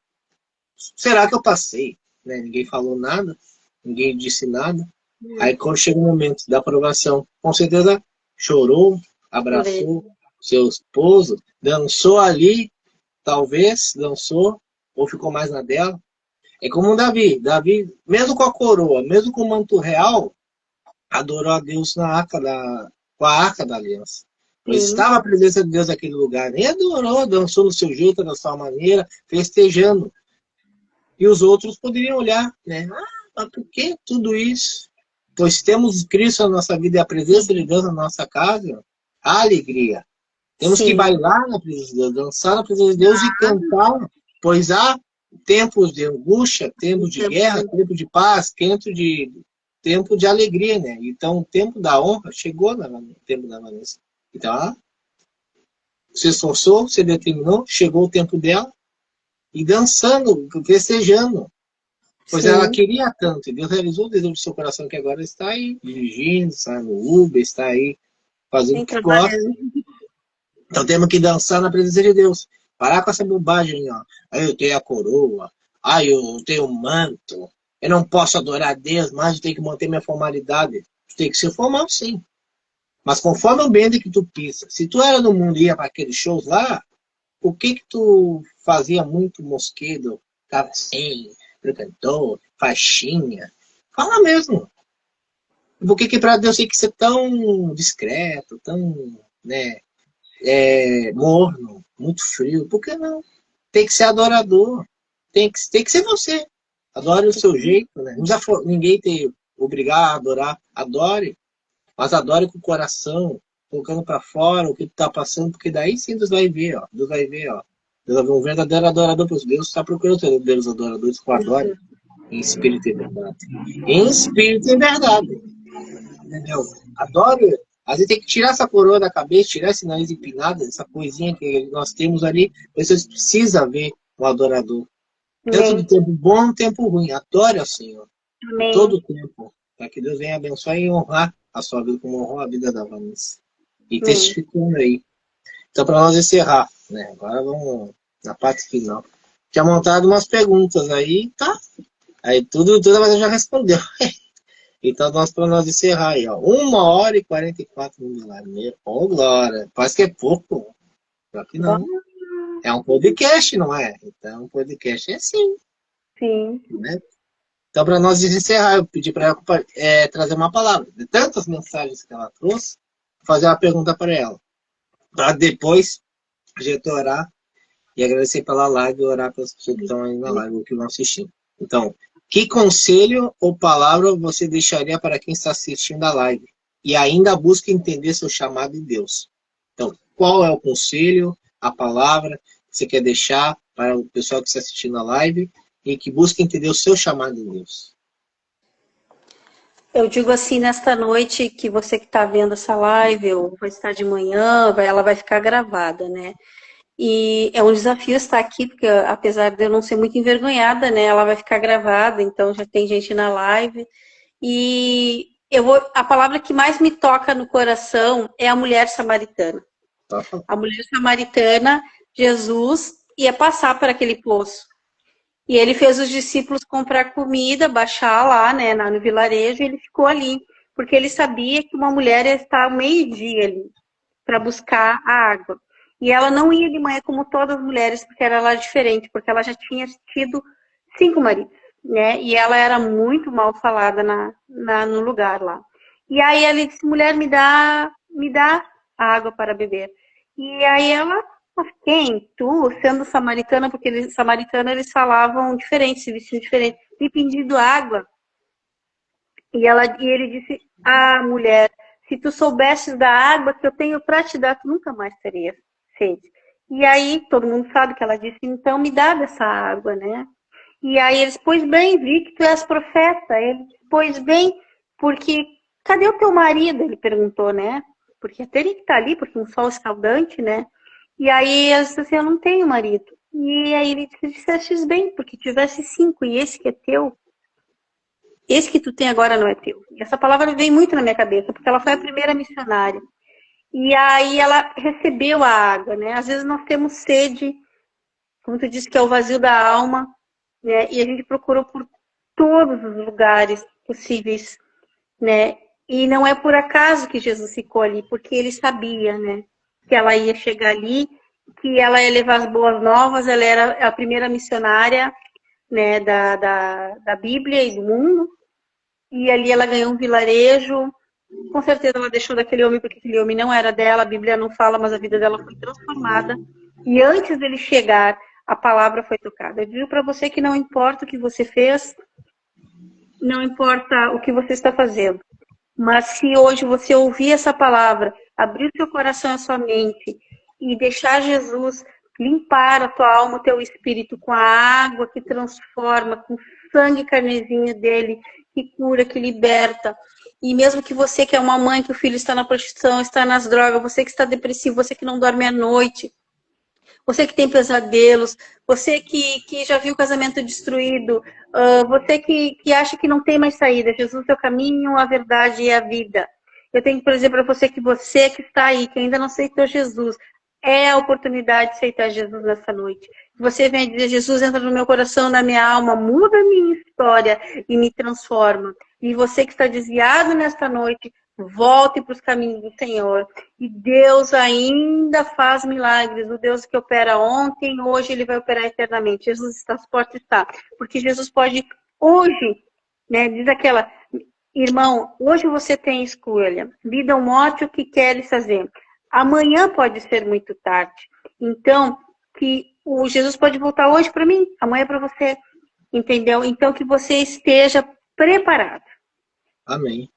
A: será que eu passei? Né, ninguém falou nada, ninguém disse nada. Aí quando chega o momento da aprovação, com certeza chorou, abraçou seu esposo, dançou ali, talvez dançou, ou ficou mais na dela. É como o Davi. Davi, mesmo com a coroa, mesmo com o manto real, adorou a Deus com a arca da aliança. Pois estava a presença de Deus naquele lugar. Nem adorou, dançou no seu jeito, da sua maneira, festejando. E os outros poderiam olhar, né? Mas por que tudo isso? Pois temos Cristo na nossa vida e a presença de Deus na nossa casa, a alegria. Temos que bailar na presença de Deus, dançar na presença de Deus e cantar, pois há tempos de angústia, tempos de guerra, tempo de paz, tempo de alegria, né? Então, o tempo da honra chegou no tempo da Vanessa. Então, se esforçou, se determinou, chegou o tempo dela, e dançando, festejando. Pois ela queria tanto, e Deus realizou o desejo do seu coração, que agora está aí dirigindo, está no Uber, está aí fazendo o que gosta. Então temos que dançar na presença de Deus. Parar com essa bobagem, ó. Aí eu tenho a coroa, aí eu tenho o manto, eu não posso adorar a Deus, mas eu tenho que manter minha formalidade. Tu tem que ser formal, sim. Mas conforme o ambiente que tu pisa. Se tu era no mundo e ia para aqueles shows lá, por que tu fazia muito mosquedo, ficava assim, cantor, faixinha? Fala mesmo. Por que para Deus tem que ser tão discreto, tão, né, morno, muito frio? Por que não? Tem que ser adorador. Tem que ser você. Adore o seu jeito, né? Não precisa ninguém te obrigar a adorar. Adore. Mas adore com o coração, colocando para fora o que tu tá passando, porque daí sim Deus vai ver, ó. Deus vai ver, ó. Deus vai ver um verdadeiro adorador, porque Deus está procurando verdadeiros adoradores que adorem em espírito e verdade. Em espírito e verdade. Entendeu? Adore. Às vezes tem que tirar essa coroa da cabeça, tirar esse nariz empinado, essa coisinha que nós temos ali. Vocês precisam ver o adorador. Tanto
B: Amém.
A: do tempo bom, tempo ruim. Adore ao Senhor. Em todo
B: Amém.
A: o tempo. Para que Deus venha abençoar e honrar a sua vida como honrou a vida da Vanessa. E
B: Amém.
A: testificando aí. Então, para nós encerrar, né? Agora vamos na parte final. Tinha montado umas perguntas aí, tá? Aí tudo a já respondeu. Então, para nós encerrar aí, ó. 1 hora e 44 minutos lá. Ô, Glória. Parece que é pouco. Só que não. É um podcast, não é? Então, um podcast é assim,
B: Sim.
A: né? Então, para nós encerrar, eu pedi para ela trazer uma palavra. De tantas mensagens que ela trouxe, fazer uma pergunta para ela. Para depois a gente orar e agradecer pela live e orar pelas pessoas que estão aí na live ou que vão assistir. Então, que conselho ou palavra você deixaria para quem está assistindo a live e ainda busca entender seu chamado em Deus? Então, qual é o conselho, a palavra que você quer deixar para o pessoal que está assistindo a live e que busca entender o seu chamado em Deus?
B: Eu digo assim, nesta noite, que você que está vendo essa live, ou vai estar de manhã, ela vai ficar gravada, né? E é um desafio estar aqui, porque apesar de eu não ser muito envergonhada, né? Ela vai ficar gravada, então já tem gente na live. E a palavra que mais me toca no coração é a mulher samaritana.
A: Tá?
B: A mulher samaritana, Jesus ia passar por aquele poço. E ele fez os discípulos comprar comida, baixar lá, né, no vilarejo, e ele ficou ali, porque ele sabia que uma mulher ia estar ao meio-dia ali para buscar a água. E ela não ia de manhã como todas as mulheres, porque era lá diferente, porque ela já tinha tido 5 maridos, né? E ela era muito mal falada no lugar lá. E aí ela disse, mulher, me dá água para beber. E aí ela, mas quem? Tu, sendo samaritana, porque samaritana eles falavam diferente, se vestiam diferente, me pedindo água. E ele disse, ah, mulher, se tu soubesses da água que eu tenho para te dar, tu nunca mais terias sede. E aí, todo mundo sabe que ela disse, então me dá dessa água, né? E aí eles, pois bem, vi que tu és profeta. Ele, pois bem, porque cadê o teu marido? Ele perguntou, né? Porque teria que estar ali, porque um sol escaldante, né? E aí eles disse assim, eu não tenho marido. E aí ele disse, dissestes bem, porque tivesse 5 e esse que é teu, esse que tu tem agora não é teu. E essa palavra vem muito na minha cabeça, porque ela foi a primeira missionária. E aí ela recebeu a água, né? Às vezes nós temos sede, como tu disse, que é o vazio da alma, né? E a gente procurou por todos os lugares possíveis, né? E não é por acaso que Jesus ficou ali, porque ele sabia, né? Que ela ia chegar ali, que ela ia levar as boas novas, ela era a primeira missionária, né, da Bíblia e do mundo, e ali ela ganhou um vilarejo. Com certeza ela deixou daquele homem, porque aquele homem não era dela, a Bíblia não fala, mas a vida dela foi transformada. E antes dele chegar, a palavra foi tocada. Eu digo para você que não importa o que você fez, não importa o que você está fazendo, mas se hoje você ouvir essa palavra, abrir o seu coração e a sua mente e deixar Jesus limpar a tua alma, o teu espírito com a água que transforma, com o sangue carnezinho dele, que cura, que liberta. E mesmo que você que é uma mãe, que o filho está na prostituição, está nas drogas, você que está depressivo, você que não dorme à noite, você que tem pesadelos, você que já viu o casamento destruído, você que acha que não tem mais saída, Jesus é o caminho, a verdade e a vida. Eu tenho que dizer para você que está aí, que ainda não aceitou Jesus, é a oportunidade de aceitar Jesus nessa noite. Você vem dizer, Jesus entra no meu coração, na minha alma, muda a minha história e me transforma. E você que está desviado nesta noite, volte para os caminhos do Senhor. E Deus ainda faz milagres. O Deus que opera ontem, hoje ele vai operar eternamente. Jesus está, as portas está. Porque Jesus pode hoje, né? Diz aquela, irmão, hoje você tem escolha. Vida ou morte, o que queres fazer? Amanhã pode ser muito tarde. Então, que o Jesus pode voltar hoje para mim, amanhã para você. Entendeu? Então, que você esteja preparado.
A: Amém.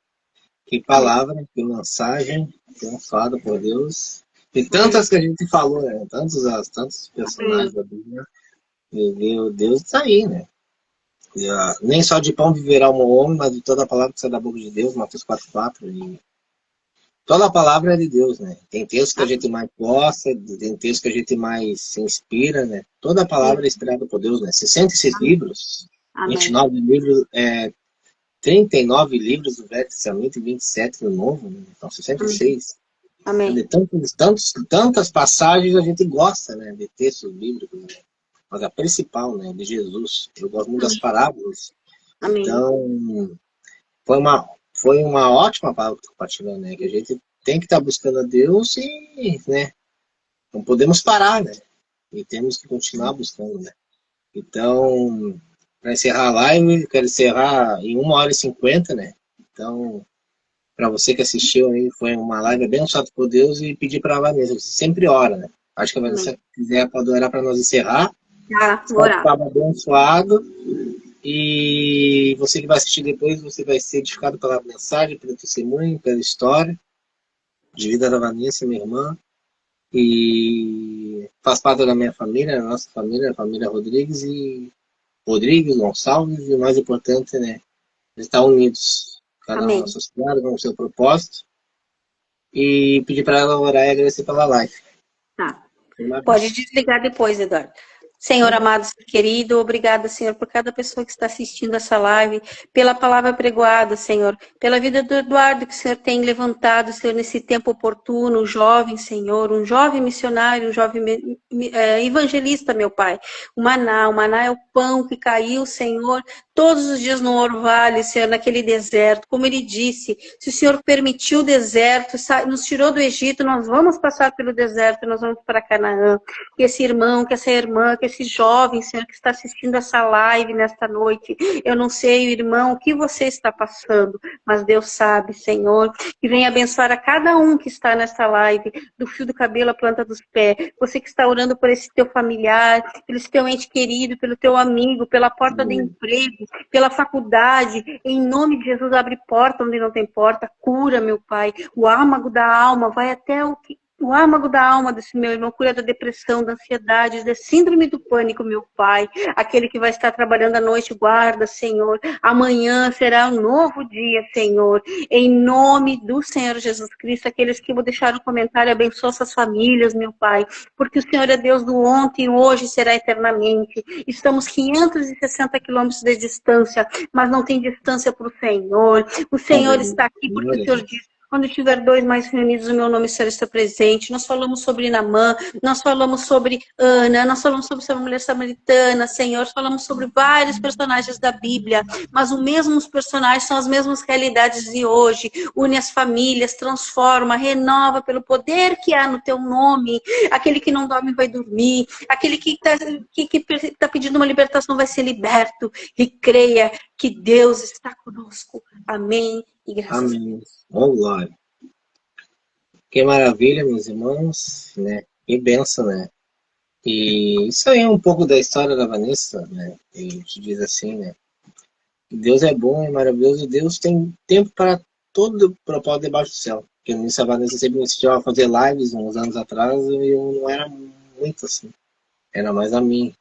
A: Que
B: Amém.
A: palavra, que mensagem, abençoada por Deus. E tantas que a gente falou, né? Tantos personagens da Bíblia. E Deus está aí, né? Nem só de pão viverá um homem, mas de toda a palavra que sai da boca de Deus, Mateus 4,4. toda a palavra é de Deus, né? Tem textos que a gente mais gosta, tem textos que a gente mais se inspira, né? Toda a palavra é inspirada por Deus, né? 66 livros,
B: Amém.
A: 29 livros, 39 livros do Velho Testamento e 27 no Novo, né? Então
B: Amém.
A: 66. Então,
B: Amém.
A: de tantas passagens a gente gosta, né? De textos bíblicos, né? Mas a principal, né? De Jesus. Eu gosto muito das parábolas.
B: Amém.
A: Então, foi uma ótima palavra que tu compartilhou, né? Que a gente tem que estar buscando a Deus e, né? Não podemos parar, né? E temos que continuar buscando, né? Então, para encerrar a live, eu quero encerrar em 1h50, né? Então, para você que assistiu aí, foi uma live abençoada por Deus e pedir para a Vanessa, você sempre ora, né? Acho que a Vanessa,
B: Amém.
A: se quiser, pode orar para nós encerrar.
B: Tá, vou
A: Espero que
B: orar.
A: estava abençoado. E você que vai assistir depois, você vai ser edificado pela mensagem, pelo testemunho, pela história de vida da Vanessa, minha irmã. E faz parte da minha família, da nossa família, a família Rodrigues e Rodrigues, Gonçalves, e o mais importante, né, estar unidos, cada um na
B: Amém.
A: sua cidade, com o seu propósito, e pedir para ela orar e agradecer pela live.
B: Tá.
A: Uma
B: Pode
A: benção.
B: desligar depois, Eduardo. Senhor amado, querido, obrigada, Senhor, por cada pessoa que está assistindo essa live, pela palavra pregoada, Senhor, pela vida do Eduardo que o Senhor tem levantado, Senhor, nesse tempo oportuno, um jovem, Senhor, um jovem missionário, um jovem evangelista, meu Pai. O maná é o pão que caiu, Senhor, todos os dias no orvalho, Senhor, naquele deserto. Como ele disse, se o Senhor permitiu o deserto, nos tirou do Egito, nós vamos passar pelo deserto, nós vamos para Canaã. Que esse irmão, que essa irmã, que esse jovem, Senhor, que está assistindo essa live nesta noite, eu não sei, irmão, o que você está passando, mas Deus sabe, Senhor, que venha abençoar a cada um que está nessa live, do fio do cabelo à planta dos pés, você que está orando por esse teu familiar, pelo esse teu ente querido, pelo teu amigo, pela porta de emprego, pela faculdade, em nome de Jesus, abre porta onde não tem porta, cura, meu Pai, o âmago da alma, vai até o âmago da alma desse meu irmão, cura da depressão, da ansiedade, da síndrome do pânico, meu Pai. Aquele que vai estar trabalhando à noite, guarda, Senhor. Amanhã será um novo dia, Senhor. Em nome do Senhor Jesus Cristo, aqueles que vão deixar um comentário, abençoa essas famílias, meu Pai. Porque o Senhor é Deus do ontem e hoje será eternamente. Estamos 560 quilômetros de distância, mas não tem distância para o Senhor. O Senhor está aqui porque o Senhor diz: quando tiver dois mais reunidos, o meu nome será estar presente. Nós falamos sobre Naamã, nós falamos sobre Ana, nós falamos sobre a mulher samaritana, Senhor, falamos sobre vários personagens da Bíblia, mas os mesmos personagens são as mesmas realidades de hoje. Une as famílias, transforma, renova pelo poder que há no teu nome. Aquele que não dorme vai dormir, aquele que está pedindo uma libertação vai ser liberto. E creia que Deus está conosco. Amém. E graças a Deus.
A: Amém. Oh, glória. Que maravilha, meus irmãos, né? Que benção, né? E isso aí é um pouco da história da Vanessa, né? A gente diz assim, né? Deus é bom e maravilhoso. Deus tem tempo para todo propósito debaixo do céu. Porque no início a Vanessa sempre me insistiu a fazer lives uns anos atrás e eu não era muito assim. Era mais a mim.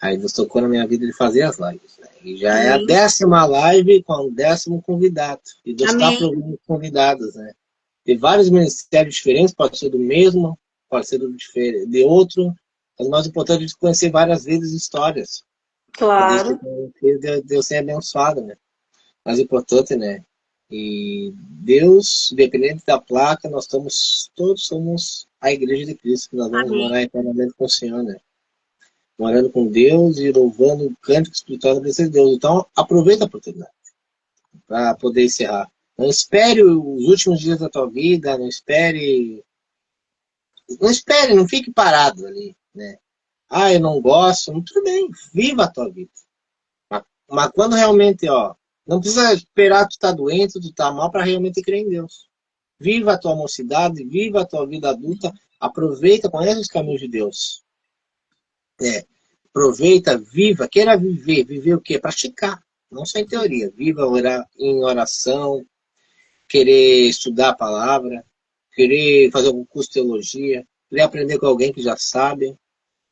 A: Aí Deus tocou na minha vida de fazer as lives, né? E já é a
B: Amém.
A: 10ª live com o 10º convidado. E Deus está
B: Amém.
A: provando os convidados, né? De vários ministérios diferentes, pode ser do mesmo, pode ser de outro, mas o mais importante é conhecer várias vezes histórias. Poder
B: Claro.
A: ser conhecido, Deus ser abençoado, né? Mais importante, né? E Deus, independente da placa, todos somos a igreja de Cristo, que nós vamos
B: Amém.
A: morar eternamente com o Senhor, né? Morando com Deus e louvando o cântico espiritual da presença de Deus. Então, aproveita a oportunidade para poder encerrar. Não espere os últimos dias da tua vida, não fique parado ali, né? Ah, eu não gosto, tudo bem, viva a tua vida. Mas quando realmente, ó, não precisa esperar tu estar doente, tu estar mal para realmente crer em Deus. Viva a tua mocidade, viva a tua vida adulta, aproveita, conhece os caminhos de Deus. Aproveita, viva, queira viver. Viver o quê? Praticar, não só em teoria. Viva orar em oração, querer estudar a palavra, querer fazer algum curso de teologia, querer aprender com alguém que já sabe.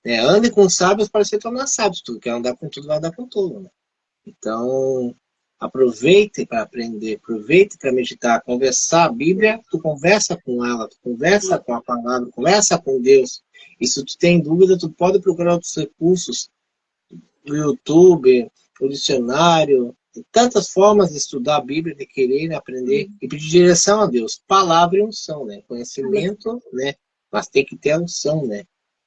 A: Ande com sábios para se tornar sábio. Se tu quer andar com tudo, vai andar com tudo. Né? Então, Aproveite para aprender, aproveite para meditar, conversar. A Bíblia, tu conversa com ela, tu conversa com a palavra, conversa com Deus. E se tu tem dúvida, tu pode procurar outros recursos, no YouTube, o dicionário, tem tantas formas de estudar a Bíblia, de querer aprender e pedir direção a Deus. Palavra e unção, né? Conhecimento, né? Mas tem que ter a unção, né?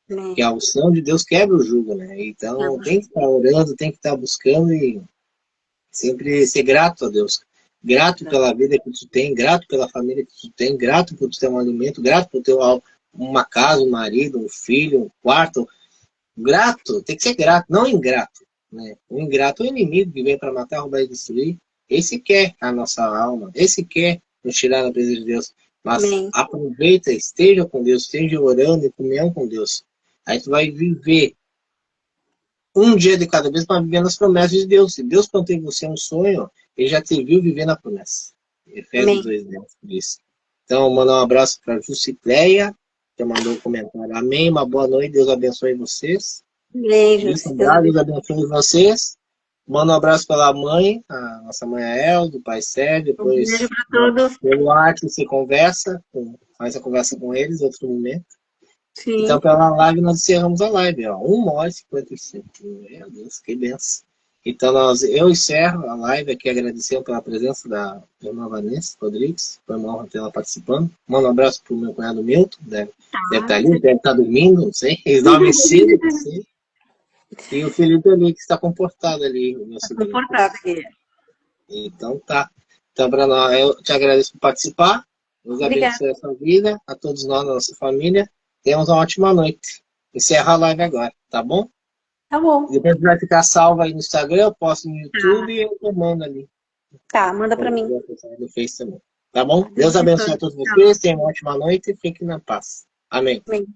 A: Porque a unção de Deus quebra o jugo, né? Então tem que estar orando, tem que estar buscando e sempre ser grato a Deus. Grato pela vida que tu tem, grato pela família que tu tem, grato por tu ter um alimento, grato por ter uma casa, um marido, um filho, um quarto. Grato, tem que ser grato, não ingrato. Né? O ingrato é o inimigo que vem para matar, roubar e destruir. Esse quer a nossa alma, esse quer nos tirar da presença de Deus. Mas aproveita, esteja com Deus, esteja orando em comunhão com Deus. Aí tu vai viver um dia de cada vez para viver nas promessas de Deus. Se Deus plantou em você um sonho, Ele já te viu viver na promessa. Efésios 2:10 diz. Então, mandar um abraço para a Jusicleia, que mandou um comentário. Amém, uma boa noite, Deus abençoe vocês.
B: Beijos.
A: Deus abençoe vocês. Manda um abraço pela mãe, a nossa mãe El, do pai Sérgio. Depois,
B: beijo para todos.
A: Pelo WhatsApp você conversa, faz a conversa com eles, outro momento.
B: Sim.
A: Então, pela live, nós encerramos a live, ó. 1h55. Meu Deus, que benção. Então, eu encerro a live aqui agradecendo pela presença da irmã Vanessa Rodrigues. Foi uma honra ter ela participando. Manda um abraço pro meu cunhado Milton. Deve estar ali, deve estar dormindo, não sei. Eles dormem cedo, não sei. E o Felipe ali, que está comportado ali.
B: Está comportado aqui.
A: Então, tá. Então, para nós, eu te agradeço por participar. Deus abençoe a sua vida, a todos nós, a nossa família. Temos uma ótima noite. Encerra a live agora, tá bom?
B: Tá bom.
A: Depois vai ficar salvo aí no Instagram, eu posto no YouTube e eu mando ali.
B: Tá, manda pra mim.
A: No Face também. Tá bom? Deus abençoe a todos vocês, tenham uma ótima noite e fiquem na paz. Amém.
B: Amém.